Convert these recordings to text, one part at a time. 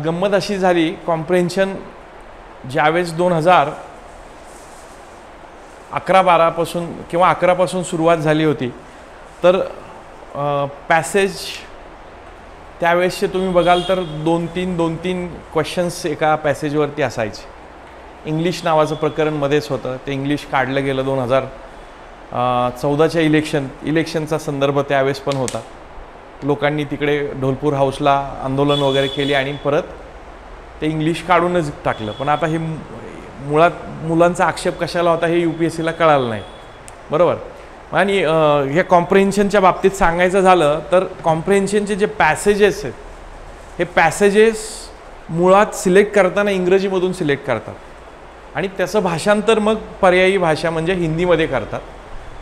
गंमत अशी झाली, कॉम्प्रेन्शन ज्यावेळेस 2011-12 पासून किंवा 11 पासून सुरुवात झाली होती, तर पॅसेज त्यावेळेसचे तुम्ही बघाल तर 2-3 क्वेश्चन्स एका पॅसेजवरती असायचे. इंग्लिश नावाचं प्रकरण मध्येच होतं, ते इंग्लिश काढलं गेलं 2014च्या इलेक्शनचा संदर्भ त्यावेळेस पण होता. लोकांनी तिकडे ढोलपूर हाऊसला आंदोलन वगैरे केली आणि परत ते इंग्लिश काढूनच टाकलं. पण आता हे मुळात मुलांचा आक्षेप कशाला होता हे UPSCला कळालं नाही, बरोबर. आणि हे कॉम्प्रेन्शनच्या बाबतीत सांगायचं झालं तर कॉम्प्रेन्शनचे जे पॅसेजेस आहेत, हे पॅसेजेस मुळात सिलेक्ट करताना इंग्रजीमधून सिलेक्ट करतात आणि त्याचं भाषांतर मग पर्यायी भाषा म्हणजे हिंदीमध्ये करतात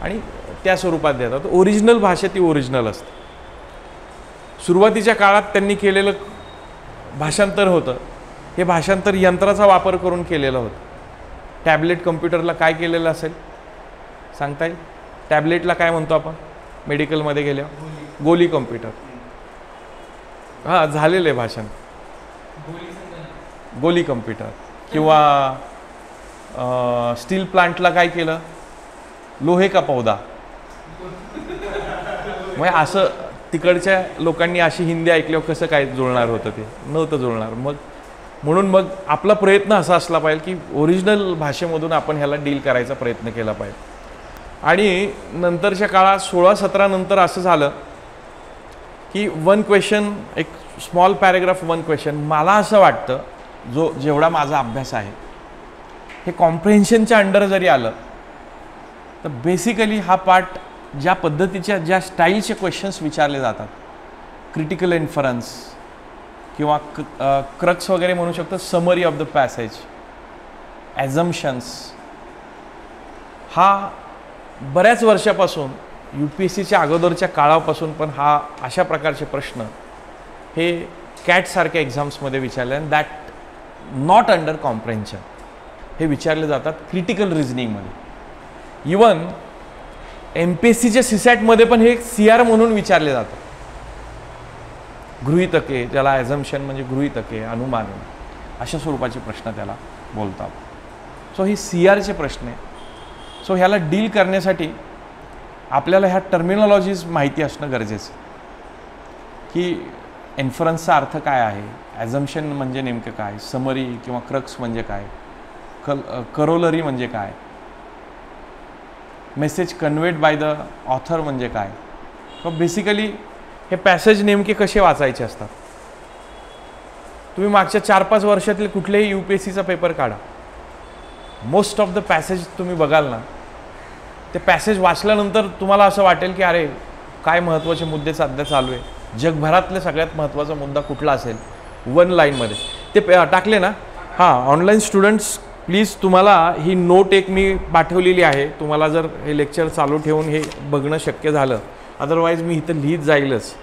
आणि त्या स्वरूपात देतात. ओरिजिनल भाषा ती ओरिजिनल असते. सुरुवातीच्या काळात त्यांनी केलेलं भाषांतर होतं, हे भाषांतर यंत्राचा वापर करून केलेलं होतं. टॅबलेट कम्प्युटरला काय केलेलं असेल सांगता येईल? टॅबलेटला काय म्हणतो आपण मेडिकलमध्ये गेल्यावर? गोली कम्प्युटर. हां, झालेलं आहे भाषण. गोली कम्प्युटर. किंवा स्टील प्लांटला काय केलं? लोहे का पौधा. मग असं तिकडच्या लोकांनी अशी हिंदी ऐकल्यावर कसं काय जुळणार होतं? ते नव्हतं जुळणार. म्हणून मग आपला प्रयत्न असा असला पाहिजे की ओरिजिनल भाषेमधून आपण ह्याला डील करायचा प्रयत्न केला पाहिजे. आणि नंतरच्या काळात 16-17 नंतर असं झालं की वन क्वेश्चन, एक स्मॉल पॅरेग्राफ वन क्वेश्चन. मला असं वाटतं जेवढा माझा अभ्यास आहे हे कॉम्प्रेन्शनच्या अंडर जरी आलं तर बेसिकली हा पार्ट ज्या पद्धतीच्या ज्या स्टाईलचे क्वेश्चन्स विचारले जातात, क्रिटिकल इन्फरन्स किंवा क्रक्स वगैरे म्हणू शकतो, समरी ऑफ द पॅसेज, ॲझम्पशन्स, हा बऱ्याच वर्षापासून UPSCच्या अगोदरच्या काळापासून पण हा अशा प्रकारचे प्रश्न हे कॅटसारख्या एक्झाम्समध्ये विचारले आणि दॅट नॉट अंडर कॉम्प्रेन्शन हे विचारले जातात क्रिटिकल रिझनिंगमध्ये. इवन MPSCच्या CSATमध्ये पण हे CR म्हणून विचारले जातात. गृहीतके, ज्याला ॲझम्पशन म्हणजे गृहीतके, अनुमान, अशा स्वरूपाचे प्रश्न त्याला बोलतात. सो ही CRचे प्रश्न आहे. सो ह्याला डील करण्यासाठी आपल्याला ह्या टर्मिनॉलॉजीज माहिती असणं गरजेचं की इन्फरन्सचा अर्थ काय आहे, ॲझम्पशन म्हणजे नेमकं काय, समरी किंवा क्रक्स म्हणजे काय, करोलरी म्हणजे काय, message conveyed by the author म्हणजे काय. बेसिकली हे पॅसेज नेमके कसे वाचायचे असतात. तुम्ही मागच्या 4-5 वर्षातील कुठलेही UPSCचा पेपर काढा, मोस्ट ऑफ द पॅसेज तुम्ही बघाल ना, ते पॅसेज वाचल्यानंतर तुम्हाला असं वाटेल की अरे काय महत्त्वाचे मुद्दे सध्या चालू आहे, जगभरातले सगळ्यात महत्त्वाचा मुद्दा कुठला असेल, वन लाईनमध्ये ते टाकले ना. हां, ऑनलाईन स्टुडंट्स प्लीज तुम्हाला ही नोट एक मी पाठवलेली आहे. तुम्हाला जर हे लेक्चर चालू ठेवून हे बघणं शक्य झालं, अदरवाईज मी इथं लिहित जाईलच,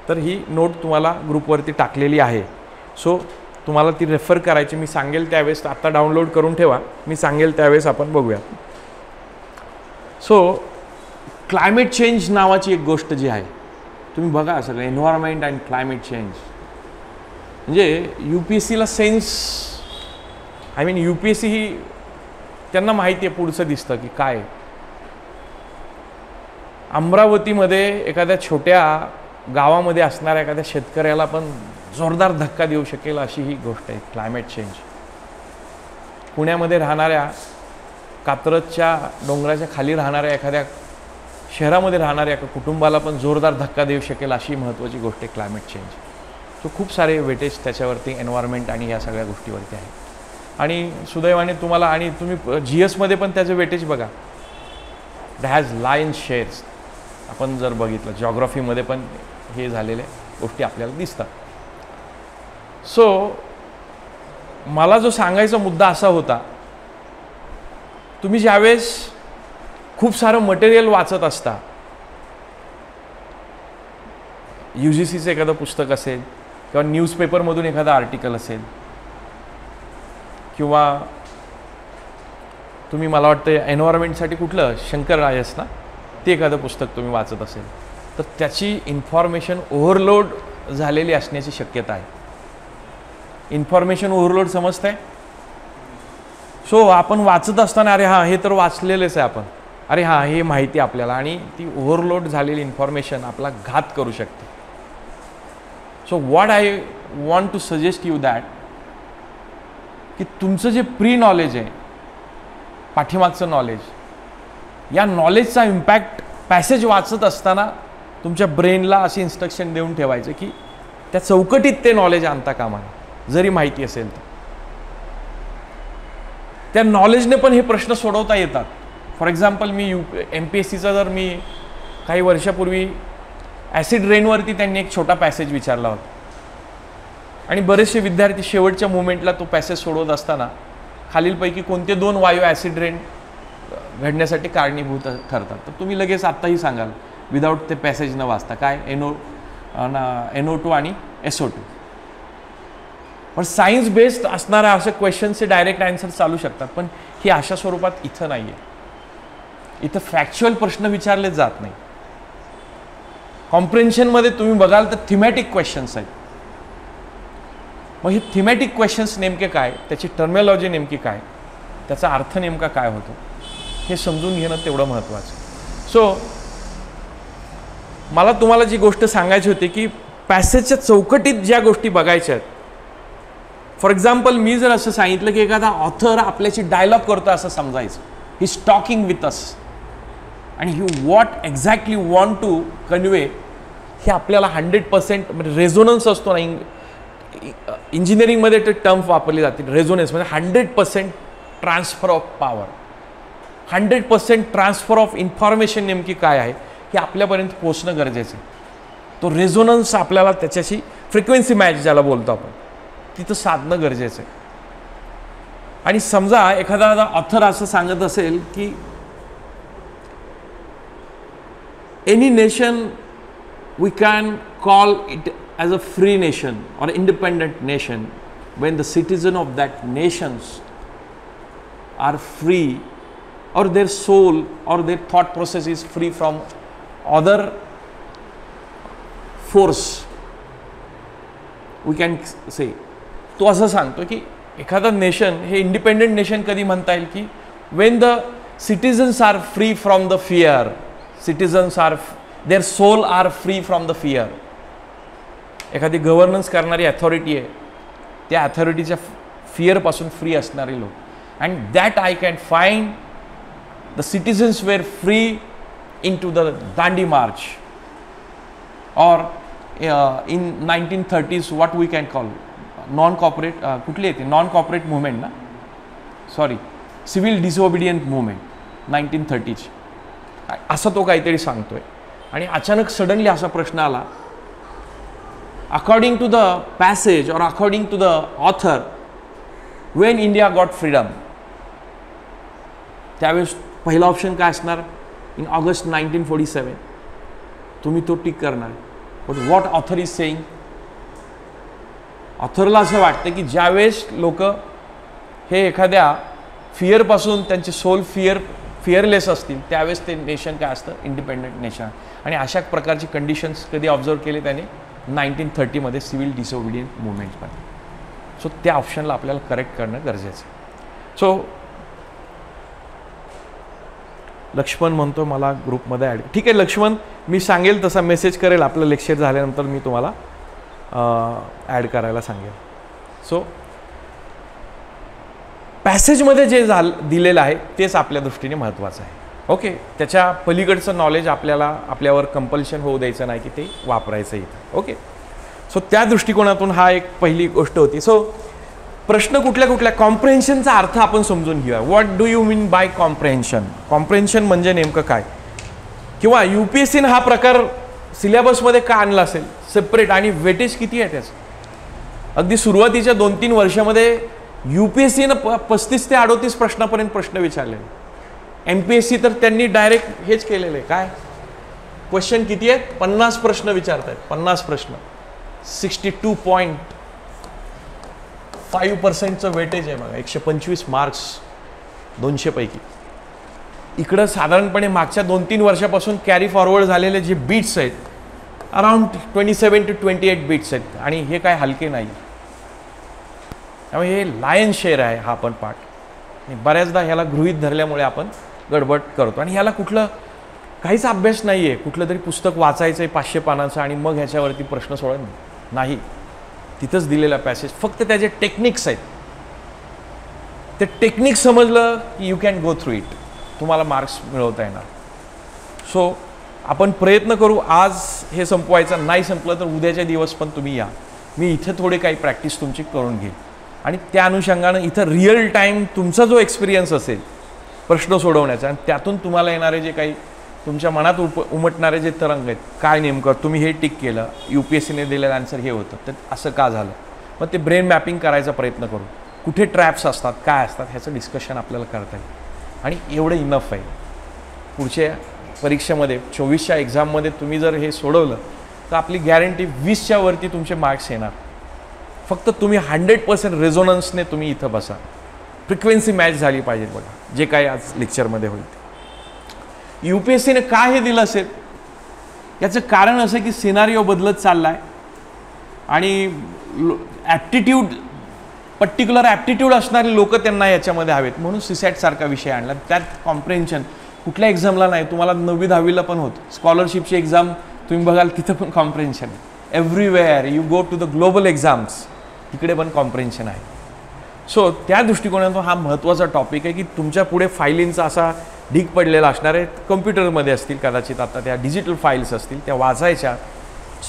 तर ही नोट तुम्हाला ग्रुपवरती टाकलेली आहे. सो तुम्हाला ती रेफर करायची. मी सांगेल त्यावेळेस, आत्ता डाउनलोड करून ठेवा, मी सांगेल त्यावेळेस आपण बघूया. सो क्लायमेट चेंज नावाची एक गोष्ट जी आहे, तुम्ही बघा सगळं एन्व्हायरमेंट अँड क्लायमेट चेंज म्हणजे UPSCला सेन्स, आय मीन UPSC ही त्यांना माहिती आहे पुढचं दिसतं की काय. अमरावतीमध्ये एखाद्या छोट्या गावामध्ये असणाऱ्या एखाद्या शेतकऱ्याला पण जोरदार धक्का देऊ शकेल अशी ही गोष्ट आहे क्लायमेट चेंज. पुण्यामध्ये राहणाऱ्या, कात्रजच्या डोंगराच्या खाली राहणाऱ्या एखाद्या शहरामध्ये राहणाऱ्या एका कुटुंबाला पण जोरदार धक्का देऊ शकेल अशी महत्त्वाची गोष्ट आहे क्लायमेट चेंज. सो खूप सारे वेटेज त्याच्यावरती एन्व्हायरमेंट आणि या सगळ्या गोष्टीवरती आहे. आणि सुदैवाने तुम्हाला, आणि तुम्ही GSमध्ये पण त्याचं वेटेज बघा, दॅट हॅज लायन शेअर्स. आपण जर बघितलं जॉग्रफीमध्ये पण हे झालेल्या गोष्टी आपल्याला दिसतात. सो मला जो सांगायचा मुद्दा असा होता, तुम्ही ज्यावेळेस खूप सारं मटेरियल वाचत असता, UGCचं एखादं पुस्तक असेल किंवा न्यूजपेपरमधून एखादं आर्टिकल असेल किंवा तुम्ही मला वाटतं एन्व्हायरमेंटसाठी कुठलं शंकर रायस ना ते एखादं पुस्तक तुम्ही वाचत असेल तर त्याची इन्फॉर्मेशन ओव्हरलोड झालेली असण्याची शक्यता आहे. इन्फॉर्मेशन ओव्हरलोड समजतंय. सो आपण वाचत असताना अरे हां हे तर वाचलेलंच आहे आपण, अरे हां हे माहिती आपल्याला, आणि ती ओव्हरलोड झालेली इन्फॉर्मेशन आपला घात करू शकते. So what I want to suggest you that की तुमचं जे प्री नॉलेज आहे, पाठीमागचं नॉलेज, या नॉलेजचा इम्पॅक्ट पॅसेज वाचत असताना तुमच्या ब्रेनला असे इन्स्ट्रक्शन देऊन ठेवायचे की त्या चौकटीत ते नॉलेज आणता कामा नये, जरी माहिती असेल तर. त्या नॉलेजने पण हे प्रश्न सोडवता येतात. फॉर एक्झाम्पल मी MPSCचा जर मी काही वर्षापूर्वी ॲसिड रेनवरती त्यांनी एक छोटा पॅसेज विचारला होता, आणि बरेचसे विद्यार्थी शेवटच्या मुमेंटला तो पॅसेज सोडवत असताना खालीलपैकी कोणते 2 वायू ॲसिड रेन घडण्यासाठी कारणीभूत ठरतात, तर तुम्ही लगेच आत्ताही सांगाल विदाऊट ते पॅसेज न वाचता, काय NO2 आणि SO2. पण सायन्स बेस्ड असणाऱ्या अशा क्वेश्चनचे डायरेक्ट आन्सर चालू शकतात, पण ही अशा स्वरूपात इथं नाही आहे. इथं फॅक्च्युअल प्रश्न विचारले जात नाही. कॉम्प्रिहेन्शनमध्ये तुम्ही बघाल तर थिमॅटिक क्वेश्चन्स आहेत. मग हे थिमॅटिक क्वेश्चन्स नेमके काय, त्याची टर्मिनॉलॉजी नेमकी काय, त्याचा अर्थ नेमका काय होतो हे समजून घेणं तेवढं महत्त्वाचं. सो मला तुम्हाला जी गोष्ट सांगायची होती की पॅसेजच्या चौकटीत ज्या गोष्टी बघायच्या आहेत. फॉर एक्झाम्पल मी जर असं सांगितलं की एखादा ऑथर आपल्याशी डायलॉग करतो असं समजायचं, he is talking with us, आणि he what exactly want to convey हे आपल्याला 100% म्हणजे रेझोनन्स असतो ना, इंजिनिअरिंगमध्ये ते टर्म वापरली जातील. रेझोनन्स म्हणजे 100% transfer of power, 100% transfer of information नेमकी काय आहे हे आपल्यापर्यंत पोचणं गरजेचं आहे. तो रेझोनन्स आपल्याला त्याच्याशी फ्रिक्वेन्सी मॅच ज्याला बोलतो आपण, तिथं साधणं गरजेचं आहे. आणि समजा एखादा ऑथर असं सांगत असेल की any nation we can call it as a free nation or independent nation when the citizen of that nations are free, or their soul or their thought process is free from other force, we can say. तो असं सांगतो की एखादा nation हे independent nation कधी म्हणता येईल की when the citizens are free from the fear, citizens are their soul are free from the fear. एखादी गव्हर्नन्स करणारी अथॉरिटी आहे, त्या अथॉरिटीच्या फिअरपासून फ्री असणारे लोक, and that I can find the citizens were free in to the Dandi march, और in 1930s what we can call non cooperate, कुठली येते नॉन कॉपरेट मुवमेंट ना, सॉरी सिव्हिल डिसओबिडियंट मुवमेंट 1930ची, असं तो काहीतरी सांगतोय. आणि अचानक सडनली असा प्रश्न आला, according to the passage or according to the author, when India got freedom, त्यावेळेस पहिला ऑप्शन काय असणार, इन ऑगस्ट 1947. तुम्ही तो टिक करणार. But what author is saying, ऑथरला असं वाटतं की ज्यावेळेस लोक हे एखाद्या फिअरपासून त्यांचे सोल फिअरलेस असतील त्यावेळेस ते नेशन काय असतं, इंडिपेंडंट नेशन. आणि अशा प्रकारची कंडिशन्स कधी ऑब्झर्व केले त्याने 1930मध्ये सिव्हिल डिसओबिडियंट मुवमेंटमध्ये. सो त्या ऑप्शनला आपल्याला करेक्ट करणं गरजेचं आहे. सो लक्ष्मण म्हणतो मला ग्रुपमध्ये ॲड, ठीक आहे लक्ष्मण, मी सांगेल तसा मेसेज करेल, आपलं लेक्चर झाल्यानंतर मी तुम्हाला ॲड करायला सांगेल. सो पॅसेजमध्ये जे दिलेलं आहे तेच आपल्या दृष्टीने महत्त्वाचं आहे. ओके, त्याच्या पलीकडचं नॉलेज आपल्यावर कंपल्शन होऊ द्यायचं नाही की ते वापरायचं इथं. ओके, सो त्या दृष्टिकोनातून हा एक पहिली गोष्ट होती. सो प्रश्न कुठल्या कॉम्प्रिहेन्शनचा अर्थ आपण समजून घेऊया. What do you mean by comprehension, comprehension म्हणजे नेमकं काय, किंवा UPSCने हा प्रकार सिलेबसमध्ये का आणला असेल सेपरेट, आणि वेटेज किती आहे त्याचं. अगदी सुरुवातीच्या 2-3 वर्षामध्ये UPSCनं 35 ते 38 प्रश्नापर्यंत प्रश्न विचारले. MPSC तर त्यांनी डायरेक्ट हेच केलेलं आहे, काय क्वेश्चन किती आहेत, 50 प्रश्न विचारत आहेत, 50 प्रश्न, 62.5% वेटेज आहे बघा, 125 मार्क्स 200 पैकी. इकडं साधारणपणे मागच्या 2-3 वर्षापासून कॅरी फॉरवर्ड झालेले जे बीट्स आहेत अराउंड 27 to 28 बीट्स आहेत, आणि हे काय हलके नाही. त्यामुळे हे लायन शेअर आहे हा पण पार्ट. आणि बऱ्याचदा ह्याला गृहीत धरल्यामुळे आपण गडबड करतो. आणि ह्याला कुठलं काहीच अभ्यास नाही आहे, कुठलं तरी पुस्तक वाचायचं आहे 500 पानाचं आणि मग ह्याच्यावरती प्रश्न सोडत नाही. तिथंच दिलेला पॅसेज, फक्त त्याचे टेक्निक्स आहेत. ते टेक्निक समजलं की you can go through it, तुम्हाला मार्क्स मिळवता येणार. सो आपण प्रयत्न करू आज हे संपवायचं. नाही संपलं तर उद्याच्या दिवस पण तुम्ही या, मी इथे थोडे काही प्रॅक्टिस तुमची करून घेईन. आणि त्या अनुषंगानं इथं रिअल टाईम तुमचा जो एक्सपिरियन्स असेल प्रश्न सोडवण्याचा, आणि त्यातून तुम्हाला येणारे जे काही तुमच्या मनात उमटणारे जे तरंग आहेत, काय नेमकं तुम्ही हे टिक केलं, UPSCने दिलेलं आन्सर हे होतं, तर असं का झालं, मग ते ब्रेन मॅपिंग करायचा प्रयत्न करू. कुठे ट्रॅप्स असतात, काय असतात, ह्याचं डिस्कशन आपल्याला करता येईल. आणि एवढं इनफ आहे. पुढच्या परीक्षेमध्ये 24च्या एक्झाममध्ये तुम्ही जर हे सोडवलं तर आपली गॅरंटी 20च्या वरती तुमचे मार्क्स येणार. फक्त तुम्ही 100% रेझोनन्सने तुम्ही इथं बसा. फ्रिक्वेन्सी मॅच झाली पाहिजे. बघा जे काही आज लेक्चरमध्ये होईल ते UPSCने काय हे दिलं असेल, याचं कारण असं की सिनारिओ बदलत चालला आहे आणि ॲप्टिट्यूड, पर्टिक्युलर ॲप्टिट्यूड असणारे लोक त्यांना याच्यामध्ये हवेत, म्हणून CSAT सारखा विषय आणला. त्यात कॉम्प्रेन्शन कुठल्या एक्झामला नाही, तुम्हाला 9वी 10वीला पण होतं. स्कॉलरशिपची एक्झाम तुम्ही बघाल तिथं पण कॉम्प्रेन्शन आहे. Everywhere you go to the global exams, तिकडे पण कॉम्प्रेन्शन आहे. सो त्या दृष्टिकोनातून हा महत्त्वाचा टॉपिक आहे की तुमच्या पुढे फायलींचा असा ढीग पडलेला असणार आहे. कम्प्युटरमध्ये असतील कदाचित, आता त्या डिजिटल फाईल्स असतील, त्या वाचायच्या,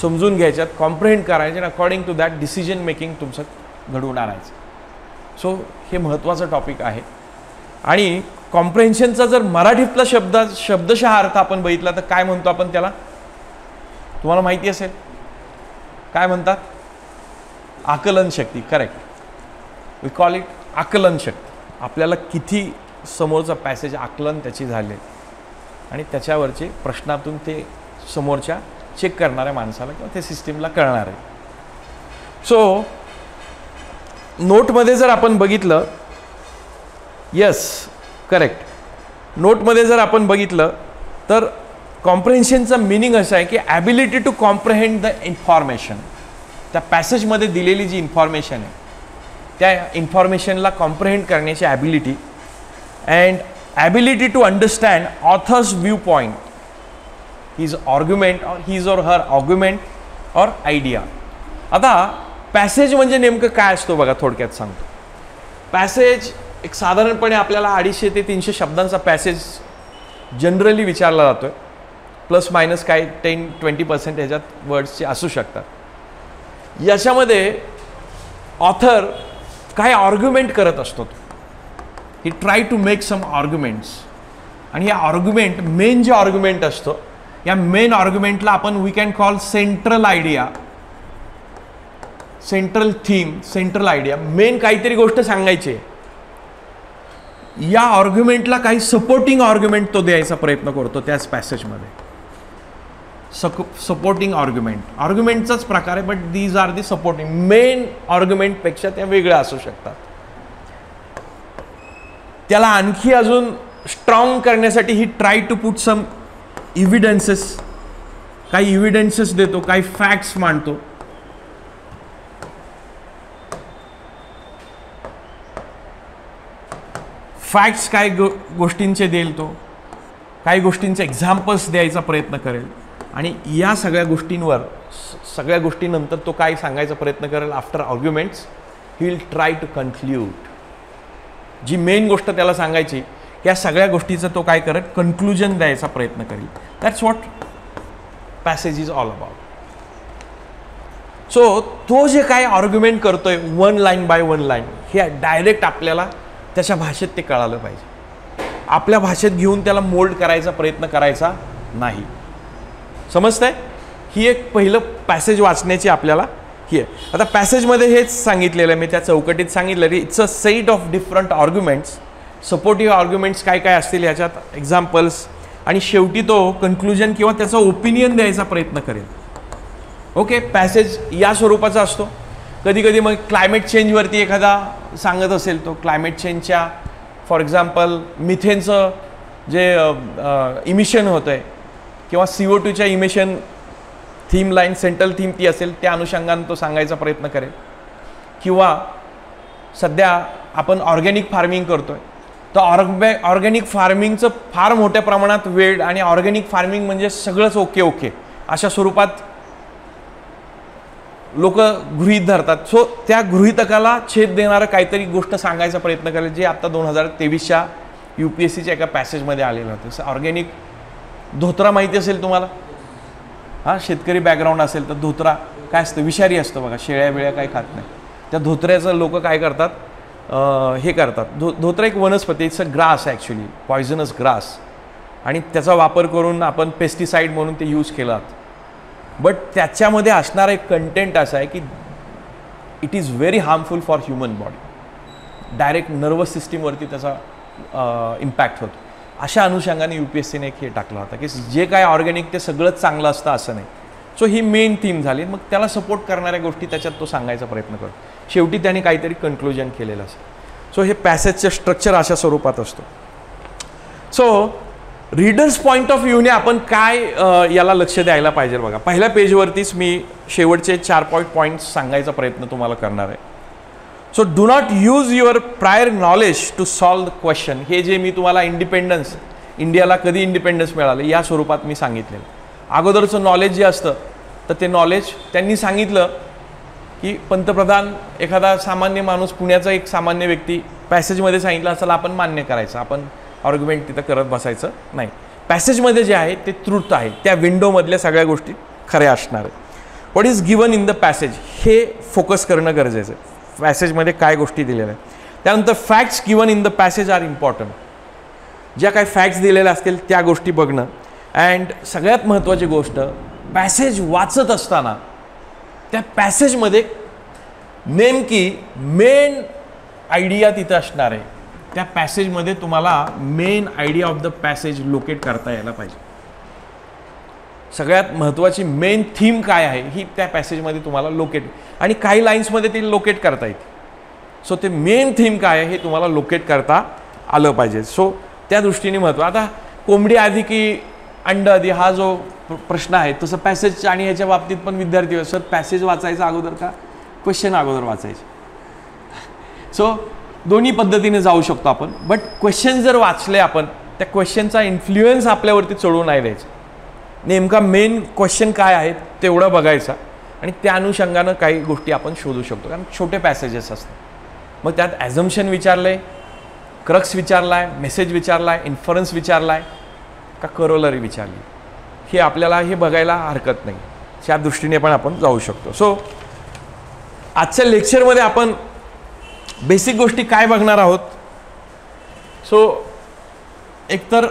समजून घ्यायच्यात, कॉम्प्रिहेंड करायच्या, according to that decision making तुमचं घडवून आणायचं. सो हे महत्त्वाचं टॉपिक आहे. आणि कॉम्प्रेन्शनचा जर मराठीतला शब्दशः अर्थ आपण बघितला तर काय म्हणतो आपण त्याला, तुम्हाला माहिती असेल काय म्हणतात? आकलन शक्ती. करेक्ट, वी कॉल इट आकलन शक्ती. आपल्याला किती समोरचा पॅसेज आकलन त्याची झाले आणि त्याच्यावरचे प्रश्नातून ते समोरच्या चेक करणाऱ्या माणसाला किंवा ते सिस्टीमला कळणार आहे. सो नोटमध्ये जर आपण बघितलं, यस करेक्ट, नोटमध्ये जर आपण बघितलं तर कॉम्प्रेन्शनचा मिनिंग असं आहे की ability to comprehend the information. त्या पॅसेजमध्ये दिलेली जी इन्फॉर्मेशन आहे त्या इन्फॉर्मेशनला कॉम्प्रिहेंड करण्याची ability, and ability to understand author's view point, his argument और हिज और हर आर्ग्युमेंट और आयडिया. आता पॅसेज म्हणजे नेमकं काय असतो बघा, थोडक्यात सांगतो. पॅसेज एक साधारणपणे आपल्याला 250 ते 300 शब्दांचा पॅसेज जनरली विचारला जातोय. प्लस मायनस काय 10-20% ह्याच्यात वर्ड्सचे असू शकतात. याच्यामध्ये ऑथर काय आर्ग्युमेंट करत असतो, he try to make some arguments. आणि हे आर्ग्युमेंट, मेन जे आर्ग्युमेंट असतो, या मेन आर्ग्युमेंटला आपण we can call central idea, central theme, central idea. Main काहीतरी गोष्ट सांगायची आहे, या आर्ग्युमेंटला काही सपोर्टिंग आर्ग्युमेंट तो द्यायचा प्रयत्न करतो त्याच पॅसेजमध्ये. सपोर्टिंग आर्ग्युमेंट, आर्ग्युमेंटचाच प्रकार आहे, but these are the supporting. Main आर्ग्युमेंटपेक्षा त्या वेगळ्या असू शकतात. त्याला आणखी अजून स्ट्रॉंग करण्यासाठी he try to put some evidences, काही इव्हिडन्सेस देतो, काही फॅक्ट्स मांडतो. फॅक्ट्स काय गोष्टींचे देईल तो, काही गोष्टींचे एक्झाम्पल्स द्यायचा प्रयत्न करेल. आणि या सगळ्या गोष्टींवर, सगळ्या गोष्टींनंतर तो काय सांगायचा प्रयत्न करेल. After arguments he will try to conclude. जी मेन गोष्ट त्याला सांगायची, या सगळ्या गोष्टीचं तो काय करेल, कन्क्लुजन द्यायचा प्रयत्न करेल. That's what passage is all about. So तो जे काय आर्ग्युमेंट करतोय one line by one line, हे डायरेक्ट आपल्याला त्याच्या भाषेत ते कळालं पाहिजे. आपल्या भाषेत घेऊन त्याला मोल्ड करायचा प्रयत्न करायचा नाही. समजतंय? ही एक पहिलं पॅसेज वाचण्याची आपल्याला ही आहे. आता पॅसेजमध्ये हेच सांगितलेलं आहे, मी त्या चौकटीत सांगितलं की it's a set of different arguments, supportive arguments काय काय असतील ह्याच्यात, एक्झाम्पल्स, आणि शेवटी तो कन्क्लुजन किंवा त्याचा ओपिनियन द्यायचा प्रयत्न करेल. ओके, पॅसेज या स्वरूपाचा असतो. कधी कधी मग क्लायमेट चेंजवरती एखादा सांगत असेल, तो क्लायमेट चेंजच्या फॉर एक्झाम्पल मिथेनचं जे इमिशन होतं आहे किंवा CO2च्या emission theme line, central theme ती असेल, त्या अनुषंगाने तो सांगायचा प्रयत्न करेल. किंवा सध्या आपण ऑर्गॅनिक फार्मिंग करतोय, तर ऑर्गॅनिक फार्मिंगचं फार मोठ्या प्रमाणात वेळ आणि ऑर्गॅनिक फार्मिंग म्हणजे सगळंच ओके ओके अशा स्वरूपात लोक गृहीत धरतात. सो त्या गृहीतकाला छेद देणारं काहीतरी गोष्ट सांगायचा प्रयत्न करेल, जे आता 2023च्या UPSCच्या एका पॅसेजमध्ये आलेलं होतं. ऑर्गॅनिक धोत्रा माहिती असेल तुम्हाला, हां, शेतकरी बॅकग्राऊंड असेल तर धोत्रा काय असतं, विषारी असतं बघा, शेळ्या बिळ्या काही खात नाही. त्या धोत्र्याचं लोक काय करतात, हे करतात. धोत्रा एक वनस्पती, it's a grass actually, poisonous grass, आणि त्याचा वापर करून आपण पेस्टिसाइड म्हणून ते यूज केलं. बट त्याच्यामध्ये असणारा एक कंटेंट असा आहे की it is very harmful for human body, direct nervous सिस्टीमवरती त्याचा इम्पॅक्ट होतो. अशा अनुषंगाने UPSCने एक हे टाकला होता की जे काय ऑर्गॅनिक ते सगळंच चांगलं असतं असं नाही. सो ही मेन थीम झाली. मग त्याला सपोर्ट करणाऱ्या गोष्टी त्याच्यात तो सांगायचा प्रयत्न करतो. शेवटी त्याने काहीतरी कन्क्लुजन केलेलं असतं. सो हे पॅसेजचं स्ट्रक्चर अशा स्वरूपात असतो. सो रीडर्स पॉईंट ऑफ व्ह्यूने आपण काय याला लक्ष द्यायला पाहिजे बघा. पहिल्या पेजवरतीच मी शेवटचे 4 पॉईंट्स सांगायचा प्रयत्न तुम्हाला करणार आहे. So do not use your prior knowledge to solve the question. हे जे मी तुम्हाला इंडिपेंडन्स, इंडियाला कधी इंडिपेंडन्स मिळालं या स्वरूपात मी सांगितलेलं. अगोदरचं नॉलेज जे असतं तर ते नॉलेज त्यांनी सांगितलं की पंतप्रधान, एखादा सामान्य माणूस, पुण्याचा एक सामान्य व्यक्ती पॅसेजमध्ये सांगितलं असेल, आपण मान्य करायचं, आपण आर्ग्युमेंट तिथं करत बसायचं नाही. पॅसेजमध्ये जे आहे ते ट्रूथ आहे, त्या विंडोमधल्या सगळ्या गोष्टी खऱ्या असणार आहे. What is given in the passage हे फोकस करणं गरजेचं आहे. पॅसेजमध्ये काय गोष्टी दिलेल्या आहेत. त्यानंतर facts given in the passage are important. ज्या काही फॅक्ट्स दिलेल्या असतील त्या गोष्टी बघणं. अँड सगळ्यात महत्त्वाची गोष्ट, पॅसेज वाचत असताना त्या पॅसेजमध्ये नेमकी मेन आयडिया तिथं असणार आहे. त्या पॅसेजमध्ये तुम्हाला main idea of the passage locate करता यायला पाहिजे. सगळ्यात महत्त्वाची मेन थीम काय आहे ही त्या पॅसेजमध्ये तुम्हाला लोकेट, आणि काही लाईन्समध्ये ती लोकेट करता येते. सो ते मेन थीम काय आहे हे तुम्हाला लोकेट करता आलं पाहिजे. सो त्या दृष्टीने महत्त्व. आता कोंबडी आधी की अंड आधी हा जो प्रश्न आहे, तसं पॅसेज आणि ह्याच्या बाबतीत पण विद्यार्थी सर पॅसेज वाचायचा अगोदर का क्वेश्चन अगोदर वाचायचे. सो दोन्ही पद्धतीने जाऊ शकतो आपण. बट क्वेश्चन जर वाचले आपण, त्या क्वेश्चनचा इन्फ्लुएन्स आपल्यावरती चढवू नाही द्यायचा. नेमका मेन क्वेश्चन काय आहे तेवढं बघायचा, आणि त्या अनुषंगानं काही गोष्टी आपण शोधू शकतो. कारण छोटे पॅसेजेस असतात. मग त्यात ॲझम्पशन विचारलं आहे, क्रक्स विचारला आहे, मेसेज विचारला आहे, इन्फरन्स विचारला आहे का करोलरी विचारली, हे आपल्याला हे बघायला हरकत नाही. त्या दृष्टीने पण आपण जाऊ शकतो. सो आजच्या लेक्चरमध्ये आपण बेसिक गोष्टी काय बघणार आहोत. सो एकतर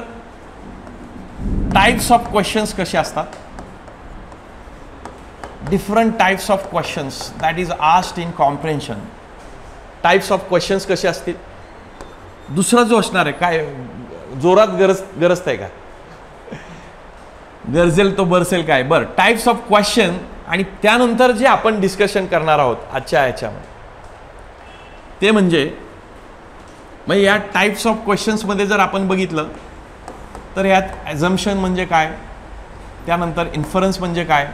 टाइप्स ऑफ क्वेश्चन्स कसे असतात, different types of questions that is asked in comprehension. Types of questions कसे असतील. दुसरा जो असणार आहे, काय जोरात गरजत आहे का, गरजेल तो बरसेल काय. बरं, टाइप्स ऑफ क्वेश्चन, आणि त्यानंतर जे आपण डिस्कशन करणार आहोत आजच्या याच्यामध्ये ते म्हणजे मग या टाइप्स ऑफ क्वेश्चन्समध्ये जर आपण बघितलं तर यात ॲझम्पशन म्हणजे काय, त्यानंतर इन्फरन्स म्हणजे काय,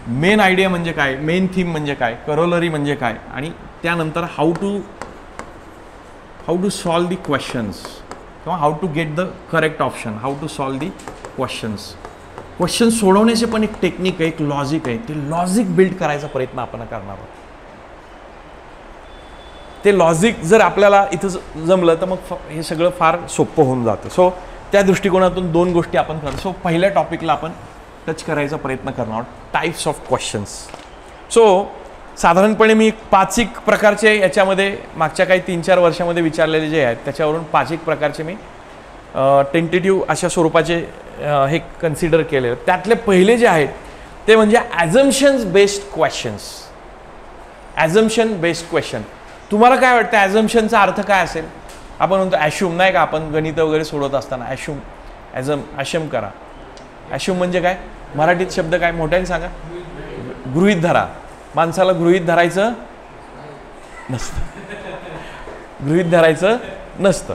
मेन आयडिया म्हणजे काय, मेन थीम म्हणजे काय, करोलरी म्हणजे काय, आणि त्यानंतर how to solve the questions किंवा how to get the correct option, how to solve the questions. Question सोडवण्याचे पण एक टेक्निक आहे, एक लॉजिक आहे. ते लॉजिक बिल्ड करायचा प्रयत्न आपण करणार आहोत. ते लॉजिक जर आपल्याला इथं जमलं तर मग हे सगळं फार सोपं होऊन जातं. सो त्या दृष्टिकोनातून दोन गोष्टी आपण करतो. सो पहिल्या टॉपिकला आपण टच करायचा प्रयत्न करणार आहोत, टाइप्स ऑफ क्वेश्चन्स. सो साधारणपणे मी 5 प्रकारचे याच्यामध्ये मागच्या काही 3-4 वर्षामध्ये विचारलेले जे आहेत त्याच्यावरून 5 प्रकारचे मी टेंटेटिव्ह अशा स्वरूपाचे हे कन्सिडर केले. त्यातले पहिले जे आहेत ते म्हणजे assumptions based questions. Assumption based question. तुम्हाला काय वाटतं ॲझम्पशनचा अर्थ काय असेल. आपण म्हणतो ॲश्युम, नाही का, आपण गणित वगैरे सोडवत असताना ॲश्युम करा. ॲश्युम म्हणजे काय, मराठीत शब्द काय, मोठ्याने सांगा. गृहीत धरा. माणसाला गृहीत धरायचं नसतं. गृहीत धरायचं नसतं.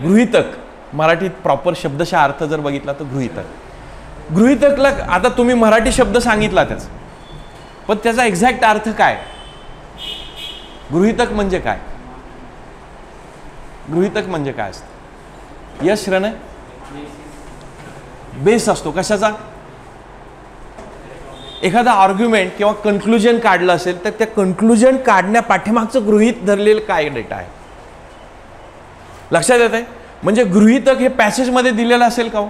गृहीतक मराठीत प्रॉपर शब्दशः अर्थ जर बघितला तर गृहीतक. गृहीतकला आता तुम्ही मराठी शब्द सांगितला त्याचा, पण त्याचा एक्झॅक्ट अर्थ काय. गृहीतक म्हणजे काय? गृहीतक म्हणजे काय असतं? यश रण बेस असतो कशाचा? एखादा आर्ग्युमेंट किंवा कन्क्लुजन काढलं असेल तर त्या कन्क्लुजन काढण्या पाठीमागचं गृहीत धरलेलं काय डेटा आहे? लक्षात येत आहे? म्हणजे गृहीतक हे पॅसेजमध्ये दिलेलं असेल का हो?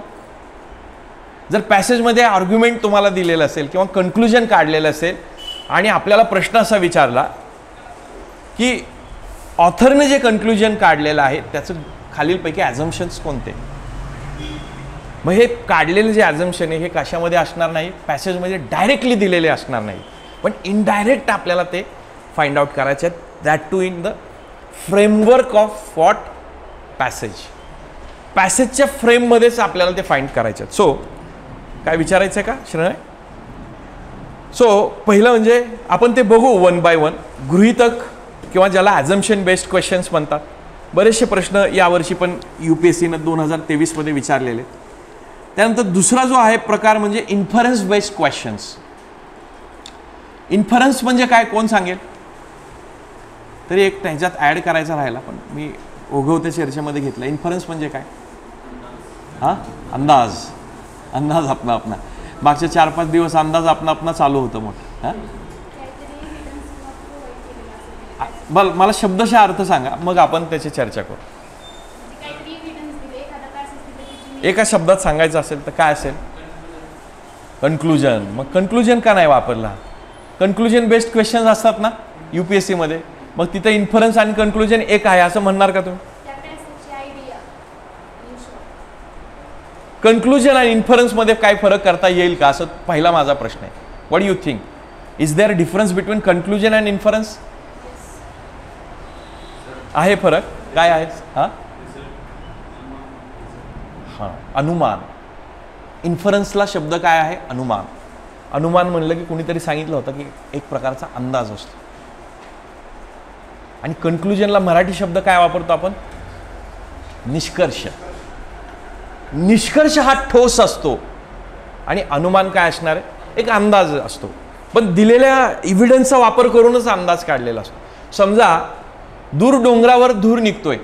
जर पॅसेजमध्ये आर्ग्युमेंट तुम्हाला दिलेलं असेल किंवा कन्क्लुजन काढलेलं असेल आणि आपल्याला प्रश्न असा विचारला की ऑथरने जे कन्क्लुजन काढलेलं आहे त्याचं खालीलपैकी ॲझम्पशन्स कोणते? मग हे काढलेले जे ॲझम्पशन आहे हे कशामध्ये असणार नाही? पॅसेजमध्ये डायरेक्टली दिलेले असणार नाही, पण इनडायरेक्ट आपल्याला ते फाइंड आउट करायचे आहेत, that too in the framework of what? Passage. पॅसेजच्या फ्रेममध्येच आपल्याला ते फाइंड करायचे आहेत. सो काय विचारायचं आहे का श्रेय? सो पहिलं म्हणजे आपण ते बघू वन बाय वन. गृहीतक किंवा ज्याला ॲझम्पशन बेस्ड क्वेश्चन्स म्हणतात. बरेचसे प्रश्न यावर्षी पण UPSCनं 2023 मध्ये विचारलेले. त्यानंतर दुसरा जो आहे प्रकार म्हणजे इन्फरन्स बेस्ड क्वेश्चन्स. इन्फरन्स म्हणजे काय कोण सांगेल? तरी एक त्याच्यात ॲड करायचा राहिला पण मी ओघवत्या चर्चेमध्ये घेतलं. इन्फरन्स म्हणजे काय? हां, अंदाज. अंदाज अपना अपना. मागचे 4-5 दिवस अंदाज अपना अपना चालू होतं मोठं. हां, बरं मला शब्दशः अर्थ सांगा मग आपण त्याची चर्चा करू. एका शब्दात सांगायचं असेल तर काय असेल? कन्क्लुजन. मग कन्क्लुजन का नाही वापरला? कन्क्लुजन बेस्ड क्वेश्चन्स असतात ना UPSC मध्ये, मग तिथं इन्फरन्स आणि कन्क्लुजन एक आहे असं म्हणणार का तुम्ही? कन्क्लुजन आणि इन्फरन्स मध्ये काय फरक करता येईल का असं पहिला माझा प्रश्न आहे. What you think? Is there difference between conclusion and inference? आहे फरक? काय आहे? हां हां, अनुमान. इन्फरन्सला शब्द काय आहे? अनुमान. अनुमान म्हणलं की कुणीतरी सांगितलं होतं की एक प्रकारचा अंदाज असतो. आणि कन्क्लुजनला मराठी शब्द काय वापरतो आपण? निष्कर्ष. निष्कर्ष हा ठोस असतो आणि अनुमान काय असणार आहे? एक अंदाज असतो, पण दिलेल्या एव्हिडन्सचा वापर करूनच अंदाज काढलेला असतो. समजा दूर डोंगरावर धूर निघतोय,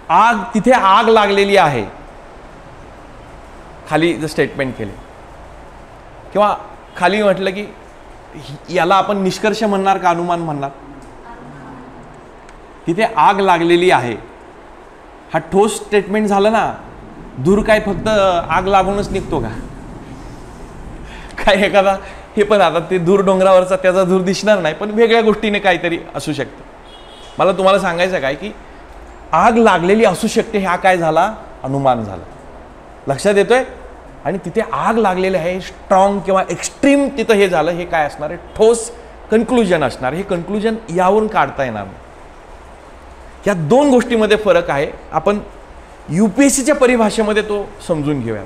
आग, तिथे आग लागलेली आहे, खाली जर स्टेटमेंट केले किंवा खाली म्हटलं की याला आपण निष्कर्ष म्हणणार का अनुमान म्हणणार? तिथे आग लागलेली आहे हा ठोस स्टेटमेंट झालं ना. धूर काय फक्त आग लागूनच निघतो का? काय एखादा हे पण आता ते दूर डोंगरावरचा त्याचा धूर दिसणार नाही, पण वेगळ्या गोष्टीने काहीतरी असू शकतं. मला तुम्हाला सांगायचं काय की आग लागलेली असू शकते, हा काय झाला? अनुमान झाला. लक्षात येतोय? आणि तिथे आग लागलेली आहे, स्ट्रॉंग किंवा एक्स्ट्रीम तिथं हे झालं, हे काय असणार आहे? ठोस कन्क्लुजन असणार. हे कन्क्लुजन यावरून काढता येणार नाही. या दोन गोष्टीमध्ये फरक आहे. आपण UPSCच्या परिभाषेमध्ये तो समजून घेऊयात.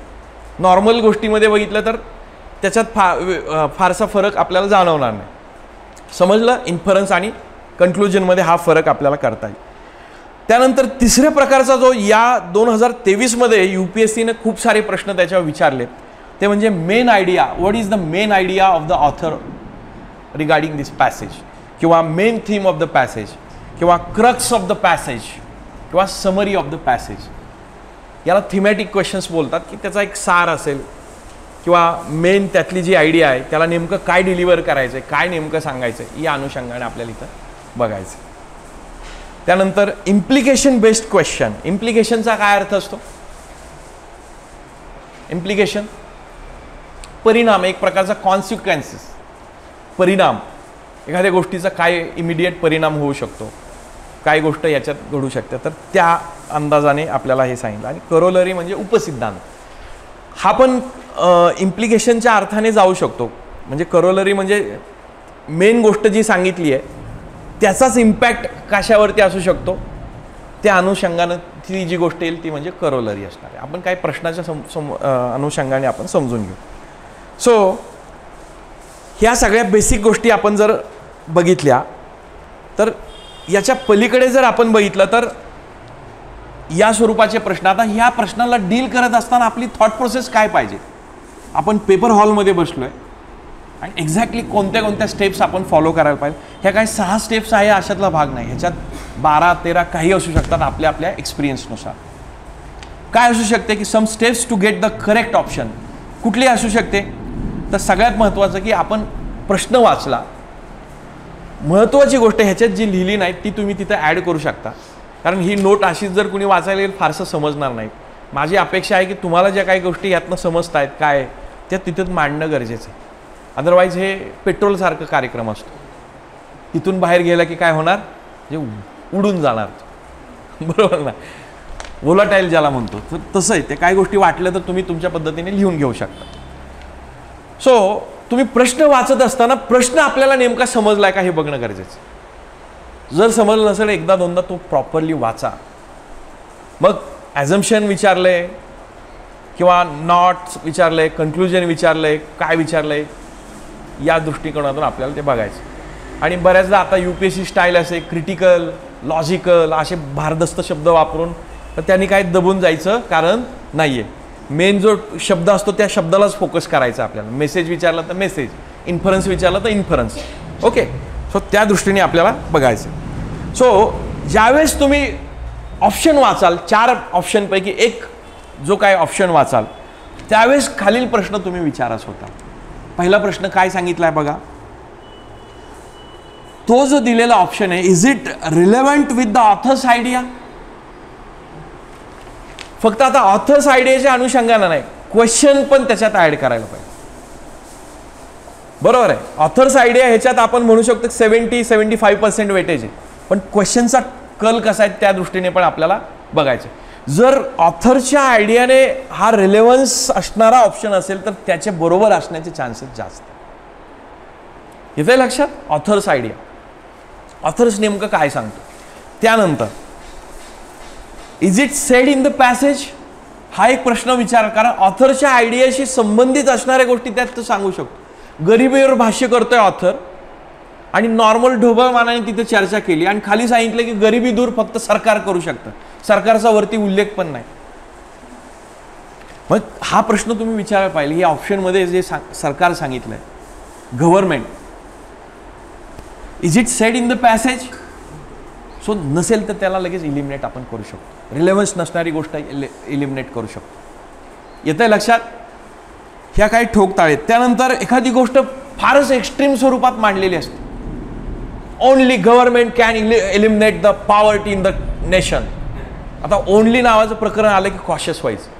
नॉर्मल गोष्टीमध्ये बघितलं तर त्याच्यात फारसा फरक आपल्याला जाणवणार नाही. समजलं? इन्फरन्स आणि कन्क्लुजनमध्ये हा फरक आपल्याला करता येईल. त्यानंतर तिसऱ्या प्रकारचा जो या 2023 मध्ये UPSCने खूप सारे प्रश्न त्याच्यावर विचारलेत ते म्हणजे main idea. What is the main idea of the author regarding this passage, किंवा main theme of the passage, किंवा क्रक्स ऑफ द पॅसेज, किंवा समरी ऑफ द पॅसेज. याला थीमॅटिक क्वेश्चन्स बोलतात की त्याचा एक सार असेल किंवा मेन त्यातली जी आयडिया आहे त्याला नेमकं काय डिलिव्हर करायचं आहे, काय नेमकं सांगायचं आहे, या अनुषंगाने आपल्याला इथं बघायचं. त्यानंतर इम्प्लिकेशन बेस्ड क्वेश्चन. इम्प्लिकेशनचा काय अर्थ असतो? इम्प्लिकेशन परिणाम, एक प्रकारचा कॉन्सिक्वेन्सेस, परिणाम. एखाद्या गोष्टीचा काय इमिडिएट परिणाम होऊ शकतो, काय गोष्ट याच्यात घडू शकते, तर त्या अंदाजाने आपल्याला हे सांगितलं. आणि करोलरी म्हणजे उपसिद्धांत. हा पण इम्प्लिकेशनच्या अर्थाने जाऊ शकतो. म्हणजे करोलरी म्हणजे मेन गोष्ट जी सांगितली आहे त्याचाच इम्पॅक्ट कशावरती असू शकतो, त्या अनुषंगानं ती जी गोष्ट येईल ती म्हणजे करोलरी असणार आहे. आपण काही प्रश्नाच्या अनुषंगाने आपण समजून घेऊ. सो ह्या सगळ्या बेसिक गोष्टी आपण जर बघितल्या तर याच्या पलीकडे जर आपण बघितलं तर या स्वरूपाचे प्रश्न. आता ह्या प्रश्नाला डील करत असताना आपली थॉट प्रोसेस काय पाहिजे? आपण पेपर हॉलमध्ये बसलोय आणि एक्झॅक्टली कोणत्या कोणत्या स्टेप्स आपण फॉलो करायला पाहिजे. ह्या काही 6 स्टेप्स आहे अशातला भाग नाही, ह्याच्यात 12-13 काही असू शकतात आपल्या आपल्या एक्सपिरियन्सनुसार. काय असू शकते की some steps to get the correct option. कुठली असू शकते तर सगळ्यात महत्त्वाचं की आपण प्रश्न वाचला. महत्त्वाची गोष्ट ह्याच्यात जी लिहिली नाही ती तुम्ही तिथं ॲड करू शकता, कारण ही नोट अशीच जर कुणी वाचायला गेलं फारसं समजणार नाही. माझी अपेक्षा आहे की तुम्हाला ज्या काही गोष्टी यातनं समजत आहेत काय त्या तिथं मांडणं गरजेचं आहे. अदरवाईज हे पेट्रोलसारखं कार्यक्रम असतो, इथून बाहेर गेला की काय होणार, जे उडून जाणार. बरोबर ना, व्होलाटाईल ज्याला म्हणतो. तर तसं आहे ते. काही गोष्टी वाटल्या तर तुम्ही तुमच्या पद्धतीने लिहून घेऊ शकता. सो तुम्ही प्रश्न वाचत असताना प्रश्न आपल्याला नेमका समजलाय का हे बघणं गरजेचं. जर समजलं नसेल एकदा दोनदा तो प्रॉपरली वाचा. मग ॲझम्पशन विचारलंय किंवा नॉट्स विचारलंय, कन्क्लुजन विचारलंय, काय विचारलंय, या दृष्टिकोनातून आपल्याला ते बघायचं. आणि बऱ्याचदा आता UPSC स्टाईल असे क्रिटिकल, लॉजिकल असे भारदस्त शब्द वापरून तर त्यांनी काय दबून जायचं कारण नाही आहे. मेन जो शब्द असतो त्या शब्दालाच फोकस करायचा आपल्याला. मेसेज विचारला तर मेसेज, इन्फरन्स विचारला तर इन्फरन्स. ओके, सो त्या दृष्टीने आपल्याला बघायचं. सो ज्यावेळेस तुम्ही ऑप्शन वाचाल, 4 ऑप्शनपैकी एक जो काय ऑप्शन वाचाल त्यावेळेस खालील प्रश्न तुम्ही विचाराच होता. पहिला प्रश्न काय सांगितला आहे बघा, तो जो दिलेला ऑप्शन आहे, is it relevant with the author's idea. फक्त आता ऑथर्स आयडियाच्या अनुषंगाने नाही, क्वेश्चन पण त्याच्यात ऍड करायला पाहिजे. बरोबर आहे, ऑथर्स आयडिया ह्याच्यात आपण म्हणू शकतो 70-75% वेटेज आहे, पण क्वेश्चनचा कल कसा आहे त्या दृष्टीने पण आपल्याला बघायचं. जर ऑथरच्या आयडियाने हा रिलेव्हन्स असणारा ऑप्शन असेल तर त्याचे बरोबर असण्याचे चान्सेस जास्त. येते लक्षात ऑथर्स आयडिया, ऑथर्स नेमकं काय सांगतो. त्यानंतर is it said in the passage, हा एक प्रश्न विचार, कारण ऑथरच्या आयडियाशी संबंधित असणाऱ्या गोष्टी त्यात तो सांगू शकतो. गरिबीवर भाष्य करतोय ऑथर आणि नॉर्मल ढोबळमानाने तिथे चर्चा केली आणि खाली सांगितलं की गरिबी दूर फक्त सरकार करू शकतं, सरकारचा वरती उल्लेख पण नाही. मग हा प्रश्न तुम्ही विचारायला पाहिजे. या ऑप्शनमध्ये जे सरकार सांगितलंय, government, is it said in the passage. So नसेल तर त्याला लगेच इलिमिनेट आपण करू शकतो. रिलेव्हन्स नसणारी गोष्ट इलिमिनेट करू शकतो. येतंय लक्षात. ह्या काही ठोकताळेत. त्यानंतर एखादी गोष्ट फारच एक्स्ट्रीम स्वरूपात मांडलेली असते. Only government can eliminate the poverty in the nation. आता ओनली नावाचं प्रकरण आलं की कॉशियस व्हायचं.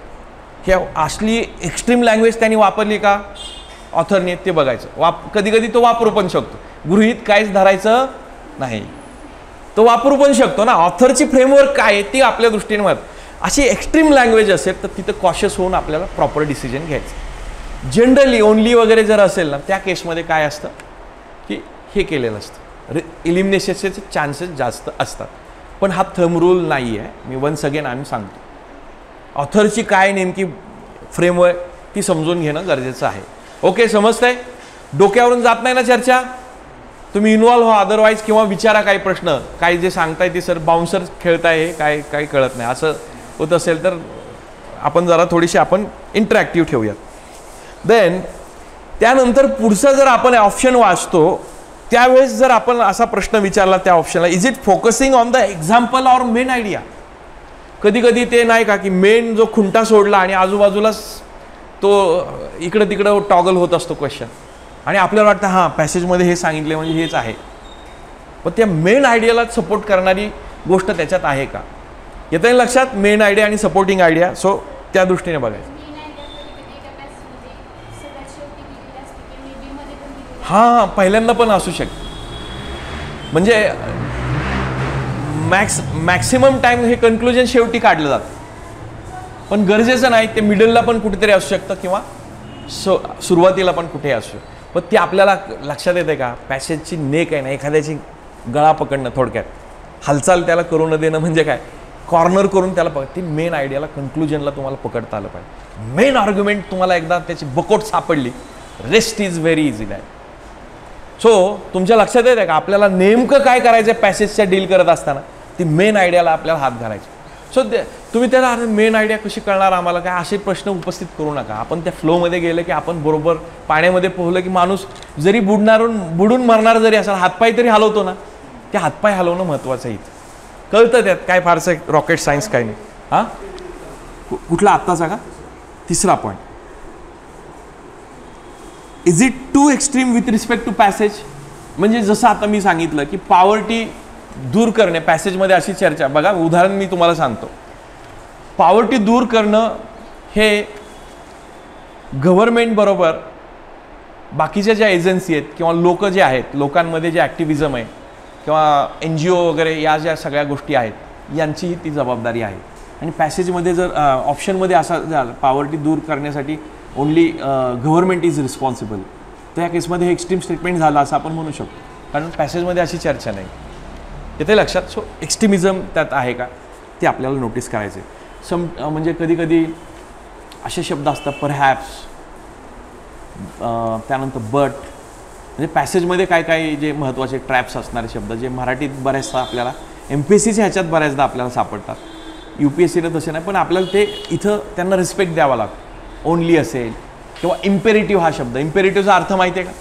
हे असली एक्स्ट्रीम लँग्वेज त्यांनी वापरली का ऑथरने ते बघायचं. कधी कधी तो वापरू पण शकतो, गृहीत काहीच धरायचं नाही, तो वापरू पण शकतो ना. ऑथरची फ्रेमवर्क काय आहे ती आपल्या दृष्टीने मत. अशी एक्स्ट्रीम लँग्वेज असेल तर तिथं कॉशियस होऊन आपल्याला प्रॉपर डिसिजन घ्यायचं. जनरली ओनली वगैरे जर असेल ना त्या केसमध्ये काय असतं की हे केलेलं असतं, इलिमिनेशनचे चान्सेस जास्त असतात. पण हा थंब रूल नाही आहे. मी वन्स अगेन आम्ही सांगतो ऑथरची काय नेमकी फ्रेमवर्क ती समजून घेणं गरजेचं आहे. ओके, समजतंय. डोक्यावरून जात नाही ना चर्चा. तुम्ही इन्व्हॉल्व्ह व्हा, अदरवाईज किंवा विचारा काही प्रश्न. काही जे सांगताय ते सर बाउन्सर खेळताय, काय काही कळत नाही असं होत असेल तर आपण जरा थोडीशी आपण इंटरॅक्टिव्ह ठेवूयात. देन त्यानंतर पुढचं जर आपण ऑप्शन वाचतो त्यावेळेस जर आपण असा प्रश्न विचारला त्या ऑप्शनला, is it focusing on the example or main idea. कधी कधी ते नाही का की मेन जो खुंटा सोडला आणि आजूबाजूलाच तो इकडं तिकडं टॉगल होत असतो क्वेश्चन आणि आपल्याला वाटतं हां पॅसेजमध्ये हे सांगितले म्हणजे हेच आहे, पण त्या मेन आयडियाला सपोर्ट करणारी गोष्ट त्याच्यात आहे का. येतं लक्षात. मेन आयडिया आणि सपोर्टिंग आयडिया. सो त्या दृष्टीने बघायचं. हां, पहिल्यांदा पण असू शकते. म्हणजे मॅक्सिमम टाइम हे कन्क्लुजन शेवटी काढलं जातं, पण गरजेचं नाही. ते मिडलला पण कुठेतरी असू शकतं किंवा सुरुवातीला पण कुठेही असू शकतं. पण ते आपल्याला लक्षात येते का पॅसेजची नेक आहे ना, एखाद्याची गळा पकडणं, थोडक्यात हालचाल त्याला करू न देणं म्हणजे काय, कॉर्नर करून त्याला ती मेन आयडियाला कन्क्लुजनला तुम्हाला पकडता आलं पाहिजे. मेन आर्ग्युमेंट तुम्हाला एकदा त्याची बकोट सापडली, रेस्ट इज व्हेरी इझी आहे. सो तुमच्या लक्षात येते का आपल्याला नेमकं काय करायचं पॅसेजच्या डील करत असताना, ती मेन आयडियाला आपल्याला हात घालायचा. सो तुम्ही त्याला मेन आयडिया कशी कळणार आम्हाला काय असे प्रश्न उपस्थित करू नका. आपण त्या फ्लोमध्ये गेलं की आपण बरोबर पाण्यामध्ये पोहलं की माणूस जरी बुडून मरणार जरी असेल हातपाय तरी हलवतो ना, ते हातपाय हलवणं महत्त्वाचं आहे. कळतं त्यात काय फारसं रॉकेट सायन्स काय नाही. हां कुठला आत्ताचा का तिसरा point, is it too extreme with respect to passage. म्हणजे जसं आता मी सांगितलं की पॉवर्टी दूर करणे पॅसेजमध्ये अशी चर्चा बघा. उदाहरण मी तुम्हाला सांगतो. पॉवर्टी दूर करणं हे गव्हर्नमेंट बरोबर बाकीच्या ज्या एजन्सी आहेत किंवा लोक जे आहेत, लोकांमध्ये जे ॲक्टिव्हिजम आहे किंवा NGO वगैरे या ज्या सगळ्या गोष्टी आहेत यांचीही ती जबाबदारी आहे. आणि पॅसेजमध्ये जर ऑप्शनमध्ये असा झालं पॉवर्टी दूर करण्यासाठी ओन्ली गव्हर्नमेंट इज रिस्पॉन्सिबल, तर या केसमध्ये हे एक्स्ट्रीम स्टेटमेंट झालं असं आपण म्हणू शकतो. कारण पॅसेजमध्ये अशी चर्चा नाही. येते लक्षात. सो एक्स्ट्रीमिझम त्यात आहे का ते आपल्याला नोटीस करायचे. म्हणजे कधी कधी असे शब्द असतात परहॅप्स, त्यानंतर बट. म्हणजे पॅसेजमध्ये काय काय जे महत्त्वाचे ट्रॅप्स असणारे शब्द जे मराठीत बऱ्याचदा आपल्याला MPSCच्या ह्याच्यात बऱ्याचदा आपल्याला सापडतात. UPSCला तसे नाही, पण आपल्याला ते इथं त्यांना रिस्पेक्ट द्यावा लागतो. ओनली असेल किंवा इम्पेरेटिव्ह हा शब्द, इम्पेरेटिव्हचा अर्थ माहिती आहे का?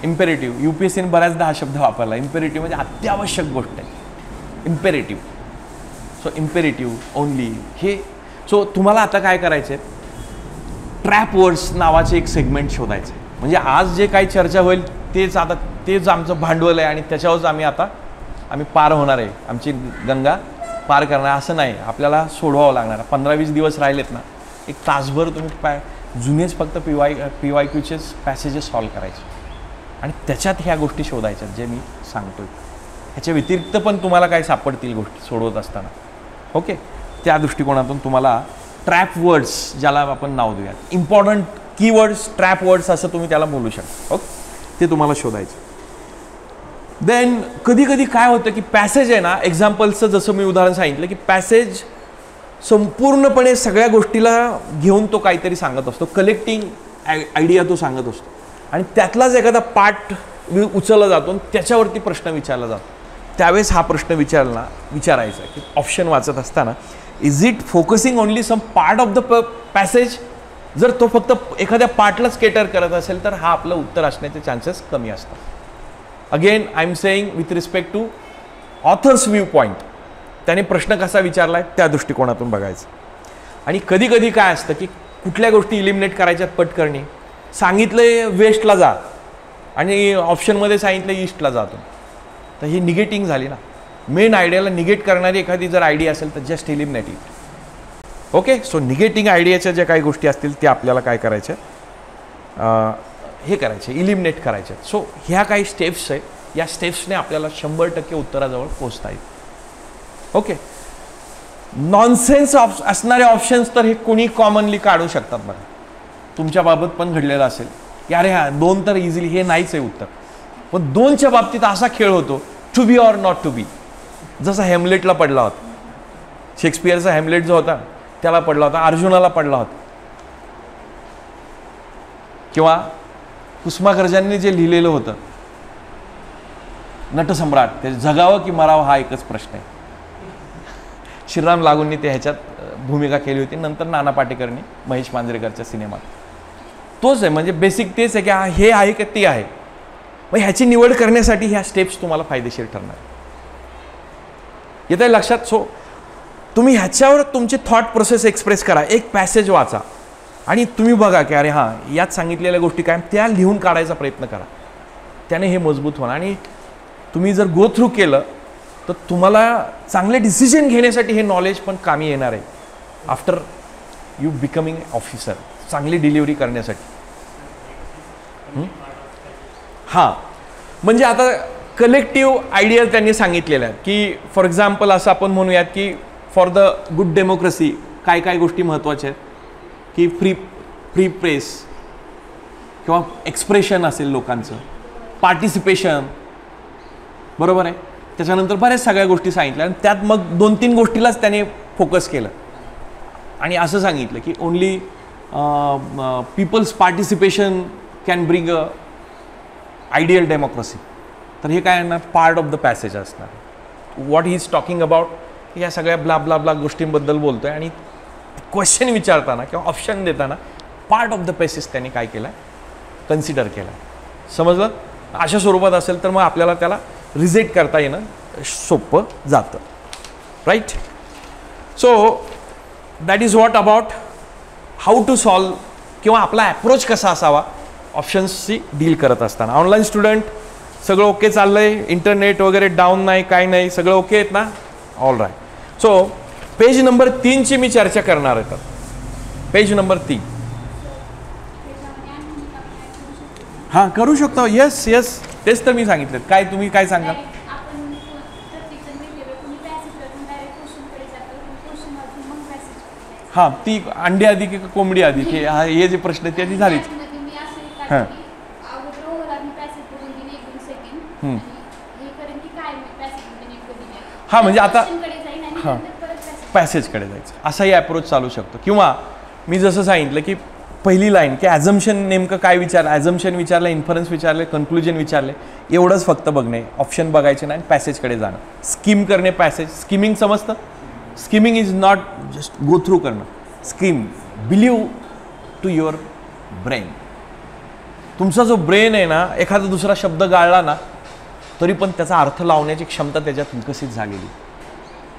इम्पेरेटिव्ह UPSCने बऱ्याचदा हा शब्द वापरला. इम्पेरेटिव्ह म्हणजे अत्यावश्यक गोष्ट आहे, इम्पेरेटिव्ह. सो इम्पेरेटिव्ह ओनली हे. सो तुम्हाला आता काय करायचे, ट्रॅप वर्ड्स नावाचे एक सेगमेंट शोधायचे. म्हणजे आज जे काही चर्चा होईल तेच आमचं भांडवल आहे आणि त्याच्यावरच आम्ही पार होणार आहे, आमची गंगा पार करणार असं नाही. आपल्याला सोडवावं लागणार. 15-20 दिवस राहिलेत ना, एक तासभर तुम्ही जुनेच फक्त PYQचेच पॅसेजेस सॉल्व करायचे आणि त्याच्यात ह्या गोष्टी शोधायच्यात जे मी सांगतोय. ह्याच्या व्यतिरिक्त पण तुम्हाला काय सापडतील गोष्टी सोडवत असताना. ओके, त्या दृष्टिकोनातून तुम्हाला ट्रॅप वर्ड्स ज्याला आपण नाव देऊयात, इम्पॉर्टंट कीवर्ड्स ट्रॅप वर्ड्स असं तुम्ही त्याला बोलू शकता. ओके, ते तुम्हाला शोधायचं. देन कधी कधी काय होतं की पॅसेज आहे ना, एक्झाम्पल्सचं जसं मी उदाहरण सांगितलं की पॅसेज संपूर्णपणे सगळ्या गोष्टीला घेऊन तो काहीतरी सांगत असतो, कलेक्टिंग आयडिया तो सांगत असतो आणि त्यातलाच एखादा पार्ट उचलला जातो आणि त्याच्यावरती प्रश्न विचारला जातो. त्यावेळेस हा प्रश्न विचारायचा की ऑप्शन वाचत असताना, is it focusing only some part of the passage. जर तो फक्त एखाद्या पार्टलाच केटर करत असेल तर हा आपलं उत्तर असण्याचे चान्सेस कमी असतात. Again I am saying with respect to author's view point, त्याने प्रश्न कसा विचारला आहे त्या दृष्टिकोनातून बघायचं. आणि कधी कधी काय असतं की कुठल्या गोष्टी इलिमिनेट करायच्यात पटकरणी, सांगितलं वेस्टला जा आणि ऑप्शनमध्ये सांगितलं ईस्टला जातो, तर ही निगेटिंग झाली ना. मेन आयडियाला निगेट करणारी एखादी जर आयडिया असेल तर just eliminate it. Okay, so negating आयडियाच्या ज्या काही गोष्टी असतील त्या आपल्याला काय करायच्या, हे करायचे, इलिमिनेट करायचे. सो ह्या काही स्टेप्स आहेत, या स्टेप्सने आपल्याला 100% उत्तराजवळ पोहोचता येईल. ओके, नॉनसेन्स असणारे ऑप्शन्स तर हे कोणी कॉमनली काढू शकतात. बघा तुमच्या बाबत पण घडलेलं असेल की अरे हा 2 तर इझिली हे नाहीच आहे उत्तर. पण 2च्या बाबतीत असा खेळ होतो, to be or not to be. जसा हेमलेटला पडला होता, शेक्सपियरचा हेमलेट जो होता त्याला पडला होता, अर्जुनाला पडला होता, किंवा कुसुमाग्रजांनी जे लिहिलेलं होतं नटसम्राट, ते जगावं की मरावं हा एकच प्रश्न आहे. श्रीराम लागूंनी ते ह्याच्यात भूमिका केली होती. नंतर नाना पाटेकरनी महेश मांजरेकरच्या सिनेमात. तोच आहे, म्हणजे बेसिक तेच आहे की हे आहे की ते आहे. मग ह्याची निवड करण्यासाठी ह्या स्टेप्स तुम्हाला फायदेशीर ठरणार. येत आहे लक्षात. सो तुम्ही ह्याच्यावर तुमची थॉट प्रोसेस एक्सप्रेस करा. एक पॅसेज वाचा आणि तुम्ही बघा की अरे हां यात सांगितलेल्या गोष्टी काय त्या लिहून काढायचा प्रयत्न करा. त्याने हे मजबूत होणार आणि तुम्ही जर गो थ्रू केलं तर तुम्हाला चांगले डिसिजन घेण्यासाठी हे नॉलेज पण कामी येणार आहे आफ्टर यू बिकमिंग ऑफिसर, चांगली डिलिव्हरी करण्यासाठी. हां, म्हणजे आता कलेक्टिव्ह आयडिया त्यांनी सांगितलेल्या आहेत की फॉर एक्झाम्पल असं आपण म्हणूयात की फॉर द गुड डेमोक्रेसी काय काय गोष्टी महत्त्वाच्या आहेत की फ्री प्रेस किंवा एक्सप्रेशन असेल लोकांचं, पार्टिसिपेशन, बरोबर आहे. त्याच्यानंतर बऱ्याच सगळ्या गोष्टी सांगितल्या आणि त्यात मग 2-3 गोष्टीलाच त्याने फोकस केलं आणि असं सांगितलं की only people's participation can bring a ideal democracy. तर हे काय ना पार्ट ऑफ द पॅसेज असणार. What he is talking about या सगळ्या ब्ला ब्ला ब्ला गोष्टींबद्दल बोलतोय आणि क्वेश्चन विचारताना किंवा ऑप्शन देताना पार्ट ऑफ द पेसेस त्यांनी काय केलं कन्सिडर केलं. समजलं? अशा स्वरूपात असेल तर मग आपल्याला त्याला रिजेक्ट करता येणं सोपं जातं. Right? So that is what about how to solve किंवा आपला ॲप्रोच कसा असावा ऑप्शन्सशी डील करत असताना. ऑनलाईन स्टुडंट सगळं ओके चाललंय, इंटरनेट वगैरे डाऊन नाही, काय नाही, सगळं ओके आहेत ना? All right. So page number 3ची मी चर्चा करणार आहे. तर पेज नंबर 3 हां करू शकतो. येस येस, तेच तर मी सांगितलं. काय तुम्ही काय सांगा? हां, ती अंडी आधी की कोंबडी आधी की हे जे प्रश्न ते आधी झालीच. हां हां म्हणजे आता हां पॅसेजकडे जायचं असाही अप्रोच चालू शकतो. किंवा मी जसं सांगितलं की पहिली लाईन की ॲझम्पशन नेमकं काय विचारलं, ॲझम्पशन विचारलं, इन्फरन्स विचारले, कन्क्लुजन विचारले, एवढंच फक्त बघणे, ऑप्शन बघायचे नाही, पॅसेजकडे जाणं. स्कीम करणे, पॅसेज स्कीमिंग समजतं? Skimming is not just go through करणं. Skim believe to your brain. तुमचा जो ब्रेन आहे ना, एखादा दुसरा शब्द गाळला ना तरी पण त्याचा अर्थ लावण्याची क्षमता त्याच्यात विकसित झालेली.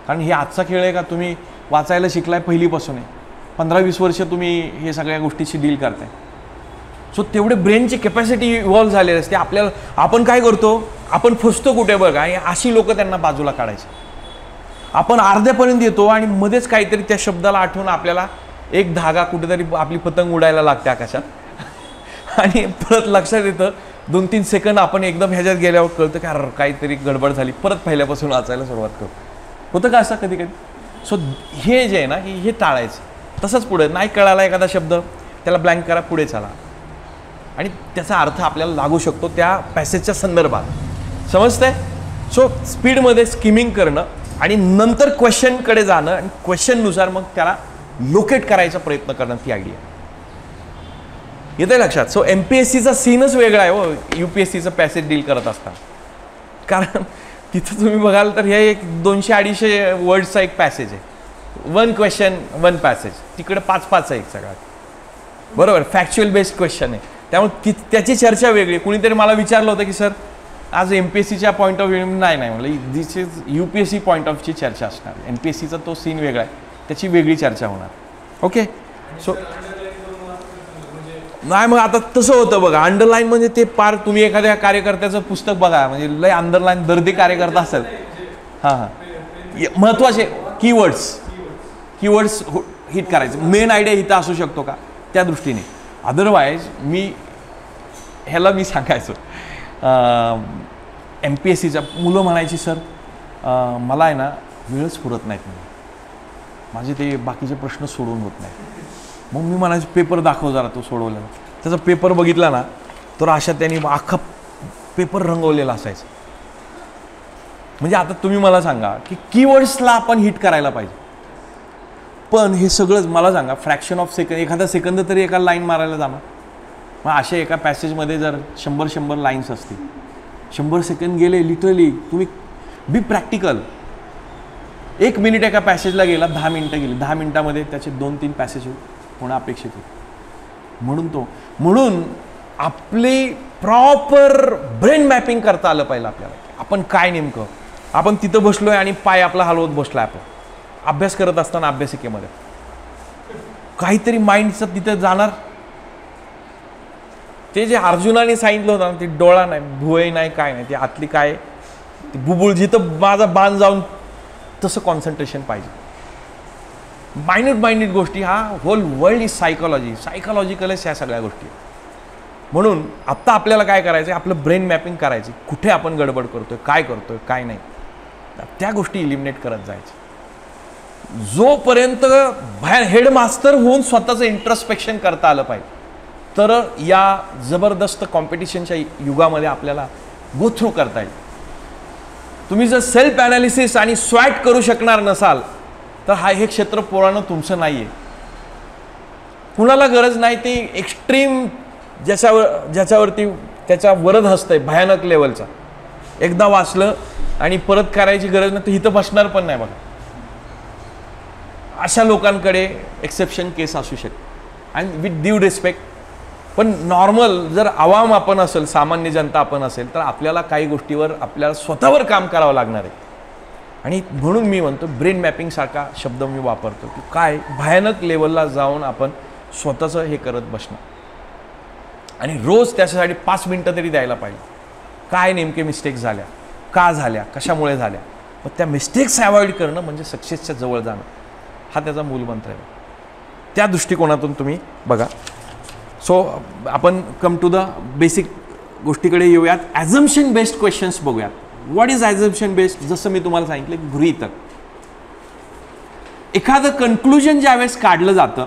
कारण हे आजचा खेळ आहे का? तुम्ही वाचायला शिकलाय पहिलीपासून आहे, 15-20 वर्ष तुम्ही हे सगळ्या गोष्टीशी डील करताय. सो तेवढे ब्रेनची कॅपॅसिटी इव्हॉल्व्ह झालेली असते. आपल्याला आपण काय करतो, आपण फसतो कुठे बघा, आणि अशी लोक त्यांना बाजूला काढायची. आपण अर्ध्यापर्यंत येतो आणि मध्येच काहीतरी त्या शब्दाला आठवून आपल्याला एक धागा कुठेतरी आपली पतंग उडायला लागते आकाशात आणि परत लक्षात येतं 2-3 सेकंद आपण एकदम ह्याच्यात गेल्यावर कळतं की अरे काहीतरी गडबड झाली, परत पहिल्यापासून वाचायला सुरुवात करतो. होतं का असं कधी कधी? सो हे जे आहे ना की हे टाळायचं. तसंच पुढे नाही कळाला एखादा शब्द त्याला ब्लँक करा, पुढे चाला आणि त्याचा अर्थ आपल्याला लागू शकतो त्या पॅसेजच्या संदर्भात. समजतंय? सो स्पीडमध्ये स्किमिंग करणं आणि नंतर क्वेश्चनकडे जाणं आणि क्वेश्चननुसार मग त्याला लोकेट करायचा प्रयत्न करणं, ती आयडिया येते लक्षात. सो MPSCचा सीनच वेगळा आहे हो UPSCचं पॅसेज डील करत असताना. कारण तिथं तुम्ही बघाल तर हे एक 200-250 वर्ड्सचा एक पॅसेज आहे. 1 क्वेश्चन 1 पॅसेज. तिकडे 5-5 आहे एक सगळ्यात. बरोबर, फॅक्च्युअल बेस्ड क्वेश्चन आहे. त्यामुळे त्याची चर्चा वेगळी. कुणीतरी मला विचारलं होतं की सर आज MPSCच्या पॉईंट ऑफ व्ह्यू नाही म्हणलं दिस इज UPSC पॉईंट ऑफ व्ह्यूची चर्चा असणार. MPSCचा तो सीन वेगळा आहे, त्याची वेगळी चर्चा होणार. ओके. सो नाही मग आता तसं होतं बघा. अंडरलाईन म्हणजे ते पार तुम्ही एखाद्या कार्यकर्त्याचं पुस्तक बघा, म्हणजे लय अंडरलाईन दर्दी कार्यकर्ता असेल. हां हां महत्त्वाचे कीवर्ड्स हिट करायचं. मेन आयडिया इथं असू शकतो का त्या दृष्टीने. अदरवाईज ह्याला मी सांगायचो MPSCच्या मुलं म्हणायची सर मला आहे ना वेळच पुरत नाहीत म्हणून, माझे ते बाकीचे प्रश्न सोडवून होत नाही. मग मी म्हणायचं पेपर दाखव जरा तो सोडवलेला. त्याचा पेपर बघितला ना तर अशा त्यांनी अख्खा पेपर रंगवलेला असायचा. म्हणजे आता तुम्ही मला सांगा की कीवर्ड्सला आपण हिट करायला पाहिजे, पण हे सगळंच मला सांगा फ्रॅक्शन ऑफ सेकंद, एखादा सेकंद तरी एका लाईन मारायला जाणार. मग अशा एका पॅसेजमध्ये जर 100 लाईन्स असतील, 100 सेकंद गेले लिटरली. तुम्ही बी प्रॅक्टिकल. 1 मिनिट एका पॅसेजला गेला, 10 मिनिटं गेली, 10 मिनिटामध्ये त्याचे 2-3 पॅसेज होणं अपेक्षित होतं. म्हणून आपली प्रॉपर ब्रेन मॅपिंग करता आलं पाहिजे आपल्याला. आपण काय नेमकं आपण तिथं बसलोय आणि पाय आपला हलवत बसलाय. आपण अभ्यास करत असताना अभ्यासिकेमध्ये काहीतरी माइंडचं तिथं जाणार. ते जे अर्जुनाने सांगितलं होतं ना, ते डोळा नाही, भुवई नाही, काय नाही, ते आतली काय ती बुबुळ जिथं माझा बाण जाऊन तसं कॉन्सन्ट्रेशन पाहिजे. मायन्यूट गोष्टी. हा होल वर्ल्ड इज सायकॉलॉजिकलच ह्या सगळ्या गोष्टी. म्हणून आत्ता आपल्याला काय करायचं, आपलं ब्रेन मॅपिंग करायची. कुठे आपण गडबड करतोय, काय करतोय, काय नाही, त्या गोष्टी इलिमिनेट करत जायच्या. जोपर्यंत बाहेर हेडमास्टर होऊन स्वतःचं इंट्रोस्पेक्शन करता आलं पाहिजे, तर या जबरदस्त कॉम्पिटिशनच्या युगामध्ये आपल्याला गो थ्रू करता येईल. तुम्ही जर सेल्फ ॲनालिसिस आणि स्वॅट करू शकणार नसाल तर हे क्षेत्र पोरानं तुमचं नाही आहे. कुणाला गरज नाही ती एक्स्ट्रीम ज्याच्यावरती त्याच्या वरद हसतंय भयानक लेवलचा. एकदा वाचलं आणि परत करायची गरज नाही तर इथं बसणार पण नाही बघा. अशा लोकांकडे एक्सेप्शन केस असू शकते. आणि विथ ड्यू रिस्पेक्ट, पण नॉर्मल जर आवाम आपण असेल, सामान्य जनता आपण असेल, तर आपल्याला काही गोष्टीवर आपल्याला स्वतःवर काम करावं लागणार आहे. आणि म्हणून मी म्हणतो ब्रेन मॅपिंग सारखा शब्द मी वापरतो की काय भयानक लेवलला जाऊन आपण स्वतःचं हे करत बसणार. आणि रोज त्याच्यासाठी 5 मिनटं तरी द्यायला पाहिजे. काय नेमके मिस्टेक्स झाल्या, का झाल्या, कशामुळे झाल्या, मग त्या मिस्टेक्स अवॉइड करणं म्हणजे सक्सेसच्या जवळ जाणं, हा त्याचा मूलमंत्र आहे. त्या दृष्टिकोनातून तुम्ही बघा. सो आपण कम टू द बेसिक गोष्टीकडे येऊयात. ॲझम्पशन बेस्ड क्वेश्चन्स बघूयात. What is assumption based? जसं मी तुम्हाला सांगितलं, गृहीतक. एखादं कन्क्लुजन ज्यावेळेस काढलं जातं,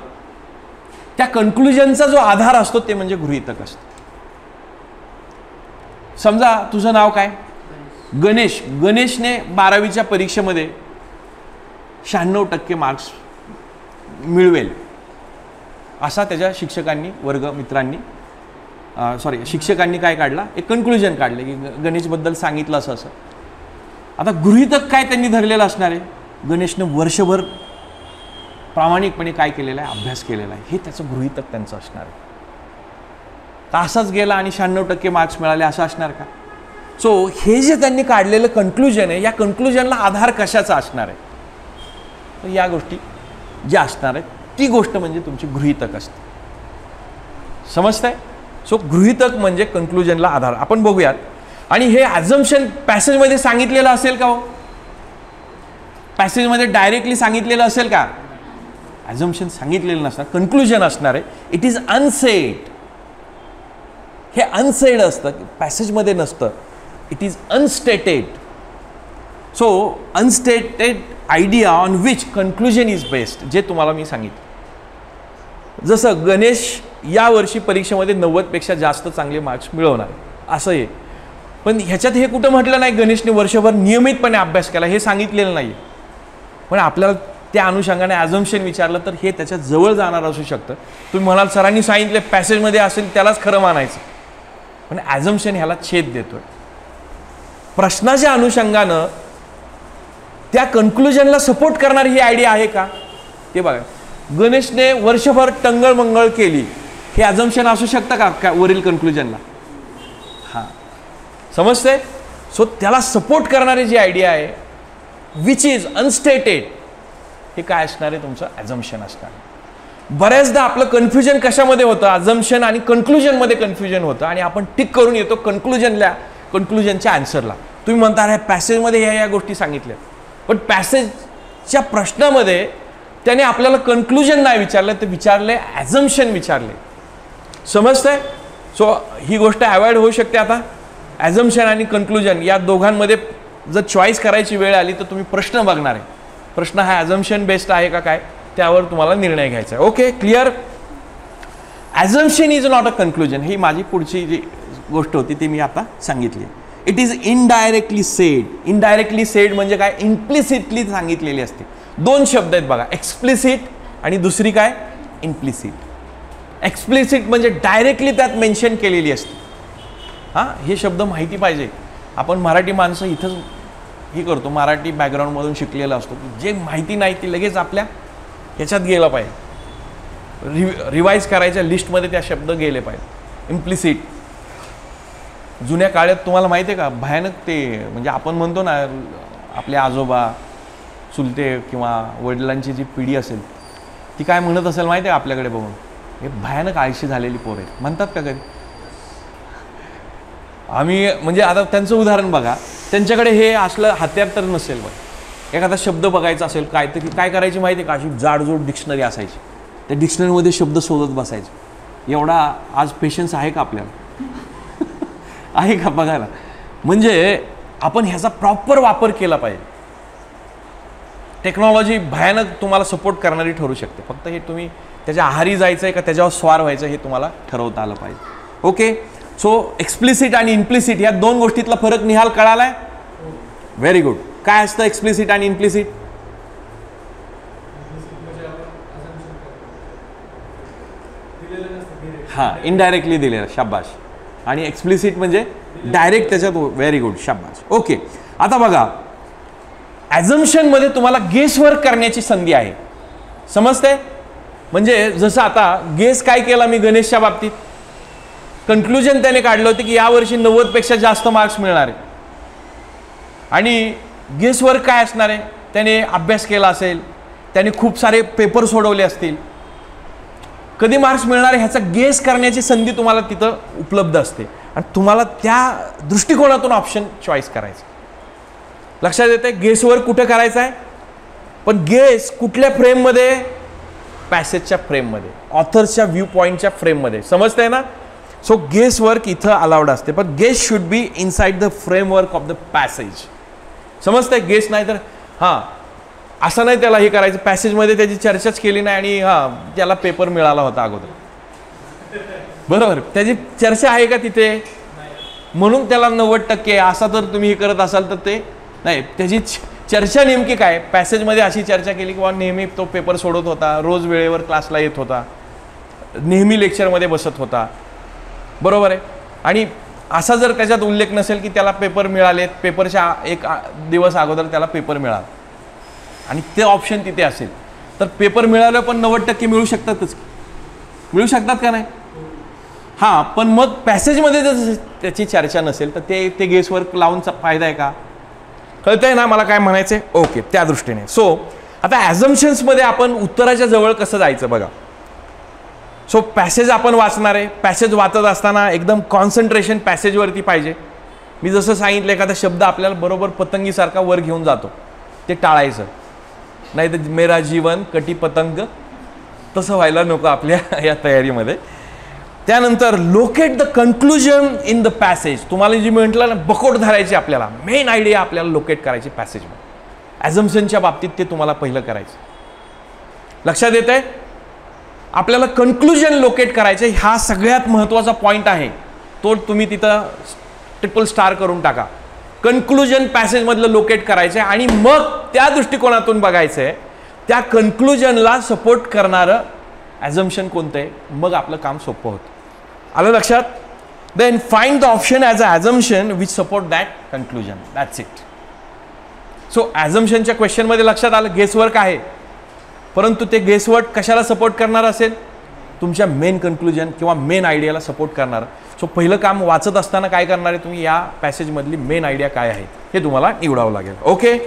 त्या कन्क्लुजनचा जो आधार असतो ते म्हणजे गृहीतक असतं. समजा तुझं नाव काय? गणेश. गणेशने 12वीच्या परीक्षेमध्ये 96% मार्क्स मिळवेल असा त्याच्या शिक्षकांनी, वर्गमित्रांनी, शिक्षकांनी काय काढला, एक कन्क्लुजन काढले की गणेशबद्दल सांगितलं असं असं. आता गृहीतक काय त्यांनी धरलेलं असणार आहे? गणेशनं वर्षभर प्रामाणिकपणे काय केलेलं आहे, अभ्यास केलेला आहे, हे त्याचं गृहीतक त्यांचं असणार आहे. तर असाच गेला आणि 96% मार्क्स मिळाले असं असणार का? सो हे जे त्यांनी काढलेलं कन्क्लुजन आहे, या कन्क्लुजनला आधार कशाचा असणार आहे? तर या गोष्टी ज्या असणार आहेत ती गोष्ट म्हणजे तुमची गृहीतक असते. समजतंय? सो गृहीतक म्हणजे कन्क्लुजनला आधार. आपण बघूयात. आणि हे ॲझम्पशन पॅसेजमध्ये सांगितलेलं असेल का हो? पॅसेजमध्ये डायरेक्टली सांगितलेलं असेल का? ॲझम्पशन सांगितलेलं नसणार, कन्क्लुजन असणार आहे. It is unsaid. हे अनसेड असतं, पॅसेजमध्ये नसतं. It is unstated. So unstated idea on which conclusion is based, जे तुम्हाला मी सांगितलं. जसं गणेश या वर्षी परीक्षेमध्ये 90पेक्षा जास्त चांगले मार्क्स मिळवणार असं आहे. पण ह्याच्यात हे कुठं म्हटलं नाही गणेशने वर्षभर नियमितपणे अभ्यास केला, हे सांगितलेलं नाही. पण आपल्याला त्या अनुषंगाने ॲझम्पशन विचारलं तर हे त्याच्या जवळ जाणार असू शकतं. तुम्ही म्हणाल सरांनी सांगितले पॅसेजमध्ये असेल त्यालाच खरं मानायचं, पण ॲझम्पशन ह्याला छेद देतोय. प्रश्नाच्या अनुषंगानं त्या कन्क्लुजनला सपोर्ट करणारी ही आयडिया आहे का ते बघा. गणेशने वर्षभर टंगळमंगळ केली, हे ॲझम्पशन असू शकतं का वरील कन्क्लुजनला? हां, समजते? सो त्याला सपोर्ट करणारी जी आयडिया आहे विच इज अनस्टेटेड, हे काय असणार आहे? तुमचं ॲझम्पशन असणार. बऱ्याचदा आपलं कन्फ्युजन कशामध्ये होतं? ॲझम्पशन आणि कन्क्लुजनमध्ये कन्फ्युजन होतं आणि आपण टिक करून येतो कन्क्लुजनच्या आन्सरला. तुम्ही म्हणता अरे पॅसेजमध्ये या गोष्टी सांगितल्या, पण पॅसेजच्या प्रश्नामध्ये त्याने आपल्याला कन्क्लुजन नाही विचारलं, ते विचारले ॲझम्पशन विचारले. समजतंय? सो ही गोष्ट अवॉइड होऊ शकते. आता ॲझम्पशन आणि कन्क्लुजन या दोघांमध्ये जर चॉईस करायची वेळ आली तर तुम्ही प्रश्न बघणार आहे. प्रश्न हा ॲझम्पशन बेस्ड आहे का काय, त्यावर तुम्हाला निर्णय घ्यायचा आहे. Okay, clear? Assumption is not a conclusion. ही माझी पुढची जी गोष्ट होती ती मी आता सांगितली. It is indirectly said. Indirectly said म्हणजे काय? इम्प्लिसिटली सांगितलेली असते. 2 शब्द आहेत बघा, एक्सप्लिसिट आणि दुसरी काय? इम्प्लिसिट. एक्सप्लिसिट म्हणजे डायरेक्टली त्यात मेन्शन केलेली असते. हां, हे शब्द माहिती पाहिजे. आपण मराठी माणसं इथंच हे करतो, मराठी बॅकग्राऊंडमधून शिकलेलं असतो, जे माहिती नाही ती लगेच आपल्या ह्याच्यात गेलं पाहिजे. रिवाईज करायच्या लिस्टमध्ये त्या शब्द गेले पाहिजे. इम्प्लिसिट जुन्या काळात तुम्हाला माहिती आहे का भयानक, ते म्हणजे आपण म्हणतो ना आपले आजोबा, चुलते किंवा वडिलांची जी पिढी असेल ती काय म्हणत असेल माहिती आहे आपल्याकडे बघून? हे भयानक आळशी झालेली पोरं आहेत म्हणतात का कधी? आम्ही म्हणजे आता त्यांचं उदाहरण बघा, त्यांच्याकडे हे असलं हत्यार तर नसेल, बघ एखादा शब्द बघायचा असेल काय तर काय करायची माहिती आहे का? अशी जाडजूड डिक्शनरी असायची, त्या डिक्शनरीमध्ये शब्द शोधत बसायचे. एवढा आज पेशन्स आहे का आपल्याला? आहे का बघायला? म्हणजे आपण ह्याचा प्रॉपर वापर केला पाहिजे. टेक्नॉलॉजी भयानक तुम्हाला सपोर्ट करणारी ठरू शकते, फक्त हे तुम्ही त्याच्या आहारी जायचं आहे का त्याच्यावर स्वार व्हायचं हे तुम्हाला ठरवता आलं पाहिजे. ओके, सो एक्सप्लिसिट आणि इम्प्लिसिट या 2 गोष्टीतला फरक निहाल कळालाय? Very good. काय असतं एक्सप्लिसिट आणि इम्प्लिसिट? हां, इनडायरेक्टली दिलेलं, शाबाश. आणि एक्सप्लिसिट म्हणजे डायरेक्ट त्याच्यात. व्हेरी गुड, शाबाश. ओके, आता बघा ॲझम्पशनमध्ये तुम्हाला गेस वर्क करण्याची संधी आहे. समजते? म्हणजे जसं आता गेस काय केला मी गणेशच्या बाबतीत, कन्क्लुजन त्याने काढलं होतं की यावर्षी 90पेक्षा जास्त मार्क्स मिळणार आहे. आणि गेसवर्क काय असणार आहे, त्याने अभ्यास केला असेल, त्याने खूप सारे पेपर सोडवले असतील. कधी मार्क्स मिळणार आहे ह्याचा गेस करण्याची संधी तुम्हाला तिथं उपलब्ध असते आणि तुम्हाला त्या दृष्टिकोनातून ऑप्शन चॉईस करायचं. लक्षात येते? गेसवर्क कुठं करायचं आहे, पण गेस कुठल्या फ्रेममध्ये, पॅसेजच्या फ्रेममध्ये, ऑथर्सच्या व्ह्यू पॉईंटच्या फ्रेममध्ये. समजतंय ना? सो गेस वर्क इथं अलाउड असते, पण guess should be inside the framework of the passage. समजतंय? गेस नाही तर हां असं नाही त्याला हे करायचं, पॅसेजमध्ये त्याची चर्चाच केली नाही आणि हां त्याला पेपर मिळाला होता अगोदर, बरोबर, त्याची चर्चा आहे का तिथे, म्हणून त्याला 90% असा जर तुम्ही हे करत असाल तर ते नाही. त्याची चर्चा नेमकी काय, पॅसेजमध्ये अशी चर्चा केली किंवा नेहमी तो पेपर सोडत होता, रोज वेळेवर क्लासला येत होता, नेहमी लेक्चरमध्ये बसत होता, बरोबर आहे. आणि असा जर त्याच्यात उल्लेख नसेल की त्याला पेपर मिळालेत, पेपरच्या एक दिवस अगोदर त्याला पेपर मिळाला आणि ते ऑप्शन तिथे असेल तर पेपर मिळालं पण 90% मिळू शकतातच, मिळू शकतात का नाही? हां, पण मग पॅसेजमध्ये जर त्याची चर्चा नसेल तर ते गेसवर्क लावूनचा फायदा आहे का? कळतंय ना मला काय म्हणायचं आहे? ओके, त्या दृष्टीने. सो आता ॲझम्पशन्समध्ये आपण उत्तराच्या जवळ कसं जायचं बघा. सो पॅसेज आपण वाचणार आहे, पॅसेज वाचत असताना एकदम कॉन्सन्ट्रेशन पॅसेजवरती पाहिजे. मी जसं सांगितलं एखादा शब्द आपल्याला बरोबर पतंगीसारखा वर घेऊन जातो, ते टाळायचं नाही तर मेरा जीवन कटी पतंग तसं व्हायला नको आपल्या या तयारीमध्ये. त्यानंतर locate the conclusion in the passage. तुम्हाला जी म्हटलं ना बकोट धरायची, आपल्याला मेन आयडिया आपल्याला लोकेट करायची पॅसेजमध्ये. ॲझम्पशनच्या बाबतीत ते तुम्हाला पहिलं करायचं. लक्षात येतंय? आपल्याला कन्क्लुजन लोकेट करायचे, हा सगळ्यात महत्त्वाचा पॉईंट आहे. तो तुम्ही तिथं ट्रिपल स्टार करून टाका. कन्क्लुजन पॅसेजमधलं लोकेट करायचं आहे आणि मग त्या दृष्टिकोनातून बघायचं आहे त्या कन्क्लुजनला सपोर्ट करणारं ॲझम्पशन कोणतं आहे, मग आपलं काम सोपं होतं. आलं लक्षात? Then find the option as a assumption which support that conclusion. That's it. So ॲझम्पशनच्या क्वेश्चनमध्ये लक्षात आलं गेसवर्क आहे, परंतु ते गेसवर्क कशाला सपोर्ट करणार असेल, तुमच्या मेन कन्क्लुजन किंवा मेन आयडियाला सपोर्ट करणार. सो पहिलं काम वाचत असताना काय करणार आहे तुम्ही, या पॅसेजमधली मेन आयडिया काय आहे हे तुम्हाला निवडावं लागेल. ओके,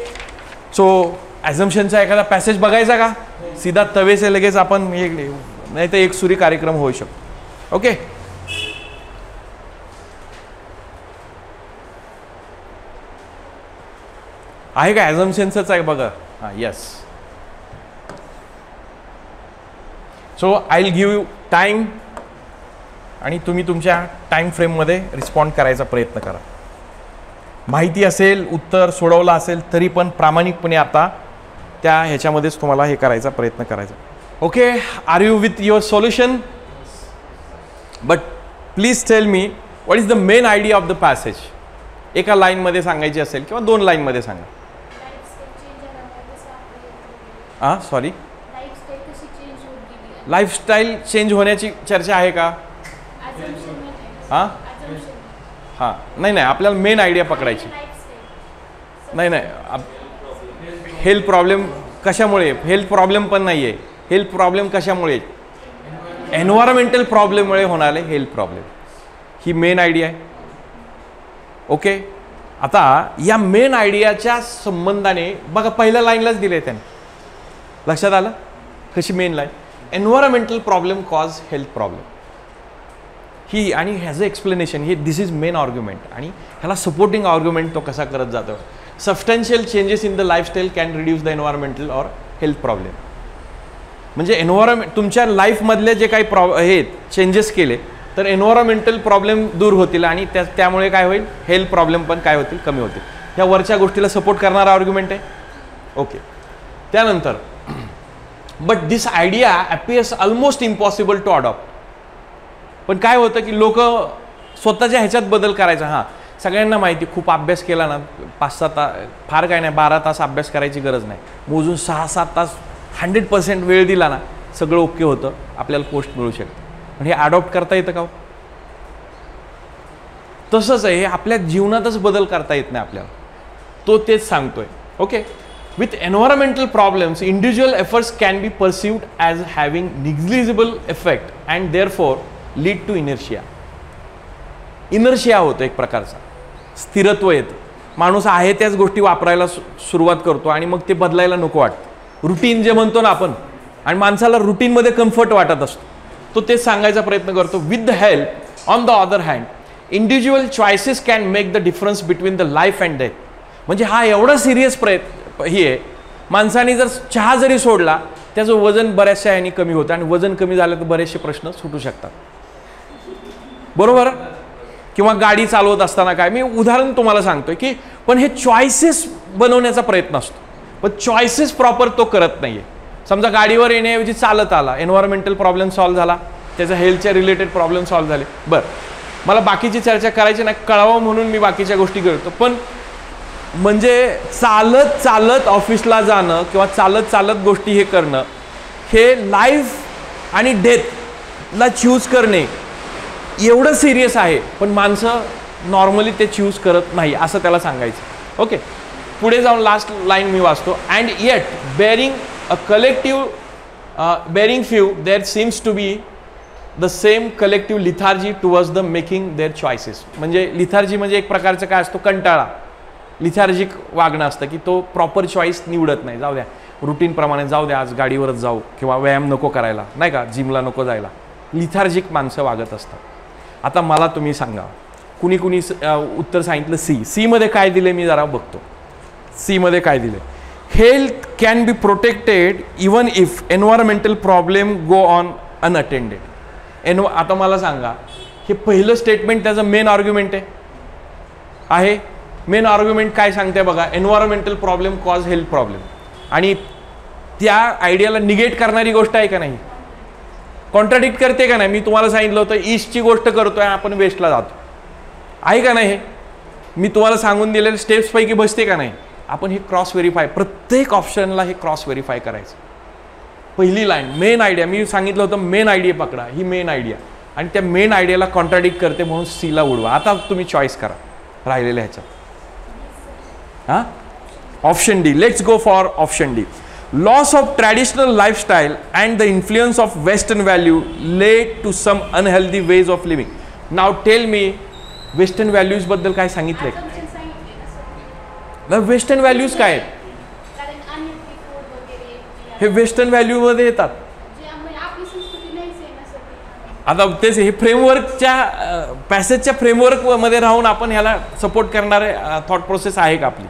सो ॲझम्पशनचा एखादा पॅसेज बघायचा का, सीधा तवे से लगेच आपण नाही तर एक सुरी कार्यक्रम होऊ शकतो. ओके, आहे का ॲझम्पशनच आहे बघा. हां, yes. So I will give you time आणि तुम्ही तुमच्या टाईम फ्रेममध्ये रिस्पॉन्ड करायचा प्रयत्न करा. माहिती असेल, उत्तर सोडवलं असेल तरी पण प्रामाणिकपणे आता त्या ह्याच्यामध्येच तुम्हाला हे करायचा प्रयत्न करायचा. Okay, are you with your solution? But please tell me what is the main idea of the passage. एका लाईनमध्ये सांगायची असेल किंवा 2 लाईनमध्ये सांगा. हां, सॉरी, लाईफस्टाईल चेंज होण्याची चर्चा आहे का? हां हां, नाही आपल्याला मेन आयडिया पकडायची. नाही हेल्थ प्रॉब्लेम कशामुळे, हेल्थ प्रॉब्लेम पण नाही आहे. हेल्थ प्रॉब्लेम कशामुळे, एन्व्हायरमेंटल प्रॉब्लेममुळे होणारे हेल्थ प्रॉब्लेम, ही मेन आयडिया आहे. ओके, आता या मेन आयडियाच्या संबंधाने बघा पहिल्या लाईनलाच दिले त्याने. लक्षात आलं कशी main line, environmental problem cause health problem ही, आणि ह्याचं एक्सप्लेनेशन हे दिस इज मेन आर्ग्युमेंट आणि ह्याला सपोर्टिंग आर्ग्युमेंट तो कसा करत जातो. Substantial changes in the lifestyle can reduce the environmental or health problem. म्हणजे एन्व्हायरमेंट तुमच्या लाईफमधले जे काही आहेत चेंजेस केले तर एन्व्हायरमेंटल प्रॉब्लेम दूर होतील आणि त्यामुळे काय होईल, हेल्थ प्रॉब्लेम पण काय होतील, कमी होतील. ह्या वरच्या गोष्टीला सपोर्ट करणारा आर्ग्युमेंट आहे. ओके, त्यानंतर but this idea appears almost impossible to adopt. पण काय होतं की लोक स्वतःच्या ह्याच्यात बदल करायचा. हां, सगळ्यांना माहिती, खूप अभ्यास केला ना 5-6 तास, फार काय नाही 12 तास अभ्यास करायची गरज नाही, मोजून 6-7 तास 100% वेळ दिला ना सगळं ओके होतं, आपल्याला पोस्ट मिळू शकते. पण हे अडॉप्ट करता येतं का? तसंच आहे, हे आपल्या जीवनातच बदल करता येत नाही आपल्याला, तो तेच सांगतोय. Okay, With environmental problems, individual efforts can be perceived as having negligible effect and therefore lead to inertia. Inertia होतं एक प्रकारचा, स्थिरत्व येतं. माणूस आहे त्याच गोष्टी वापरायला सुरुवात करतो आणि मग ते बदलायला नको वाटतं. रुटीन जे म्हणतो ना आपण, आणि माणसाला रुटीनमध्ये कम्फर्ट वाटत असतो, तो तेच सांगायचा प्रयत्न करतो. With the help on the other hand individual choices can make the difference between the life and death. म्हणजे हा एवढा सिरियस ही आहे. माणसाने जर चहा जरी सोडला त्याचं वजन बऱ्याचशा ह्यानी कमी होतं आणि वजन कमी झालं तर बरेचसे प्रश्न सुटू शकतात, बरोबर. किंवा गाडी चालवत असताना काय, मी उदाहरण तुम्हाला सांगतोय की पण हे चॉईसेस बनवण्याचा प्रयत्न असतो, पण चॉईसेस प्रॉपर तो करत नाहीये. समजा गाडीवर येण्याऐवजी चालत आला, एन्व्हायरमेंटल प्रॉब्लेम सॉल्व्ह झाला, त्याच्या हेल्थच्या रिलेटेड प्रॉब्लेम सॉल्व्ह झाले. बरं, मला बाकीची चर्चा करायची नाही, कळावं म्हणून मी बाकीच्या गोष्टी करतो. पण म्हणजे चालत चालत ऑफिसला जाणं किंवा चालत चालत गोष्टी हे करणं, हे लाईफ आणि डेथला चूज करणे एवढं सिरियस आहे, पण माणसं नॉर्मली ते चूज करत नाही असं त्याला सांगायचं. ओके, पुढे जाऊन लास्ट लाईन मी वाचतो. And yet bearing a collective bearing few there seems to be the same collective lethargy towards the making their choices. म्हणजे लिथार्जी म्हणजे एक प्रकारचं काय असतो, कंटाळा, लिथार्जिक वागणं असतं की तो प्रॉपर चॉईस निवडत नाही. जाऊ द्या, रुटीनप्रमाणे जाऊ द्या, आज गाडीवरच जाऊ, किंवा व्यायाम नको करायला, नाही का, जिमला नको जायला. लिथार्जिक माणसं वागत असतात. आता मला तुम्ही सांगा, कुणी कुणी उत्तर सांगितलं सी. सी मध्ये काय दिले मी जरा बघतो. सी मध्ये काय दिले, health can be protected even if environmental problem go on unattended. आता मला सांगा, हे पहिलं स्टेटमेंट त्याचं मेन आर्ग्युमेंट आहे. मेन आर्ग्युमेंट काय सांगते बघा, environmental problem cause health problem. आणि त्या आयडियाला निगेट करणारी गोष्ट आहे का नाही, कॉन्ट्राडिक्ट करते का नाही. मी तुम्हाला सांगितलं होतं ईस्टची गोष्ट करतोय, आपण वेस्टला जातो, आहे का नाही. हे मी तुम्हाला सांगून दिलेल्या स्टेप्सपैकी बसते का नाही. आपण हे क्रॉस व्हेरीफाय, प्रत्येक ऑप्शनला हे क्रॉस व्हेरीफाय करायचं. पहिली लाईन मेन आयडिया, मी सांगितलं होतं मेन आयडिया पकडा, ही मेन आयडिया, आणि त्या मेन आयडियाला कॉन्ट्राडिक्ट करते म्हणून सीला उडवा. आता तुम्ही चॉईस करा राहिलेल्या ह्याच्यात. हां, option D. Let's go for option D. Loss of traditional lifestyle and the influence of western value led to some unhealthy ways of living. Now tell me, western values बद्दल काय सांगितलंय. वेस्टर्न व्हॅल्यूज काय आहेत, हे western value मध्ये येतात. आता तेच हे फ्रेमवर्कच्या पॅसेजच्या फ्रेमवर्कमध्ये राहून आपण ह्याला सपोर्ट करणारे थॉट प्रोसेस आहे का आपली.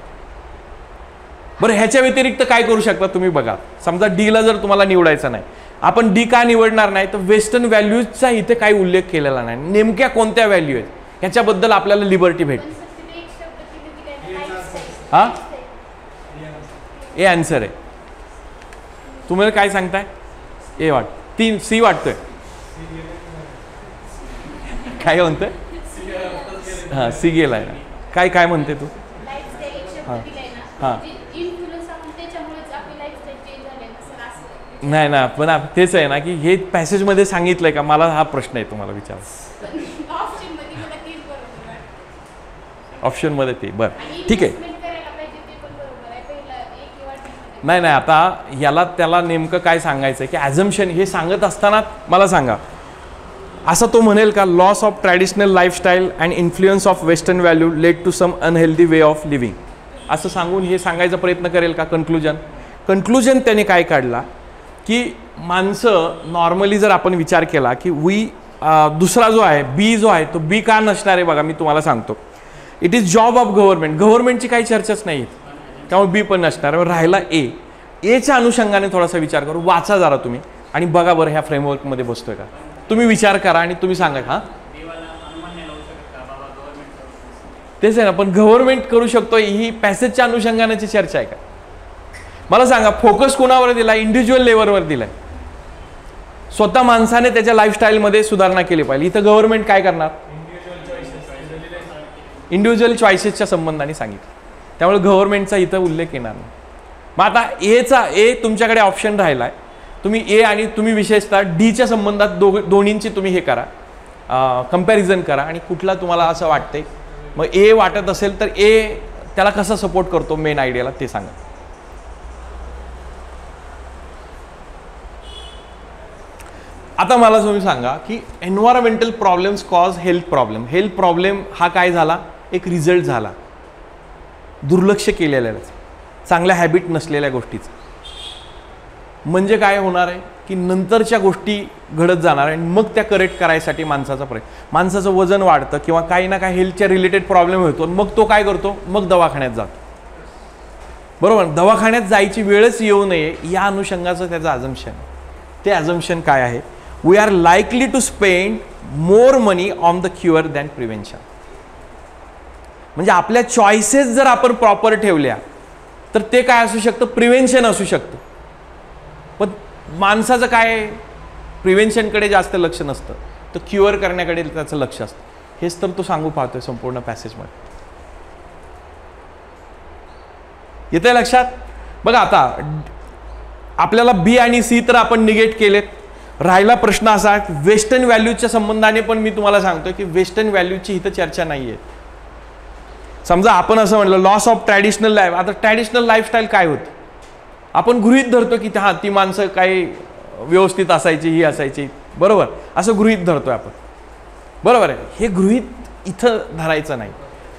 बरं, ह्याच्या व्यतिरिक्त काय करू शकता तुम्ही बघा. समजा डीला जर तुम्हाला निवडायचं नाही, आपण डी का निवडणार नाही, तर वेस्टर्न व्हॅल्यूजचा इथे काही उल्लेख केलेला नाही. नेमक्या कोणत्या व्हॅल्यू आहेत ह्याच्याबद्दल आपल्याला लिबर्टी भेटते. हां, ए आन्सर आहे. तुम्हाला काय सांगताय, ए वाट, तीन सी वाटतोय, काय म्हणतोय. हां, सी गेलाय ना, काय काय म्हणते तू. हां हां, नाही ना, पण तेच आहे ना की हे पॅसेजमध्ये सांगितलंय का, मला हा प्रश्न आहे तुम्हाला विचार. ऑप्शनमध्ये ते, बरं ठीक आहे. नाही नाही, आता याला त्याला नेमकं काय सांगायचं आहे की ॲझम्पशन हे सांगत असताना मला सांगा, असं तो म्हणेल का, loss of traditional lifestyle and influence of western value led to some unhealthy way of living, असं सांगून हे सांगायचा प्रयत्न करेल का. कंक्लुजन त्याने काय काढला की माणसं नॉर्मली जर आपण विचार केला की दुसरा जो आहे बी जो आहे तो बी का नसणार आहे बघा, मी तुम्हाला सांगतो. इट इज जॉब ऑफ गव्हर्नमेंटची काही चर्चाच नाही, त्यामुळे बी पण नसणार. राहिला एच्या अनुषंगाने थोडासा विचार करू, वाचा जरा तुम्ही आणि बघा बरं ह्या फ्रेमवर्कमध्ये बसतोय का. तुम्ही विचार करा आणि तुम्ही सांगा. हां, तेच आहे ना, पण गव्हर्नमेंट करू शकतो ही पॅसेजच्या अनुषंगानेची चर्चा आहे का. मला सांगा, फोकस कोणावर दिला, इंडिव्हिज्युअल लेवलवर दिलाय. स्वतः माणसाने त्याच्या लाईफस्टाईलमध्ये सुधारणा केली पाहिजे. इथं गव्हर्नमेंट काय करणार, इंडिव्हिज्युअल चॉईसेसच्या संबंधाने सांगितलं, त्यामुळे गव्हर्नमेंटचा इथं उल्लेख येणार नाही. मग आता ए तुमच्याकडे ऑप्शन राहिलाय, तुम्ही ए आणि तुम्ही विशेषतः डीच्या संबंधात दोन्हींची तुम्ही हे करा, कंपॅरिझन करा आणि कुठला तुम्हाला असं वाटतंय. मग ए वाटत असेल तर ए त्याला कसा सपोर्ट करतो मेन आयडियाला ते सांगा. आता मला तुम्ही सांगा की environmental problems cause health problem. Health problem हा काय झाला, एक रिझल्ट झाला दुर्लक्ष केलेल्या, चांगल्या हॅबिट नसलेल्या गोष्टीचा. म्हणजे काय होणार आहे की नंतरच्या गोष्टी घडत जाणार आणि मग त्या करेक्ट करायसाठी माणसाचा प्रयत्न, माणसाचं वजन वाढतं किंवा काही ना काही हेल्थच्या रिलेटेड प्रॉब्लेम होतो, मग तो काय करतो, मग दवाखान्यात जातो. बरोबर, दवाखान्यात जायची वेळच येऊ नये या अनुषंगाचं त्याचं अझम्पशन. ते अझम्पशन काय आहे, we are likely to spend more money on the cure than prevention. म्हणजे आपल्या चॉईसेस जर आपण प्रॉपर ठेवल्या तर ते काय असू शकतं, प्रिव्हेन्शन असू शकतं. पण माणसाचं काय, प्रिव्हेन्शनकडे जास्त लक्ष नसतं, तर क्युअर करण्याकडे त्याचं लक्ष असतं. हेच तर तो सांगू पाहतोय संपूर्ण पॅसेजमध्ये. येतंय लक्षात? बघा आता आपल्याला बी आणि सी तर आपण निगेट केलेत. राहिला प्रश्न असा, वेस्टर्न व्हॅल्यूच्या संबंधाने पण मी तुम्हाला सांगतोय की वेस्टर्न व्हॅल्यूची इथं चर्चा नाही आहे. समजा आपण असं म्हणलं लॉस ऑफ ट्रॅडिशनल लाईफ. आता ट्रॅडिशनल लाईफस्टाईल काय होती, आपण गृहीत धरतो की हां ती माणसं काही व्यवस्थित असायची, ही असायची, बरोबर, असं गृहीत धरतोय आपण. बरोबर आहे, हे गृहीत इथं धरायचं नाही.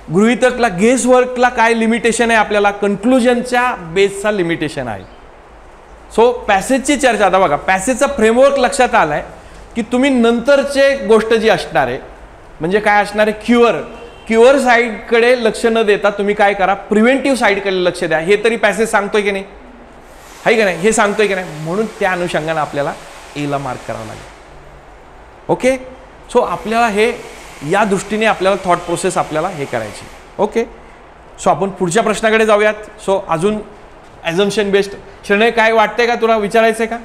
गृहीतकला, गेसवर्कला काय लिमिटेशन आहे, आपल्याला कन्क्लुजनच्या बेसचा लिमिटेशन आहे. सो पॅसेजची चर्चा, आता बघा पॅसेजचा फ्रेमवर्क लक्षात आलाय की तुम्ही नंतरचे गोष्ट जी असणार आहे, म्हणजे काय असणार आहे, क्युअर साईडकडे लक्ष न देता तुम्ही काय करा, प्रिव्हेंटिव्ह साईडकडे लक्ष द्या. हे तरी पॅसेज सांगतोय की नाही, आहे की नाही, हे सांगतोय की नाही. म्हणून त्या अनुषंगाने आपल्याला एला मार्क करावा लागेल. ओके, सो आपल्याला हे या दृष्टीने आपल्याला थॉट प्रोसेस आपल्याला हे करायची. ओके, सो आपण पुढच्या प्रश्नाकडे जाऊयात. सो अजून ॲझम्पशन बेस्ड श्रेणी काय वाटतंय का, तुला विचारायचं आहे का?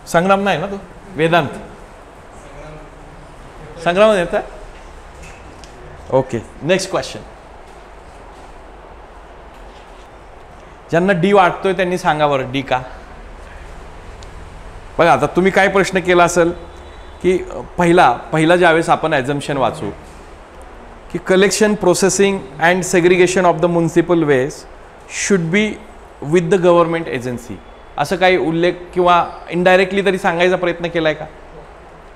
संग्राम नाही ना, तो वेदांत संग्राम येतं. Okay, next question. ज्यांना डी वाटतोय त्यांनी सांगा बरं डी का. बघा आता तुम्ही काय प्रश्न केला असेल की पहिला ज्यावेळेस आपण ॲझम्पशन वाचू की collection, processing and segregation of the municipal waste should be with the government agency, असं काही उल्लेख किंवा इनडायरेक्टली तरी सांगायचा प्रयत्न केलाय का?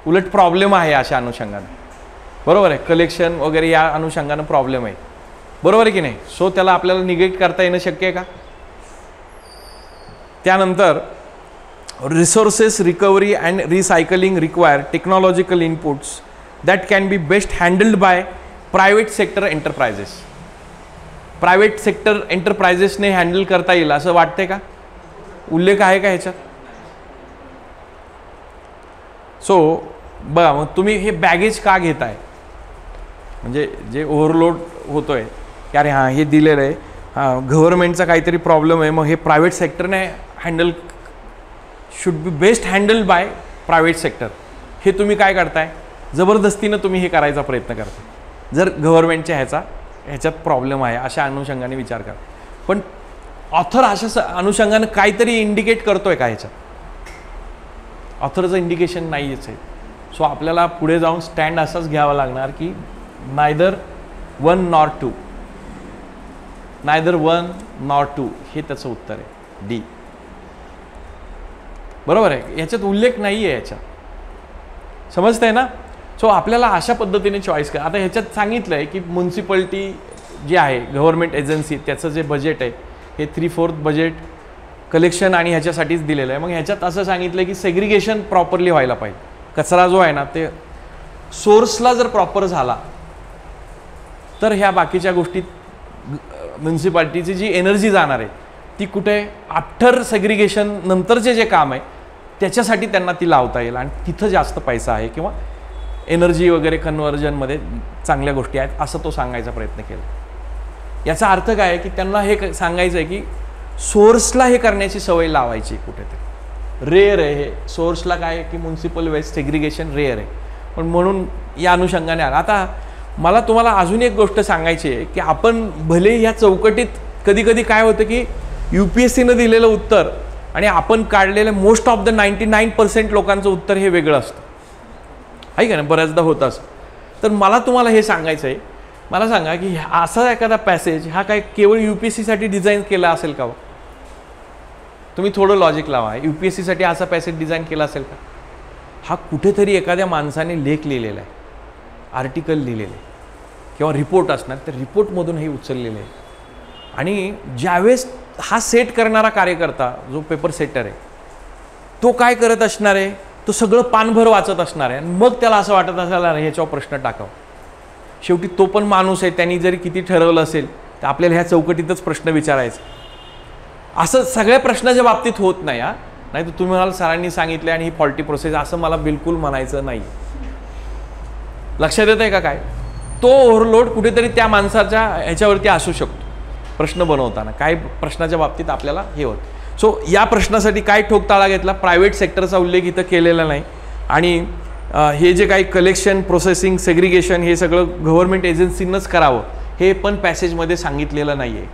उलट प्रॉब्लेम आहे अशा अनुषंगाने, बरोबर आहे, कलेक्शन वगैरे या अनुषंगाने प्रॉब्लेम आहे, बरोबर आहे की नाही. सो त्याला आपल्याला निगेट करता येणं शक्य आहे का? त्यानंतर resources recovery and recycling require technological inputs that can be best handled by private sector enterprises. Private sector एंटरप्राइजेसने हँडल करता येईल असं वाटतंय का? उल्लेख आहे का ह्याच्यात? सो बघा मग तुम्ही हे बॅगेज का घेताय, म्हणजे जे ओव्हरलोड होतोय की अरे हां हे दिलेलं आहे, हां गव्हर्नमेंटचा काहीतरी प्रॉब्लेम आहे, मग हे प्रायव्हेट सेक्टरने handle should be best handle by private sector. हे तुम्ही काय करताय, जबरदस्तीनं तुम्ही हे करायचा प्रयत्न करताय. जर गव्हर्नमेंटच्या ह्याच्यात प्रॉब्लेम आहे अशा अनुषंगाने विचार करा. पण ऑथर अशा अनुषंगाने काहीतरी इंडिकेट करतोय का ह्याच्यात? ऑथरचं इंडिकेशन नाहीच आहे. सो आपल्याला पुढे जाऊन स्टँड असाच घ्यावा लागणार की neither one nor two, neither one nor two, हे त्याचं उत्तर आहे डी. बरोबर आहे, याच्यात उल्लेख नाही आहे याच्यात, समजतंय ना. सो आपल्याला अशा पद्धतीने चॉईस करा. आता ह्याच्यात सांगितलं आहे की म्युन्सिपॅलिटी जी आहे गव्हर्नमेंट एजन्सी, त्याचं जे बजेट आहे हे 3/4 बजेट कलेक्शन आणि ह्याच्यासाठीच दिलेलं आहे. मग ह्याच्यात असं सांगितलं की सेग्रिगेशन प्रॉपरली व्हायला पाहिजे. कचरा जो आहे ना ते सोर्सला जर प्रॉपर झाला तर ह्या बाकीच्या गोष्टीत म्युन्सिपॅलिटीची जी एनर्जी जाणार आहे ती कुठे, आफ्टर सेग्रिगेशन नंतरचे जे काम आहे त्याच्यासाठी त्यांना ती लावता येईल आणि तिथं जास्त पैसा आहे किंवा एनर्जी वगैरे कन्व्हर्जनमध्ये चांगल्या गोष्टी आहेत असं तो सांगायचा प्रयत्न केला. याचा अर्थ काय आहे की त्यांना हे सांगायचं आहे की सोर्सला हे करण्याची सवय लावायची कुठेतरी. रेअर आहे हे सोर्सला, काय आहे की म्युन्सिपल वेस्ट सेग्रिगेशन रेअर आहे. पण म्हणून या अनुषंगाने आला. आता मला तुम्हाला अजून एक गोष्ट सांगायची आहे की आपण भले या चौकटीत कधी कधी काय होतं की UPSCनं दिलेलं उत्तर आणि आपण काढलेलं मोस्ट ऑफ द 99% लोकांचं उत्तर हे वेगळं असतं, आहे का नाही, बऱ्याचदा होतं असं. तर मला तुम्हाला हे सांगायचं आहे, मला सांगा की असा एखादा पॅसेज हा काय केवळ UPSCसाठी डिझाईन केला असेल का? तुम्ही थोडं लॉजिक लावा. UPSCसाठी असा पॅसेज डिझाईन केला असेल का? हा कुठेतरी एखाद्या माणसाने लेख लिहिलेला आहे, आर्टिकल लिहिलेलं आहे किंवा रिपोर्ट असणार, तर रिपोर्टमधून हे उचललेलं आहे. आणि ज्यावेळेस हा सेट करणारा कार्यकर्ता जो पेपर सेटर आहे तो काय करत असणार आहे, तो सगळं पानभर वाचत असणार आहे आणि मग त्याला असं वाटत असणार ह्याच्यावर प्रश्न टाकावं. शेवटी तो पण माणूस आहे, त्यांनी जरी किती ठरवलं असेल तर आपल्याला ह्या चौकटीतच प्रश्न विचारायचा. असं सगळ्या प्रश्नाच्या बाबतीत होत नाही. नाही तर तुम्ही मला सरांनी सांगितले आणि ही फॉल्टी प्रोसेस, असं मला बिलकुल म्हणायचं नाही. लक्षात येत आहे का काय? तो ओव्हरलोड कुठेतरी त्या माणसाच्या ह्याच्यावरती असू शकतो प्रश्न बनवताना, काय प्रश्नाच्या बाबतीत आपल्याला हे होतं. सो या प्रश्नासाठी काय ठोकताळा घेतला, प्रायव्हेट सेक्टरचा उल्लेख इथं केलेला नाही. आणि हे जे काही कलेक्शन, प्रोसेसिंग, सेग्रिगेशन हे सगळं गव्हर्नमेंट एजन्सीनंच करावं हे पण पॅसेजमध्ये सांगितलेलं नाही आहे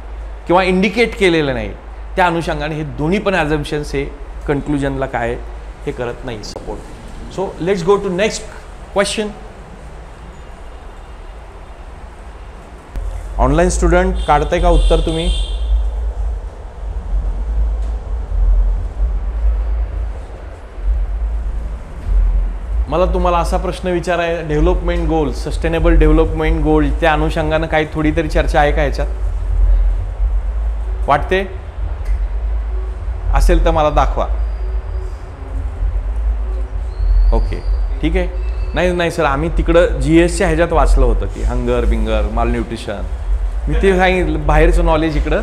किंवा इंडिकेट केलेलं नाही. त्या अनुषंगाने हे दोन्ही पण ॲझम्पशन्स हे कन्क्लुजनला काय हे करत नाही support. So let's go to next question. Online student काढताय का उत्तर तुम्ही? मला तुम्हाला असा प्रश्न विचाराय, development goal, sustainable development goal, त्या अनुषंगानं काही थोडी तरी चर्चा आहे का ह्याच्यात? वाटते असेल तर मला दाखवा. ओके ठीक आहे. नाही सर, आम्ही तिकडं GSच्या ह्याच्यात वाचलं होतं की हंगर बिंगर माल न्यूट्रिशन, मी ते सांगितलं बाहेरचं नॉलेज इकडं.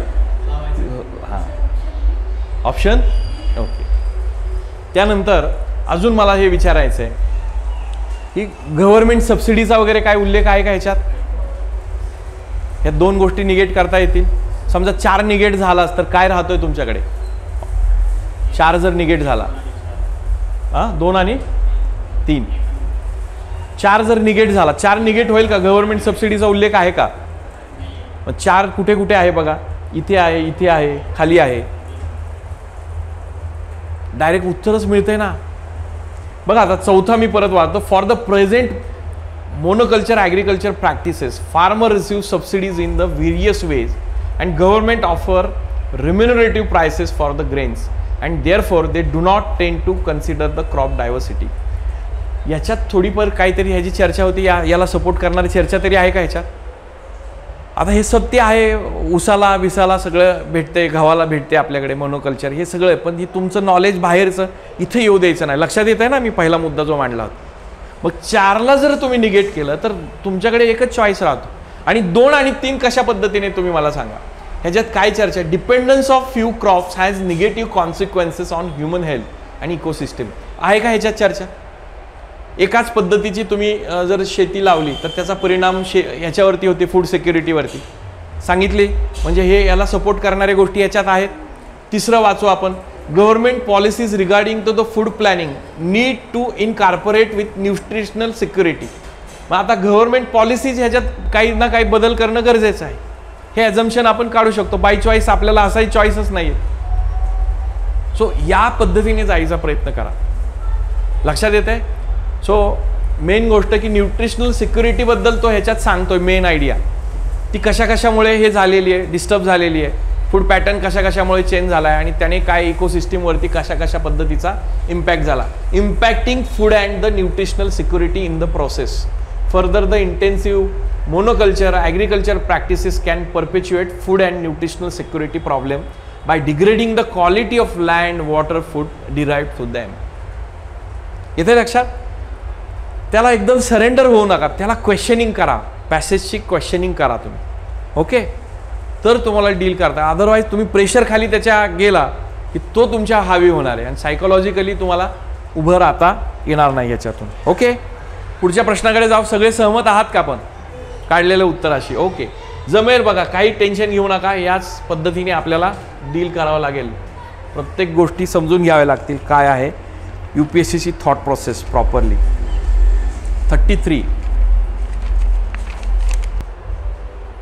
हां ऑप्शन ओके. त्यानंतर अजून मला हे विचारायचं आहे की गव्हर्नमेंट सबसिडीचा वगैरे काय उल्लेख आहे का ह्याच्यात? ह्या दोन गोष्टी निगेट करता येतील. समजा 4 निगेट झालास तर काय राहतोय तुमच्याकडे? 4 जर निगेट झाला, 2 आणि 3, 4 जर निगेट झाला, 4 निगेट होईल का? गव्हर्नमेंट सबसिडीचा उल्लेख आहे का? 4 कुठे कुठे आहे बघा, इथे आहे, इथे आहे, खाली आहे. डायरेक्ट उत्तरच मिळतंय ना. बघा आता चौथा मी परत वाचतो. For the present monoculture agriculture practices farmer receive subsidies in the various ways and government offer remunerative prices for the grains and therefore they do not tend to consider the crop diversity. याच्यात थोडीफार काहीतरी ह्याची चर्चा होती, याला support करणारी चर्चा तरी आहे का ह्याच्यात? आता हे सत्य आहे, उसाला विसाला सगळं भेटते, गव्हाला भेटते आपल्याकडे मोनोकल्चर, हे सगळं. पण हे तुमचं नॉलेज बाहेरचं इथे येऊ द्यायचं नाही. लक्षात येत आहे ना मी पहिला मुद्दा जो मांडला होता. मग 4ला जर तुम्ही निगेट केलं तर तुमच्याकडे एकच चॉईस राहतो. आणि 2 आणि 3 कशा पद्धतीने तुम्ही मला सांगा, ह्याच्यात काय चर्चा? Dependence of few crops has negative consequences on human health आणि इकोसिस्टम, आहे का ह्याच्यात चर्चा? एकाच पद्धतीची तुम्ही जर शेती लावली तर त्याचा परिणाम ह्याच्यावरती होते, फूड सिक्युरिटीवरती सांगितले. म्हणजे हे याला सपोर्ट करणाऱ्या गोष्टी याच्यात आहेत. 3रं वाचू आपण. Government policies regarding to the food planning need to incorporate with nutritional security. मग आता गव्हर्नमेंट पॉलिसीज ह्याच्यात काही ना काही बदल करणं गरजेचं आहे. हे ॲझम्पशन आपण काढू शकतो. बाय चॉईस आपल्याला असाही चॉईसच नाही आहे. सो या पद्धतीने जायचा प्रयत्न करा. लक्षात येत आहे? सो मेन गोष्ट की न्यूट्रिशनल सिक्युरिटीबद्दल तो ह्याच्यात सांगतोय. मेन आयडिया ती कशा कशामुळे हे झालेली आहे, डिस्टर्ब झालेली आहे, फूड पॅटर्न कशा कशामुळे चेंज झाला आहे आणि त्याने काय इकोसिस्टीमवरती कशा कशा पद्धतीचा इम्पॅक्ट झाला. Impacting food and the nutritional security in the process. Further the intensive monoculture agriculture practices can perpetuate food and nutritional security problem by degrading the quality of land, water, food derived through them. येथे लक्षात? त्याला एकदम surrender होऊ नका, त्याला questioning करा, पॅसेजची questioning करा तुम्ही. ओके, तर तुम्हाला डील करता. अदरवाईज तुम्ही प्रेशर खाली त्याच्या गेला की तो तुमच्या हावी होणार आहे आणि सायकोलॉजिकली तुम्हाला उभं राहता येणार नाही याच्यातून. ओके, पुढच्या प्रश्नाकडे जाऊ. सगळे सहमत आहात का आपण काढलेलं उत्तराशी? ओके, जमेल बघा, काही टेन्शन घेऊ नका. याच पद्धतीने आपल्याला डील करावं लागेल. प्रत्येक गोष्टी समजून घ्याव्या लागतील काय आहे UPSCची थॉट प्रोसेस प्रॉपरली. 33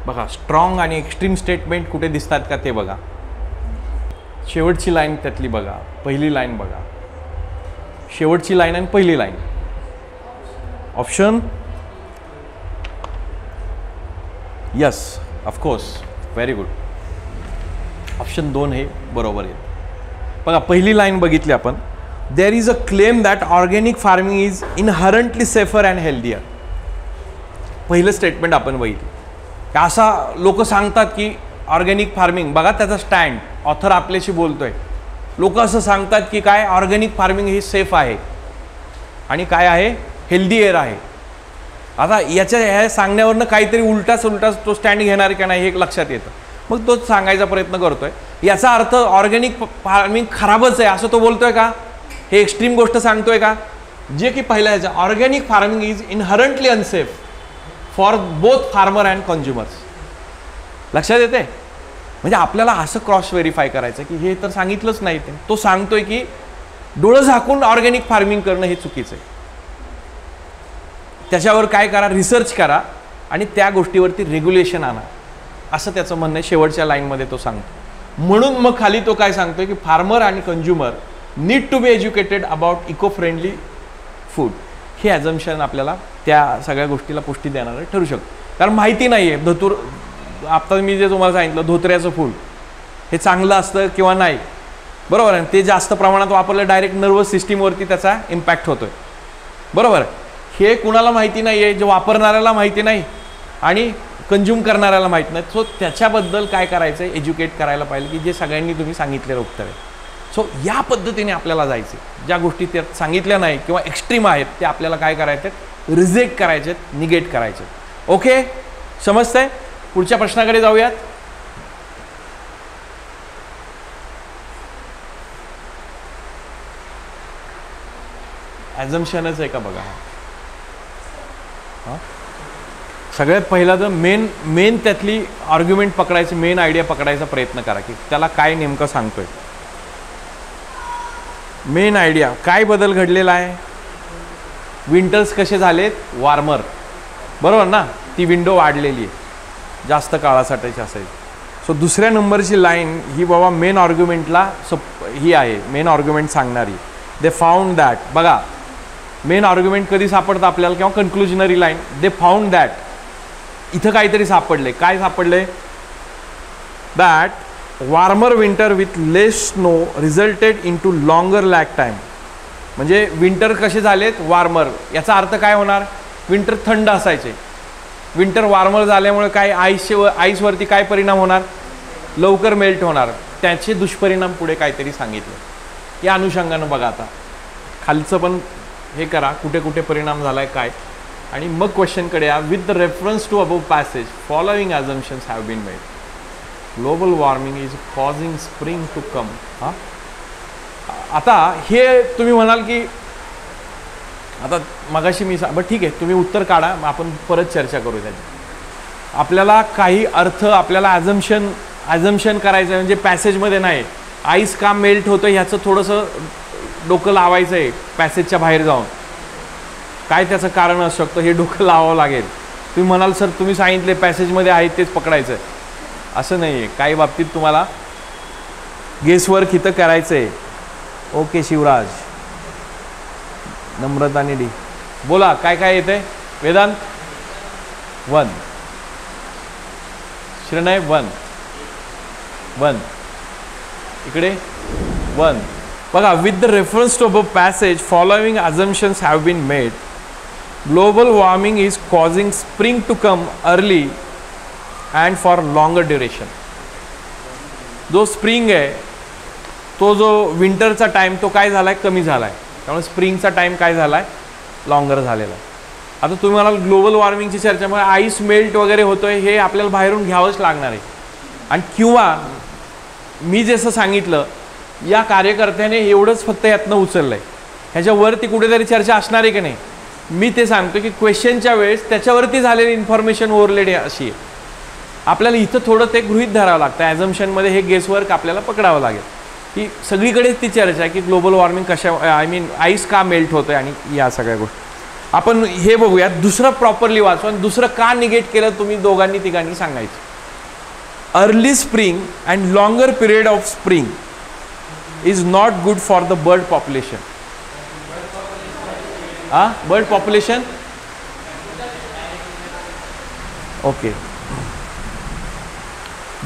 बघा, स्ट्रॉंग आणि एक्स्ट्रीम स्टेटमेंट कुठे दिसतात का ते बघा. शेवटची लाईन त्यातली बघा, पहिली लाईन बघा, शेवटची लाईन आणि पहिली line. Option yes, of course, very good. Option 2 हे बरोबर आहे. बघा पहिली लाईन बघितली आपण, there is a claim that organic farming is inherently safer and healthier. पहिलं स्टेटमेंट आपण बघितलं. असा लोक सांगतात की ऑर्गॅनिक फार्मिंग, बघा त्याचा स्टँड, ऑथर आपल्याशी बोलतोय. लोक असं सांगतात की काय ऑर्गॅनिक फार्मिंग ही सेफ आहे आणि काय आहे हेल्दी आहे. आता ह्या सांगण्यावरनं काहीतरी उलटाच तो स्टँड घेणार की नाही हे लक्षात येतं. मग तोच सांगायचा प्रयत्न करतोय. याचा अर्थ ऑर्गॅनिक फार्मिंग खराबच आहे असं तो बोलतोय का? हे एक्स्ट्रीम गोष्ट सांगतोय का? जे की पहिला ह्याचा organic farming is inherently unsafe for both farmer and consumers. लक्षात येते? म्हणजे आपल्याला असं क्रॉस व्हेरीफाय करायचं की हे तर सांगितलंच नाही, तो सांगतोय की डोळं झाकून ऑर्गॅनिक फार्मिंग करणं हे चुकीचं आहे. त्याच्यावर काय करा, रिसर्च करा आणि त्या गोष्टीवरती रेग्युलेशन आणा, असं त्याचं म्हणणं आहे. शेवटच्या लाईनमध्ये तो सांगतो. म्हणून मग खाली तो काय सांगतोय की फार्मर आणि consumer need to be educated about eco friendly food. हे ॲझम्पशन आपल्याला त्या सगळ्या गोष्टीला पुष्टी देणारं ठरू शकतं. कारण माहिती नाही आहे धतूर, आता मी जे तुम्हाला सांगितलं धोत्र्याचं फूल हे चांगलं असतं किंवा नाही, बरोबर आहे. ते जास्त प्रमाणात वापरलं डायरेक्ट नर्वस सिस्टीमवरती त्याचा इम्पॅक्ट होतोय, बरोबर आहे. हे कुणाला माहिती नाही आहे, जे वापरणाऱ्याला माहिती नाही आणि कंझ्युम करणाऱ्याला माहीत नाही. सो त्याच्याबद्दल काय करायचं आहे, एज्युकेट करायला पाहिजे की जे सगळ्यांनी तुम्ही सांगितलेलं उत्तर आहे. सो या पद्धतीने आपल्याला जायचे. ज्या गोष्टी त्यात सांगितल्या नाही किंवा एक्स्ट्रीम आहेत ते आपल्याला काय करायचे, रिजेक्ट करायचे, निगेट करायचे. ओके, समजतंय? पुढच्या प्रश्नाकडे जाऊयात. ॲझम्पशनच आहे का बघा. हां, सगळ्यात पहिला तर मेन त्यातली आर्ग्युमेंट पकडायची, मेन आयडिया पकडायचा प्रयत्न करा की त्याला काय नेमकं सांगतोय. मेन आयडिया काय बदल घडलेला आहे, विंटर्स कसे झालेत, वॉर्मर, बरोबर ना. ती विंडो वाढलेली आहे, जास्त काळासाठीची असेल. सो दुसऱ्या नंबरची लाईन ही बाबा मेन आर्ग्युमेंटला ही आहे, मेन आर्ग्युमेंट सांगणारी. दे फाउंड दॅट, बघा मेन आर्ग्युमेंट कधी सापडतं आपल्याला किंवा conclusionary line, they found that. इथं काहीतरी सापडले, काय सापडले, that warmer winter with less snow resulted in to longer lag time. म्हणजे विंटर कसे झालेत, वॉर्मर. याचा अर्थ काय होणार, विंटर थंड असायचे, विंटर वॉर्मर झाल्यामुळे काय आईसवरती काय परिणाम होणार, लवकर मेल्ट होणार. त्याचे दुष्परिणाम पुढे काहीतरी सांगितले. या अनुषंगानं बघा आता खालचं पण हे करा, कुठे कुठे परिणाम झालाय काय, आणि मग क्वेश्चनकडे या. With the reference to above passage following assumptions have been made. Global warming is causing spring to come. हां, आता हे तुम्ही म्हणाल की आता मगाशी मी बरं ठीक आहे, तुम्ही उत्तर काढा, मग आपण परत चर्चा करू त्याची. आपल्याला काही अर्थ, आपल्याला ॲझम्पशन करायचं आहे, म्हणजे पॅसेजमध्ये नाही, आईस का मेल्ट होतं ह्याचं थोडंसं डोकं लावायचं आहे. पॅसेजच्या बाहेर जाऊन काय त्याचं कारण असू शकतं हे डोकं लावावं लागेल. तुम्ही म्हणाल सर तुम्ही सांगितले पॅसेजमध्ये आहे तेच पकडायचं आहे, असं नाही आहे. काही बाबतीत तुम्हाला गेसवर्क इथं करायचं आहे. ओके शिवराज, नम्रता निडी, बोला काय काय येतंय. वेदांत 1, श्रेणय 1 इकडे 1. बघा, with the reference to above passage following assumptions have been made. Global warming is causing spring to come early and for longer duration. जो स्प्रिंग आहे तो जो विंटरचा टाईम तो काय झाला आहे, कमी झाला आहे. त्यामुळे स्प्रिंगचा टाईम काय झाला आहे, लॉंगर झालेला आहे. आता तुम्ही म्हणाल ग्लोबल वॉर्मिंगची चर्चामुळे आईस मेल्ट वगैरे होतोय, हे आपल्याला बाहेरून घ्यावंच लागणार आहे. आणि किंवा मी जसं सांगितलं या कार्यकर्त्याने एवढंच फक्त यातनं उचललं आहे, ह्याच्यावरती कुठेतरी चर्चा असणार आहे की नाही. मी ते सांगतो की क्वेश्चनच्या वेळेस त्याच्यावरती झालेली इन्फॉर्मेशन ओव्हरलेड अशी आहे. आपल्याला इथं थोडं ते गृहीत धरावं लागतं. ॲझम्पशनमध्ये हे गेसवर्क आपल्याला पकडावं लागेल की सगळीकडेच ती चर्चा आहे की global warming I mean ice का मेल्ट होतं आणि या सगळ्या गोष्टी. आपण हे बघूयात, दुसरं प्रॉपरली वाचू आणि दुसरं का निगेट केलं तुम्ही दोघांनी तिघांनी सांगायचं. Early spring and longer period of spring is not good for the bird population. Bird population okay.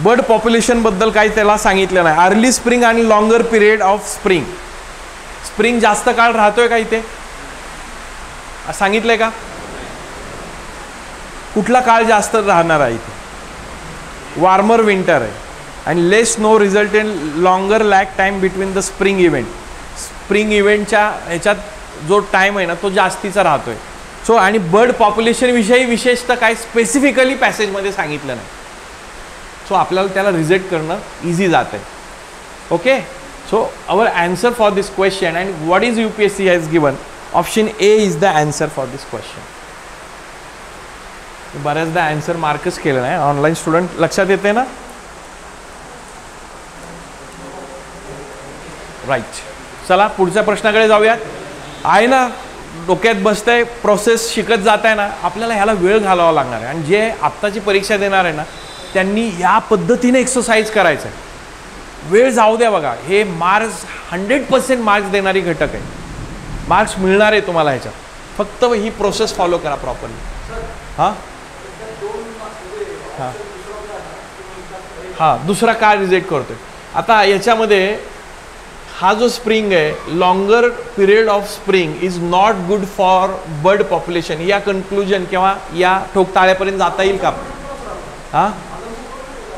Bird population बद्दल काही त्याला सांगितलं नाही. अर्ली स्प्रिंग आणि longer period of spring. Spring जास्त काळ राहतोय का इथे सांगितलंय का? कुठला काळ जास्त राहणार आहे इथे? वार्मर विंटर आहे. आणि less snow result in longer lack time between the spring event. Spring इव्हेंटच्या ह्याच्यात जो टाइम आहे ना तो जास्तीचा राहतोय. सो आणि बर्ड पॉप्युलेशन विषयी विशेषतः काही स्पेसिफिकली पॅसेजमध्ये सांगितलं नाही. सो आपल्याला त्याला रिजेक्ट करणं इझी जात आहे. Okay. So our answer for this question and what is UPSC has given, option A is the answer for this question. बऱ्याचदा आन्सर मार्कच केलं नाही. ऑनलाईन स्टुडंट लक्षात येते ना? राईट. चला पुढच्या प्रश्नाकडे जाऊयात. आहे ना डोक्यात बसतंय, प्रोसेस शिकत जात आहे ना, आपल्याला ह्याला वेळ घालावा लागणार आहे. आणि जे आत्ताची परीक्षा देणार आहे ना त्यांनी या पद्धतीने एक्सरसाइज करायचं आहे. वेळ जाऊ द्या. बघा हे मार्क्स 100% मार्क्स देणारी घटक आहे. मार्क्स मिळणार आहे तुम्हाला ह्याच्यात. फक्त ही प्रोसेस फॉलो करा प्रॉपरली. हां हां हां दुसरा काय रिजेक्ट करतोय आता याच्यामध्ये? हा जो स्प्रिंग आहे, longer period of spring is not good for bird population. या कन्क्लुजन किंवा या ठोकताळ्यापर्यंत जाता येईल का? हां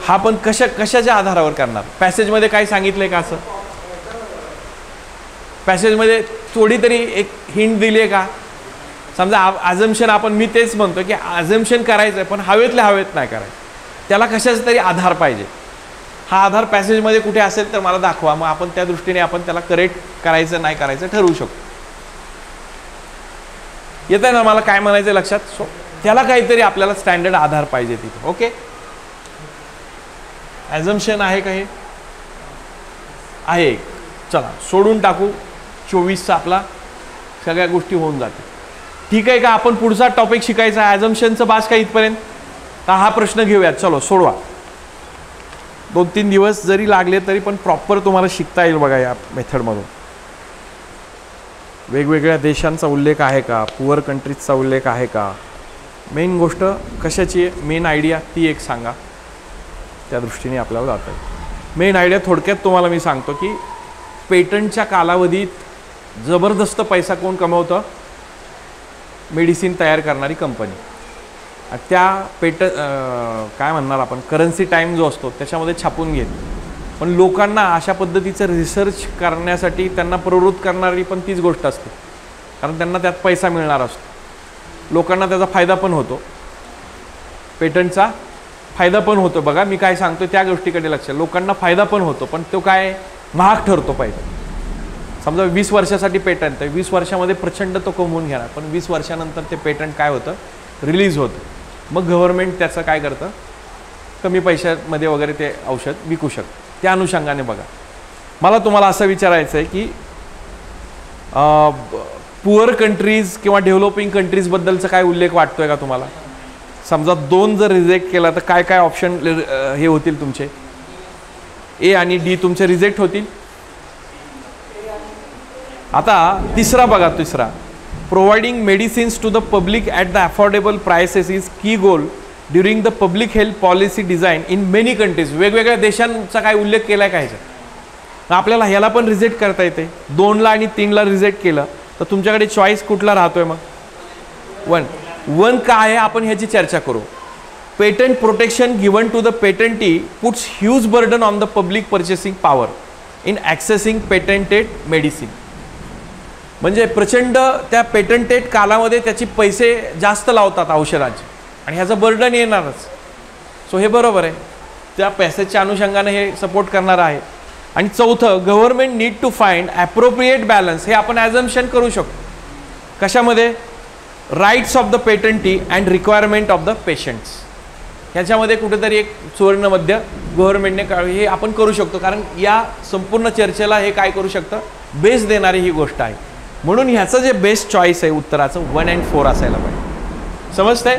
हा पण कशाच्या आधारावर करणार? पॅसेजमध्ये काय सांगितलंय का? असं पॅसेजमध्ये थोडी तरी एक हिंट दिली आहे का? समजा अझम्पशन आपण, मी तेच म्हणतो की अझम्पशन करायचं आहे पण हवेतल्या हवेत नाही करायचं. त्याला कशाचा तरी आधार पाहिजे. हा आधार पॅसेजमध्ये कुठे असेल तर मला दाखवा. मग आपण त्या दृष्टीने आपण त्याला करेक्ट करायचं नाही करायचं ठरवू शकतो. येत आहे ना मला काय म्हणायचं लक्षात? सो त्याला काहीतरी आपल्याला स्टँडर्ड आधार पाहिजे तिथे. ओके. ॲझम्पशन आहे का? हे आहे. चला सोडून टाकू. 24चा आपला सगळ्या गोष्टी होऊन जाते. ठीक आहे का? आपण पुढचा टॉपिक शिकायचा आहे ॲझम्पशनचं. बास का इथपर्यंत? तर हा प्रश्न घेऊयात. चलो सोडवा. 2-3 दिवस जरी लागले तरी पण प्रॉपर तुम्हाला शिकता येईल बघा या मेथडमधून. वेगवेगळ्या देशांचा उल्लेख आहे का? पुअर कंट्रीजचा उल्लेख आहे का? मेन गोष्ट कशाची आहे? मेन आयडिया ती एक सांगा. त्या दृष्टीने आपल्याला जाता येईल. मेन आयडिया थोडक्यात तुम्हाला मी सांगतो की पेटंटच्या कालावधीत जबरदस्त पैसा कोण कमवतं? मेडिसिन तयार करणारी कंपनी. त्या काय म्हणणार आपण, करन्सी टाईम जो असतो त्याच्यामध्ये छापून घेत. पण लोकांना अशा पद्धतीचं रिसर्च करण्यासाठी त्यांना प्रवृत्त करणारी पण तीच गोष्ट असते. कारण त्यांना त्यात पैसा मिळणार असतो. लोकांना त्याचा फायदा पण होतो. पेटंटचा फायदा पण होतो. बघा मी काय सांगतो त्या गोष्टीकडे लक्ष. लोकांना फायदा पण होतो पण तो काय महाग ठरतो पैसा. समजा 20 वर्षासाठी पेटंट आहे. 20 वर्षामध्ये प्रचंड तो कमवून घेणार. पण 20 वर्षानंतर ते पेटंट काय होतं? रिलीज होतं. मग गव्हर्नमेंट त्याचं काय करतं? कमी पैशामध्ये वगैरे ते औषध विकू शकतं. त्या अनुषंगाने बघा मला तुम्हाला असं विचारायचं आहे की पुअर कंट्रीज किंवा डेव्हलपिंग कंट्रीजबद्दलचा काय उल्लेख वाटतोय का तुम्हाला? समजा 2 जर रिजेक्ट केला तर काय काय ऑप्शन हे होतील तुमचे? ए आणि डी तुमचे रिजेक्ट होतील. आता तिसरा बघा. तिसरा, providing medicines to the public at the affordable prices is key goal during the public health policy design in many countries. वेगवेगळ्या देशांचा काय उल्लेख केला आहे का ह्याच्यात? आपल्याला ह्याला पण रिजेक्ट करता येते. 2ला आणि 3ला रिजेक्ट केलं तर तुमच्याकडे चॉईस कुठला राहतोय मग? 1 काय आहे आपण ह्याची चर्चा करू. Patent protection given to the patentee puts huge burden on the public purchasing power in accessing patented medicine. म्हणजे प्रचंड त्या पेटंटेड कालामध्ये त्याची पैसे जास्त लावतात औषधाचे आणि ह्याचं बर्डन येणारच. सो हे बरोबर आहे. त्या पॅसेजच्या अनुषंगाने हे सपोर्ट करणार आहे. आणि चौथं, government need to find appropriate balance. हे आपण ॲझम्पशन करू शकतो. कशामध्ये? Rights of the patentee and requirement of the patients. ह्याच्यामध्ये कुठेतरी एक सुवर्ण मध्य गव्हर्नमेंटने हे आपण करू शकतो. कारण या संपूर्ण चर्चेला हे काय करू शकतं? बेस देणारी ही गोष्ट आहे. म्हणून ह्याचं जे बेस्ट चॉईस आहे उत्तराचं 1 and 4 असायला पाहिजे. समजतंय?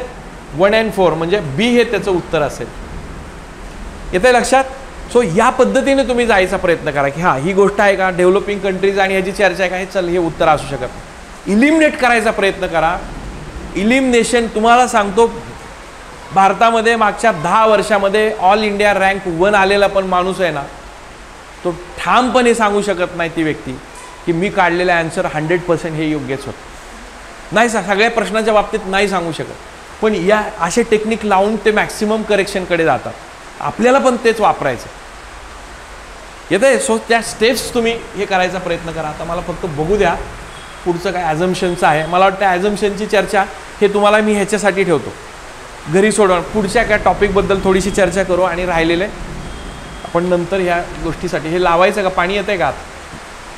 1 and 4 म्हणजे बी हे त्याचं उत्तर असेल. येतंय लक्षात? सो या पद्धतीने तुम्ही जायचा प्रयत्न करा की हां ही गोष्ट आहे का? डेव्हलपिंग कंट्रीज आणि ह्याची चर्चा आहे का? हे चल हे उत्तर असू शकत नाही. इलिमिनेट करायचा प्रयत्न करा. इलिमिनेशन तुम्हाला सांगतो भारतामध्ये मागच्या 10 वर्षामध्ये ऑल इंडिया रँक 1 आलेला पण माणूस आहे ना, तो ठामपणे सांगू शकत नाही ती व्यक्ती की मी काढलेलं आन्सर 100% हे योग्यच होतं. नाही, सगळ्या प्रश्नाच्या बाबतीत नाही सांगू शकत, पण या असे टेक्निक लावून ते मॅक्सिमम करेक्शनकडे जातात. आपल्याला पण तेच वापरायचं येते. सो त्या स्टेप्स तुम्ही हे करायचा प्रयत्न करा. आता मला फक्त बघू द्या पुढचं काय ॲझम्पशनचं आहे. मला वाटतं ॲझम्पशनची चर्चा हे तुम्हाला मी ह्याच्यासाठी ठेवतो, घरी सोडवून पुढच्या काय टॉपिकबद्दल थोडीशी चर्चा करू आणि राहिलेले आपण नंतर ह्या गोष्टीसाठी. हे लावायचं का, पाणी येतंय का आत?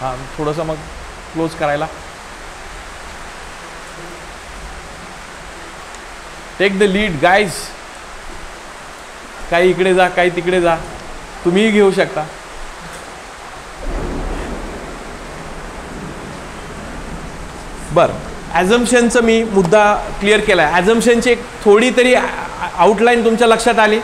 हां, थोडंसं मग क्लोज करायला. Take the lead guys. काही इकडे जा, काही तिकडे जा, तुम्हीही घेऊ शकता. बरं, ॲझम्पशनचं मी मुद्दा क्लिअर केला आहे. ॲझम्पशनची एक थोडी तरी आउटलाईन तुमच्या लक्षात आली,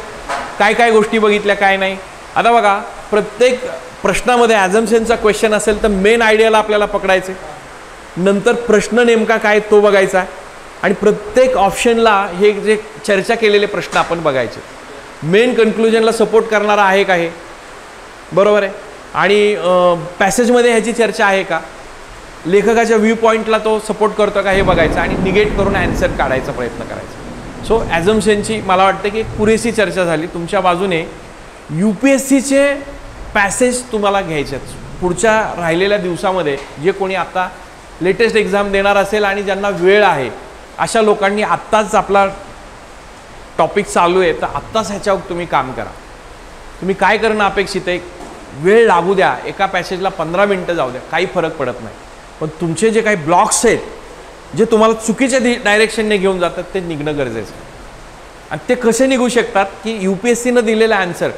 काय काय गोष्टी बघितल्या काय नाही. आता बघा, प्रत्येक प्रश्नामध्ये ॲझम्पशनचा क्वेश्चन असेल तर मेन आयडियाला आपल्याला पकडायचे, नंतर प्रश्न नेमका काय तो बघायचा, आणि प्रत्येक ऑप्शनला हे जे चर्चा केलेले प्रश्न आपण बघायचे. मेन कन्क्लुजनला सपोर्ट करणारा आहे का हे, बरोबर आहे, आणि पॅसेजमध्ये ह्याची चर्चा आहे का, लेखकाच्या व्ह्यू पॉईंटला तो सपोर्ट करतो का हे बघायचं, आणि निगेट करून ॲन्सर काढायचा प्रयत्न करायचा. सो ॲझम्पशनची मला वाटतं की पुरेशी चर्चा झाली. तुमच्या बाजूने UPSCचे पॅसेज तुम्हाला घ्यायचे पुढच्या राहिलेल्या दिवसामध्ये. जे कोणी आता लेटेस्ट एक्झाम देणार असेल आणि ज्यांना वेळ आहे अशा लोकांनी आत्ताच आपला टॉपिक चालू आहे तर आत्ताच ह्याच्यावर तुम्ही काम करा. तुम्ही काय करणं अपेक्षित आहे, वेळ लागू द्या, एका पॅसेजला 15 मिनटं जाऊ द्या, काही फरक पडत नाही, पण तुमचे जे काही ब्लॉक्स आहेत जे तुम्हाला चुकीच्या डायरेक्शनने घेऊन जातात ते निघणं गरजेचं आहे. आणि ते कसे निघू शकतात की UPSCनं दिलेला आन्सर,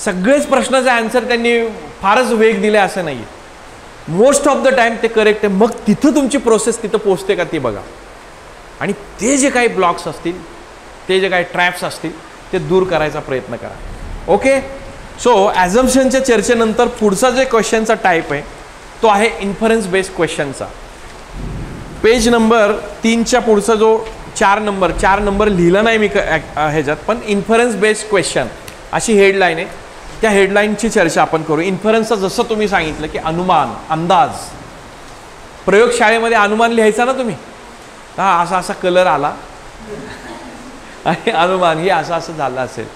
सगळेच प्रश्नाचा आन्सर त्यांनी फारच वेग दिले असं नाही आहे, मोस्ट ऑफ द टाईम ते करेक्ट आहे. मग तिथं तुमची प्रोसेस तिथं पोचते का ती बघा, आणि ते जे काही ब्लॉक्स असतील, ते जे काही ट्रॅप्स असतील ते दूर करायचा प्रयत्न करा. ओके, सो ॲझम्पशनच्या चर्चेनंतर पुढचा जे क्वेश्चनचा टाईप आहे तो आहे इन्फरन्स बेस्ड क्वेश्चनचा. पेज नंबर 3च्या पुढचा जो 4 नंबर लिहिला नाही मी ह्याच्यात, पण इन्फरन्स बेस्ड क्वेश्चन अशी हेडलाईन आहे. त्या हेडलाईनची चर्चा आपण करू. इन्फरन्सचं जसं तुम्ही सांगितलं की अनुमान, अंदाज, प्रयोगशाळेमध्ये अनुमान लिहायचा ना तुम्ही, हा असा असा कलर आला आणि अनुमान हे असं असं झालं असेल.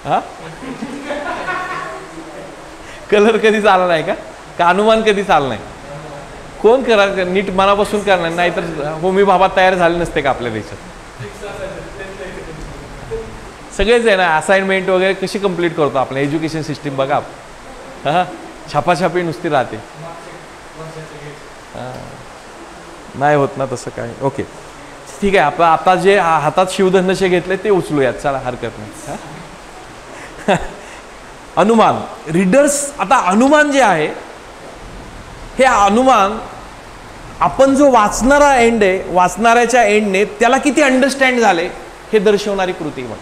हा, कलर कधीच आला नाही का अनुमान कधीच आलं नाही? कोण करा नीट मनापासून करणार, नाही तर होमी बाबा तयार झाले नसते का आपल्या देशात? सगळेच आहे ना, असाइनमेंट वगैरे कशी कंप्लीट करतो आपण, एज्युकेशन सिस्टीम बघा. हां, छापाछापी नुसती राहते, नाही होत ना तसं काय. ओके, ठीक आहे. आपण आता जे हातात शिवधनुष्य घेतले ते उचलूयात, चला हरकत नाही. अनुमान, रीडर्स, आता अनुमान जे आहे हे अनुमान आपण जो वाचणारा एंड आहे, वाचणाऱ्याच्या एंडने त्याला किती अंडरस्टँड झाले हे दर्शवणारी कृती. मग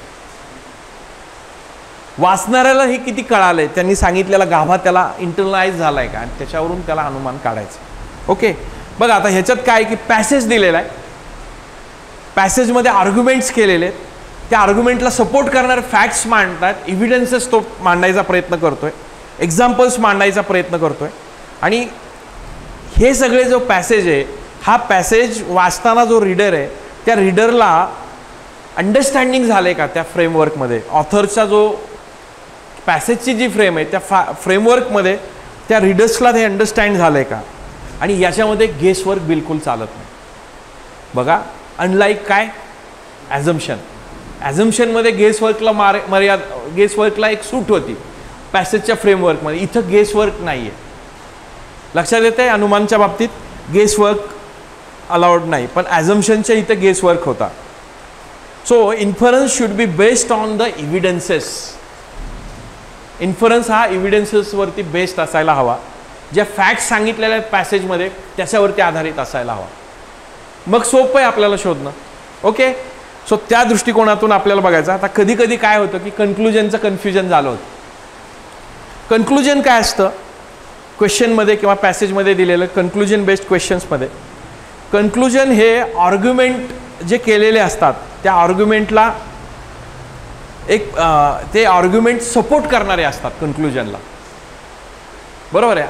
वाचणाऱ्याला हे किती कळालंय, त्यांनी सांगितलेला गाभा त्याला इंटरनलाइज झालाय का, आणि त्याच्यावरून त्याला अनुमान काढायचं. ओके, बघा आता ह्याच्यात काय की पॅसेज दिलेला आहे, पॅसेजमध्ये आर्ग्युमेंट्स केलेले आहेत, त्या आर्ग्युमेंटला सपोर्ट करणारे फॅक्ट्स मांडतात, एव्हिडन्सेस तो मांडायचा प्रयत्न करतोय, एक्झाम्पल्स मांडायचा प्रयत्न करतोय. आणि हे सगळे जो पॅसेज आहे, हा पॅसेज वाचताना जो रीडर आहे त्या रीडरला अंडरस्टँडिंग झाले का त्या फ्रेमवर्कमध्ये, ऑथरचा जो पॅसेजची जी फ्रेम आहे त्या फ्रेमवर्कमध्ये त्या रीडर्सला ते अंडरस्टँड झालंय का. आणि याच्यामध्ये गेसवर्क बिलकुल चालत नाही बघा. अनलाईक काय ॲझम्पशनमध्ये गेसवर्कला गेसवर्कला एक सूट होती पॅसेजच्या फ्रेमवर्कमध्ये, इथं गेसवर्क नाही आहे. लक्षात येते, अनुमानच्या बाबतीत गेसवर्क अलाउड नाही, पण ॲझम्पशनच्या इथं गेसवर्क होता. So inference should be based on the evidences. Inference हा एव्हिडन्सेसवरती बेस्ड असायला हवा, ज्या फॅक्ट्स सांगितलेल्या आहेत पॅसेजमध्ये त्याच्यावरती आधारित असायला हवा. मग सोपं आहे आपल्याला शोधणं. ओके, सो त्या दृष्टिकोनातून आपल्याला बघायचं. आता कधी कधी काय होतं की कन्क्लुजनचं कन्फ्युजन झालं होतं. कन्क्लुजन काय असतं क्वेश्चनमध्ये किंवा पॅसेजमध्ये दिलेलं कन्क्लुजन बेस्ड क्वेश्चन्समध्ये, कन्क्लुजन हे आर्ग्युमेंट जे केलेले असतात त्या आर्ग्युमेंटला एक ते आर्ग्युमेंट सपोर्ट करणारे असतात कन्क्लुजनला, बरोबर आहे.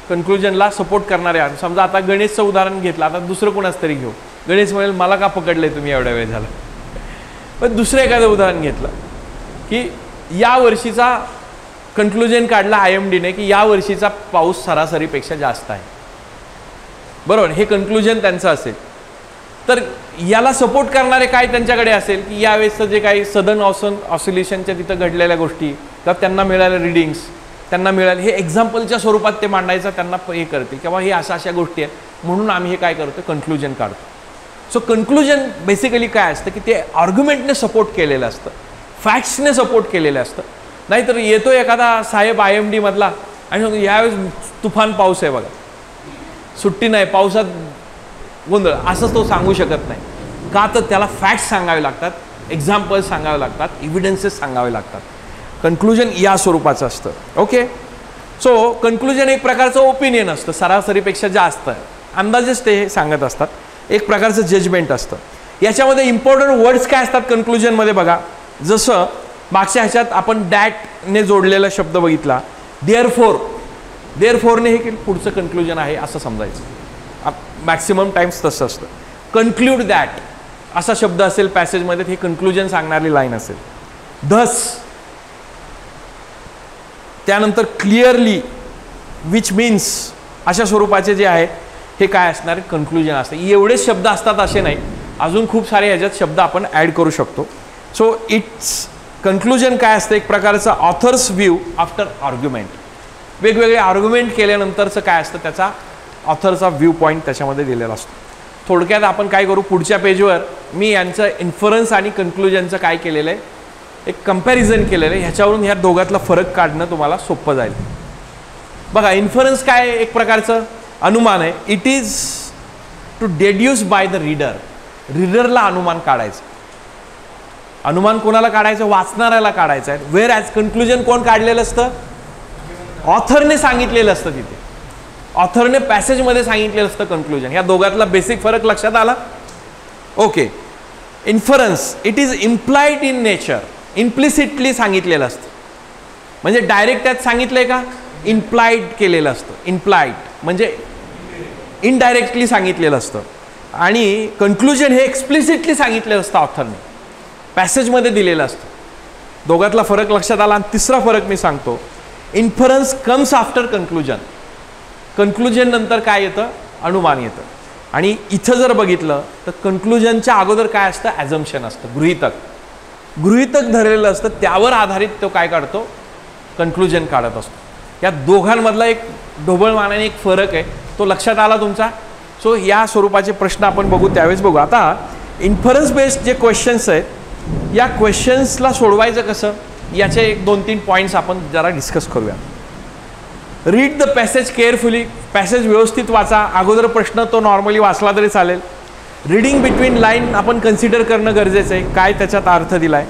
कन्क्लुजनला सपोर्ट करणारे. समजा आता गणेशचं उदाहरण घेतलं, आता दुसरं कोणाच तरी घेऊ. गणेश म्हणेल मला का पकडले तुम्ही एवढ्या वेळ झाला. पण दुसरं एखादं उदाहरण घेतलं की या वर्षीचा कन्क्लुजन काढला IMDने की या वर्षीचा पाऊस सरासरीपेक्षा जास्त आहे, बरोबर. हे कन्क्लुजन त्यांचं असेल. तर याला सपोर्ट करणारे काय त्यांच्याकडे असेल की यावेळेसचं जे काही सदर्न ऑसिलेशनच्या तिथं घडलेल्या गोष्टी किंवा त्यांना मिळाल्या रिडिंग्स, त्यांना मिळाले हे एक्झाम्पलच्या स्वरूपात ते मांडायचं त्यांना हे करतील किंवा हे अशा गोष्टी आहेत म्हणून आम्ही हे काय करतो, कन्क्लुजन काढतो. सो कन्क्लुजन बेसिकली काय असतं की ते आर्ग्युमेंटने सपोर्ट केलेलं असतं, फॅक्ट्सने सपोर्ट केलेलं असतं. नाहीतर येतो एखादा साहेब IMD मधला आणि यावेळेस तुफान पाऊस आहे बघा, सुट्टी नाही, पावसात गोंधळ, असं तो सांगू शकत नाही. का तर त्याला फॅक्ट्स सांगावे लागतात, एक्झाम्पल्स सांगावे लागतात, एव्हिडन्सेस सांगावे लागतात. कन्क्लुजन या स्वरूपाचं असतं. ओके. सो कन्क्लुजन एक प्रकारचं ओपिनियन असतं, सरासरीपेक्षा जास्त अंदाजेच ते सांगत असतात, एक प्रकारचं जजमेंट असतं. याच्यामध्ये इम्पॉर्टंट वर्ड्स काय असतात कन्क्लुजनमध्ये बघा. जसं मागच्या ह्याच्यात आपण डॅटने जोडलेला शब्द बघितला, देअरफोरने हे पुढचं कन्क्लुजन आहे असं समजायचं. मॅक्सिमम टाइम्स तसं असतं. कन्क्लूड दॅट असा शब्द असेल पॅसेजमध्ये, हे कन्क्लुजन सांगणारी लाईन असेल. धस, त्यानंतर क्लिअरली, विच मीन्स, अशा स्वरूपाचे जे आहेत हे काय असणार, कन्क्लुजन असतं. एवढेच शब्द असतात असे नाही, अजून खूप सारे ह्याच्यात शब्द आपण ॲड करू शकतो. सो इट्स कन्क्लुजन काय असतं, एक प्रकारचं ऑथर्स व्ह्यू आफ्टर आर्ग्युमेंट. वेगवेगळे आर्ग्युमेंट केल्यानंतरचं काय असतं, त्याचा ऑथरचा व्ह्यू पॉईंट त्याच्यामध्ये दिलेला असतो. थोडक्यात आपण काय करू, पुढच्या पेजवर मी यांचं इन्फरन्स आणि कन्क्लुजनचं काय केलेलं आहे, एक कंपॅरिझन केलेलं आहे. ह्याच्यावरून ह्या दोघातला फरक काढणं तुम्हाला सोपं जाईल. बघा, इन्फरन्स काय, एक प्रकारचं अनुमान आहे. It is to deduce by the reader. रीडरला अनुमान काढायचं. अनुमान कोणाला काढायचं, वाचणाऱ्याला काढायचं आहे. वेअर ॲज कन्क्लुजन कोण काढलेलं असतं, ऑथरने सांगितलेलं असतं. तिथे ऑथरने पॅसेजमध्ये सांगितलेलं असतं कन्क्लुजन. या दोघातला बेसिक फरक लक्षात आला. Okay. Inference, it is implied in nature. Implicitly सांगितलेलं असतं, म्हणजे डायरेक्ट त्यात सांगितलंय का, इम्प्लाइड केलेलं असतं. इम्प्लाइड म्हणजे इनडायरेक्टली सांगितलेलं असतं. आणि कन्क्लुजन हे एक्सप्लिसिटली सांगितलेलं असतं, ऑथरने पॅसेजमध्ये दिलेलं असतं. दोघातला फरक लक्षात आला. आणि तिसरा फरक मी सांगतो, inference comes after conclusion. Conclusion नंतर काय येतं, अनुमान येतं. आणि इथं जर बघितलं तर कन्क्लुजनच्या अगोदर काय असतं, ॲझम्पशन असतं, गृहीतक. गृहीतक धरलेलं असतं, त्यावर आधारित तो काय काढतो, कन्क्लुजन काढत असतो. या दोघांमधला एक ढोबळमानाने एक फरक आहे, तो लक्षात आला तुमचा. सो या स्वरूपाचे प्रश्न आपण बघू, त्यावेळेस बघू. आता इन्फरन्स बेस्ड जे क्वेश्चन्स आहेत, या क्वेश्चन्सला सोडवायचं कसं, याचे एक 2-3 पॉईंट्स आपण जरा डिस्कस करूया. Read the passage carefully. Passage व्यवस्थित वाचा. अगोदर प्रश्न तो नॉर्मली वाचला तरी चालेल. रीडिंग बिटवीन लाईन आपण कन्सिडर करणं गरजेचं आहे, काय त्याच्यात अर्थ दिला आहे.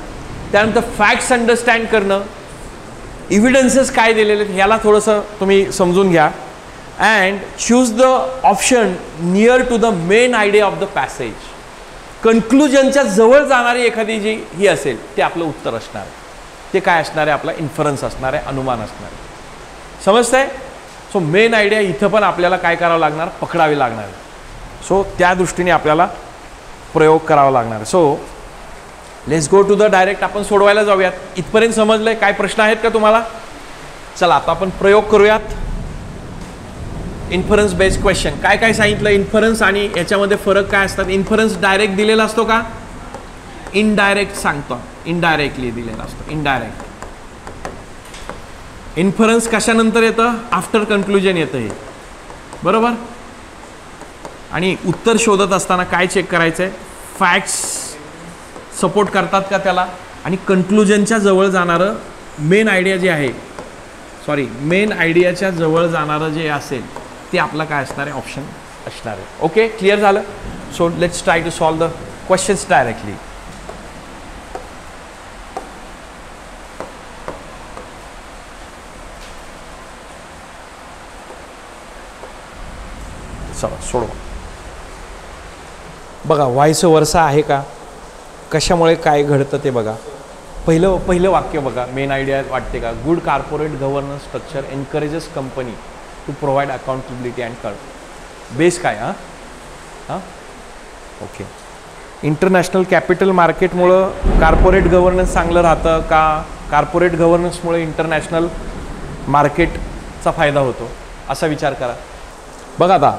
त्यानंतर फॅक्ट्स अंडरस्टँड करणं, एव्हिडन्सेस काय दिलेले आहेत ह्याला थोडंसं तुम्ही समजून घ्या. And choose the option near to the main idea of the passage. कन्क्लुजनच्या जवळ जाणारी एखादी जी ही असेल ते आपलं उत्तर असणार आहे. ते काय असणार आहे, आपला इन्फरन्स असणार आहे, अनुमान असणार आहे. समजतंय. सो मेन आयडिया इथं पण आपल्याला काय करावं लागणार, पकडावी लागणार आहे. सो त्या दृष्टीने आपल्याला प्रयोग करावा लागणार आहे. So let's go to the direct, आपण सोडवायला जाऊयात. इथपर्यंत समजलंय, काय प्रश्न आहेत का तुम्हाला? चला आता आपण प्रयोग करूयात. इन्फरन्स बेस्ड क्वेश्चन काय काय सांगितलं, इन्फरन्स आणि याच्यामध्ये फरक काय असतात. इन्फरन्स डायरेक्ट दिलेला असतो का, इनडायरेक्ट सांगतो, इनडायरेक्टली दिलेला असतो, इनडायरेक्ट. इन्फरन्स कशानंतर येतं, आफ्टर कन्क्लुजन येतं हे, बरोबर. आणि उत्तर शोधत असताना काय चेक करायचं आहे, फॅक्ट्स सपोर्ट करतात का त्याला, आणि कन्क्लुजनच्या जवळ जाणारं मेन आयडिया जे आहे, मेन आयडियाच्या जवळ जाणारं जे असेल ते आपलं काय असणार आहे, ऑप्शन असणार आहे. ओके, क्लिअर झालं. So let's try to solve the questions directly. चला सोडवा. बघा व्हायस वर्सा आहे का, कशामुळे काय घडतं ते बघा. पहिलं वाक्य बघा, मेन आयडिया वाटते का? Good corporate governance structure encourages company to provide accountability and कळ. बेस काय? हां ओके. इंटरनॅशनल कॅपिटल मार्केटमुळं कॉर्पोरेट गव्हर्नन्स चांगलं राहतं का? कॉर्पोरेट गव्हर्नन्समुळे इंटरनॅशनल मार्केटचा फायदा होतो असा विचार करा. बघा आता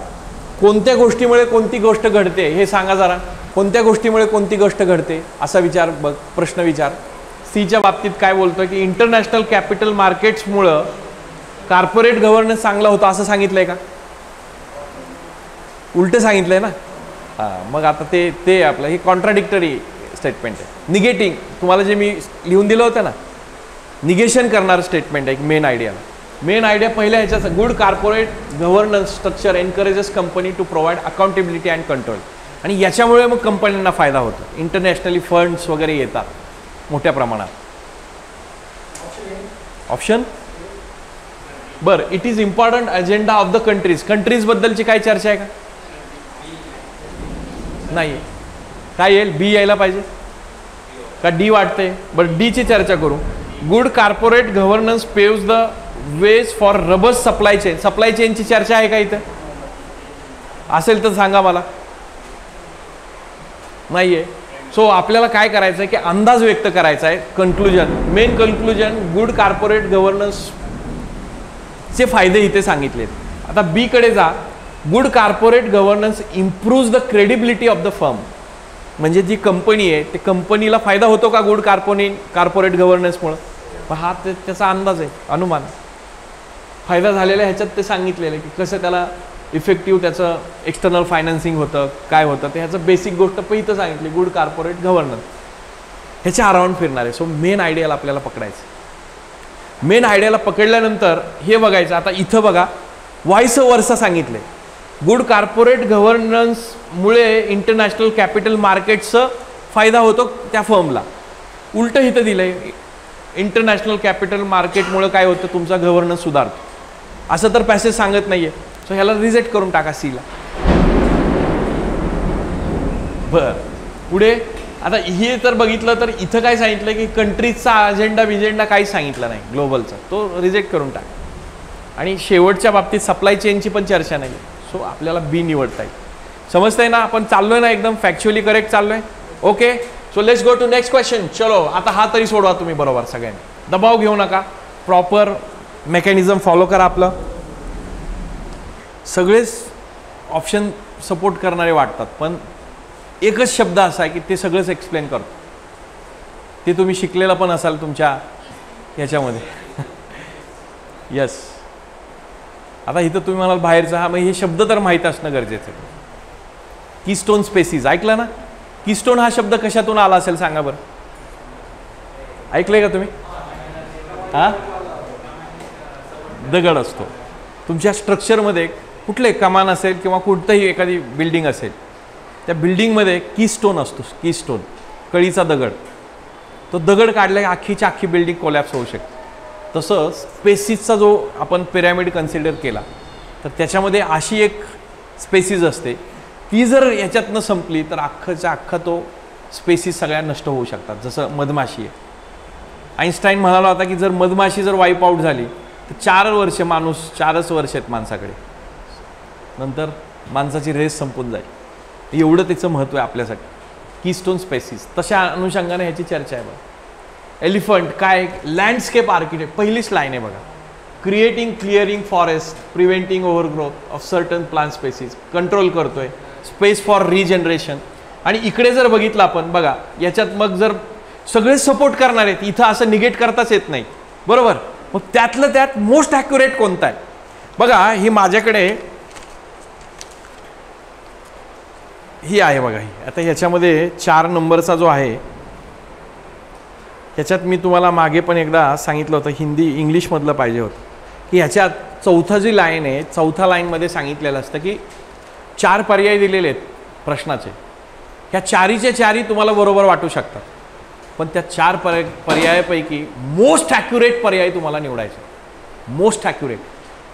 कोणत्या गोष्टीमुळे कोणती गोष्ट घडते हे सांगा जरा. कोणत्या गोष्टीमुळे कोणती गोष्ट घडते असा विचार बघ, प्रश्न विचार. सीच्या बाबतीत काय बोलतोय की इंटरनॅशनल कॅपिटल मार्केट्समुळं कॉर्पोरेट गव्हर्नन्स चांगला होतो असं सांगितलंय का? उलट सांगितलंय ना. मग आता ते आपलं हे कॉन्ट्राडिक्टरी स्टेटमेंट आहे. निगेटिंग तुम्हाला जे मी लिहून दिलं होतं ना, निगेशन करणारं स्टेटमेंट आहे. मेन आयडिया पहिल्या ह्याच्यात good corporate governance structure encourages company to provide accountability and control. आणि याच्यामुळे मग कंपन्यांना फायदा होतो. इंटरनॅशनली फंड्स वगैरे येतात मोठ्या प्रमाणात. ऑप्शन बरं. It is important agenda of the countries बद्दलची काय चर्चा आहे का? नाही. काय येईल? बी यायला पाहिजे का डी वाटते? बरं डीची चर्चा करू. Good corporate governance paves the ways for robust supply चेनची चर्चा आहे का इथं? असेल तर सांगा मला. नाहीये. सो आपल्याला काय करायचं आहे की अंदाज व्यक्त करायचा आहे. Conclusion, main conclusion, good corporate गव्हर्नन्सचे फायदे इथे सांगितलेत. आता बी कडे जा. Good corporate governance improves the credibility of the firm. म्हणजे जी कंपनी आहे ते कंपनीला फायदा होतो का गुड कॉर्पोरेट गव्हर्नन्समुळं? हा त्याचा अंदाज आहे, अनुमान. फायदा झालेला ह्याच्यात ते सांगितलेलं आहे की कसं त्याला इफेक्टिव्ह त्याचं एक्सटर्नल फायनान्सिंग होतं, काय होतं ते ह्याचं बेसिक गोष्ट पण इथं सांगितली. गुड कॉर्पोरेट गव्हर्नन्स ह्याच्या अराउंड फिरणार आहे. सो मेन आयडियाला आपल्याला पकडायचं. मेन आयडियाला पकडल्यानंतर हे बघायचं. आता इथं बघा व्हाईस वर्सा सांगितले. गुड कॉर्पोरेट गव्हर्नन्समुळे इंटरनॅशनल कॅपिटल मार्केटचा फायदा होतो त्या फर्मला. उलट इथं दिलंय इंटरनॅशनल कॅपिटल मार्केटमुळे काय होतं, तुमचा गव्हर्नन्स सुधारतो. असं तर पॅसेज सांगत नाहीये. सो ह्याला रिजेक्ट करून टाका सीला. बर पुढे आता हे तर बघितलं तर इथं काय सांगितलं की कंट्रीजचा अजेंडा काहीच सांगितलं नाही ग्लोबलचा, तो रिजेक्ट करून टाका. आणि शेवटच्या बाबतीत सप्लाय चेनची पण चर्चा नाही. सो आपल्याला बी निवडता येईल. समजतंय ना? आपण चाललोय ना एकदम फॅक्च्युअली करेक्ट चाललोय. Okay. So let's go to next question. चलो आता हा तरी सोडवा तुम्ही बरोबर सगळ्यांनी. दबाव घेऊ नका. प्रॉपर मेकॅनिझम फॉलो करा आपलं. सगळेच ऑप्शन सपोर्ट करणारे वाटतात पण एकच शब्द असा आहे की ते सगळंच एक्सप्लेन करतो. ते तुम्ही शिकलेलं पण असाल तुमच्या याच्यामध्ये. यस. आता इथं तुम्ही म्हणाल बाहेरचा, हा मग हे शब्द तर माहीत असणं गरजेचं आहे. कीस्टोन स्पेसिस ऐकलं ना? कीस्टोन हा शब्द कशातून आला असेल सांगा बरं. ऐकलंय का तुम्ही? हा दगड असतो तुमच्या स्ट्रक्चरमध्ये. कुठले कमान असेल किंवा कुठतंही एखादी बिल्डिंग असेल त्या बिल्डिंगमध्ये कीस्टोन असतो. कीस्टोन कळीचा दगड. तो दगड काढला की अख्खीच्या अख्खी बिल्डिंग कोलॅप्स होऊ शकते. तसं स्पेसिसचा जो आपण पिरॅमिड कन्सिडर केला तर त्याच्यामध्ये अशी एक स्पेसिस असते ती जर ह्याच्यातनं संपली तर अख्खच्या अख्खा तो स्पेसिस सगळ्या नष्ट होऊ शकतात. जसं मधमाशी आहे. आईन्स्टाईन म्हणाला होता की जर मधमाशी जर वाईप आउट झाली तर 4 वर्ष माणूस 4च वर्ष आहेत माणसाकडे, नंतर माणसाची रेस संपून जाईल. एवढं त्याचं महत्त्व आहे आपल्यासाठी. कीस्टोन स्पेसिस तशा अनुषंगाने ह्याची चर्चा आहे. बघा एलिफंट काय? Landscape architect. पहिलीच लाईन आहे बघा. Creating clearing forest, preventing overgrowth of certain plant species. Control करतोय. Space for regeneration. आणि इकडे जर बघितलं आपण बघा याच्यात मग जर सगळे सपोर्ट करणार आहेत, इथं असं निगेट करताच येत नाही बरोबर. मग त्यातलं त्यात मोस्ट ॲक्युरेट कोणतं आहे बघा. ही माझ्याकडे ही आहे बघा. ही आता ह्याच्यामध्ये 4 नंबरचा जो आहे ह्याच्यात मी तुम्हाला मागे पण एकदा सांगितलं होतं, हिंदी इंग्लिशमधलं पाहिजे होतं की ह्याच्यात चौथा जी लाईन आहे, चौथा लाईनमध्ये सांगितलेलं असतं की 4 पर्याय दिलेले आहेत प्रश्नाचे. ह्या 4च्या 4 तुम्हाला बरोबर वाटू शकतात पण त्या 4 पर्यायापैकी मोस्ट ॲक्युरेट पर्याय तुम्हाला निवडायचे. Most accurate.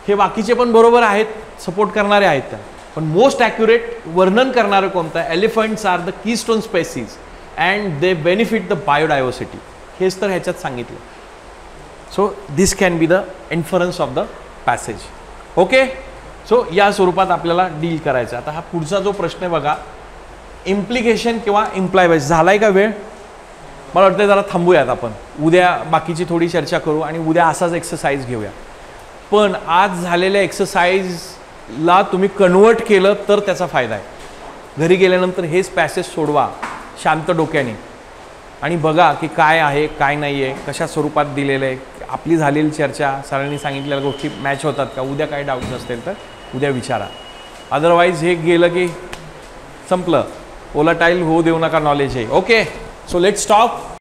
हे बाकीचे पण बरोबर आहेत, सपोर्ट करणारे आहेत त्या, पण मोस्ट ॲक्युरेट वर्णन करणारं कोणतं आहे? Elephants are the keystone species and they benefit the biodiversity. हेच तर ह्याच्यात सांगितलं. So this can be the inference of the passage. Okay, so या स्वरूपात आपल्याला डील करायचं. आता हा पुढचा जो प्रश्न आहे बघा, इम्प्लिकेशन किंवा इम्प्लाय बाय. झालाय का वेळ? मला वाटतं जरा थांबूयात आपण, उद्या बाकीची थोडी चर्चा करू आणि उद्या असाच एक्सरसाइज घेऊया. पण आज झालेल्या एक्सरसाइजला तुम्ही कन्वर्ट केलं तर त्याचा फायदा आहे. घरी गेल्यानंतर हेच पॅसेज सोडवा शांत डोक्याने आणि बघा की काय आहे काय नाही आहे, कशा स्वरूपात दिलेलं आहे, आपली झालेली चर्चा सरांनी सांगितलेल्या गोष्टी मॅच होतात का, उद्या काय डाऊट्स असतील तर उद्या विचारा. अदरवाईज हे गेलं की संपलं, ओलाटाईल होऊ देऊ नका नॉलेज हे. Okay, so let's stop.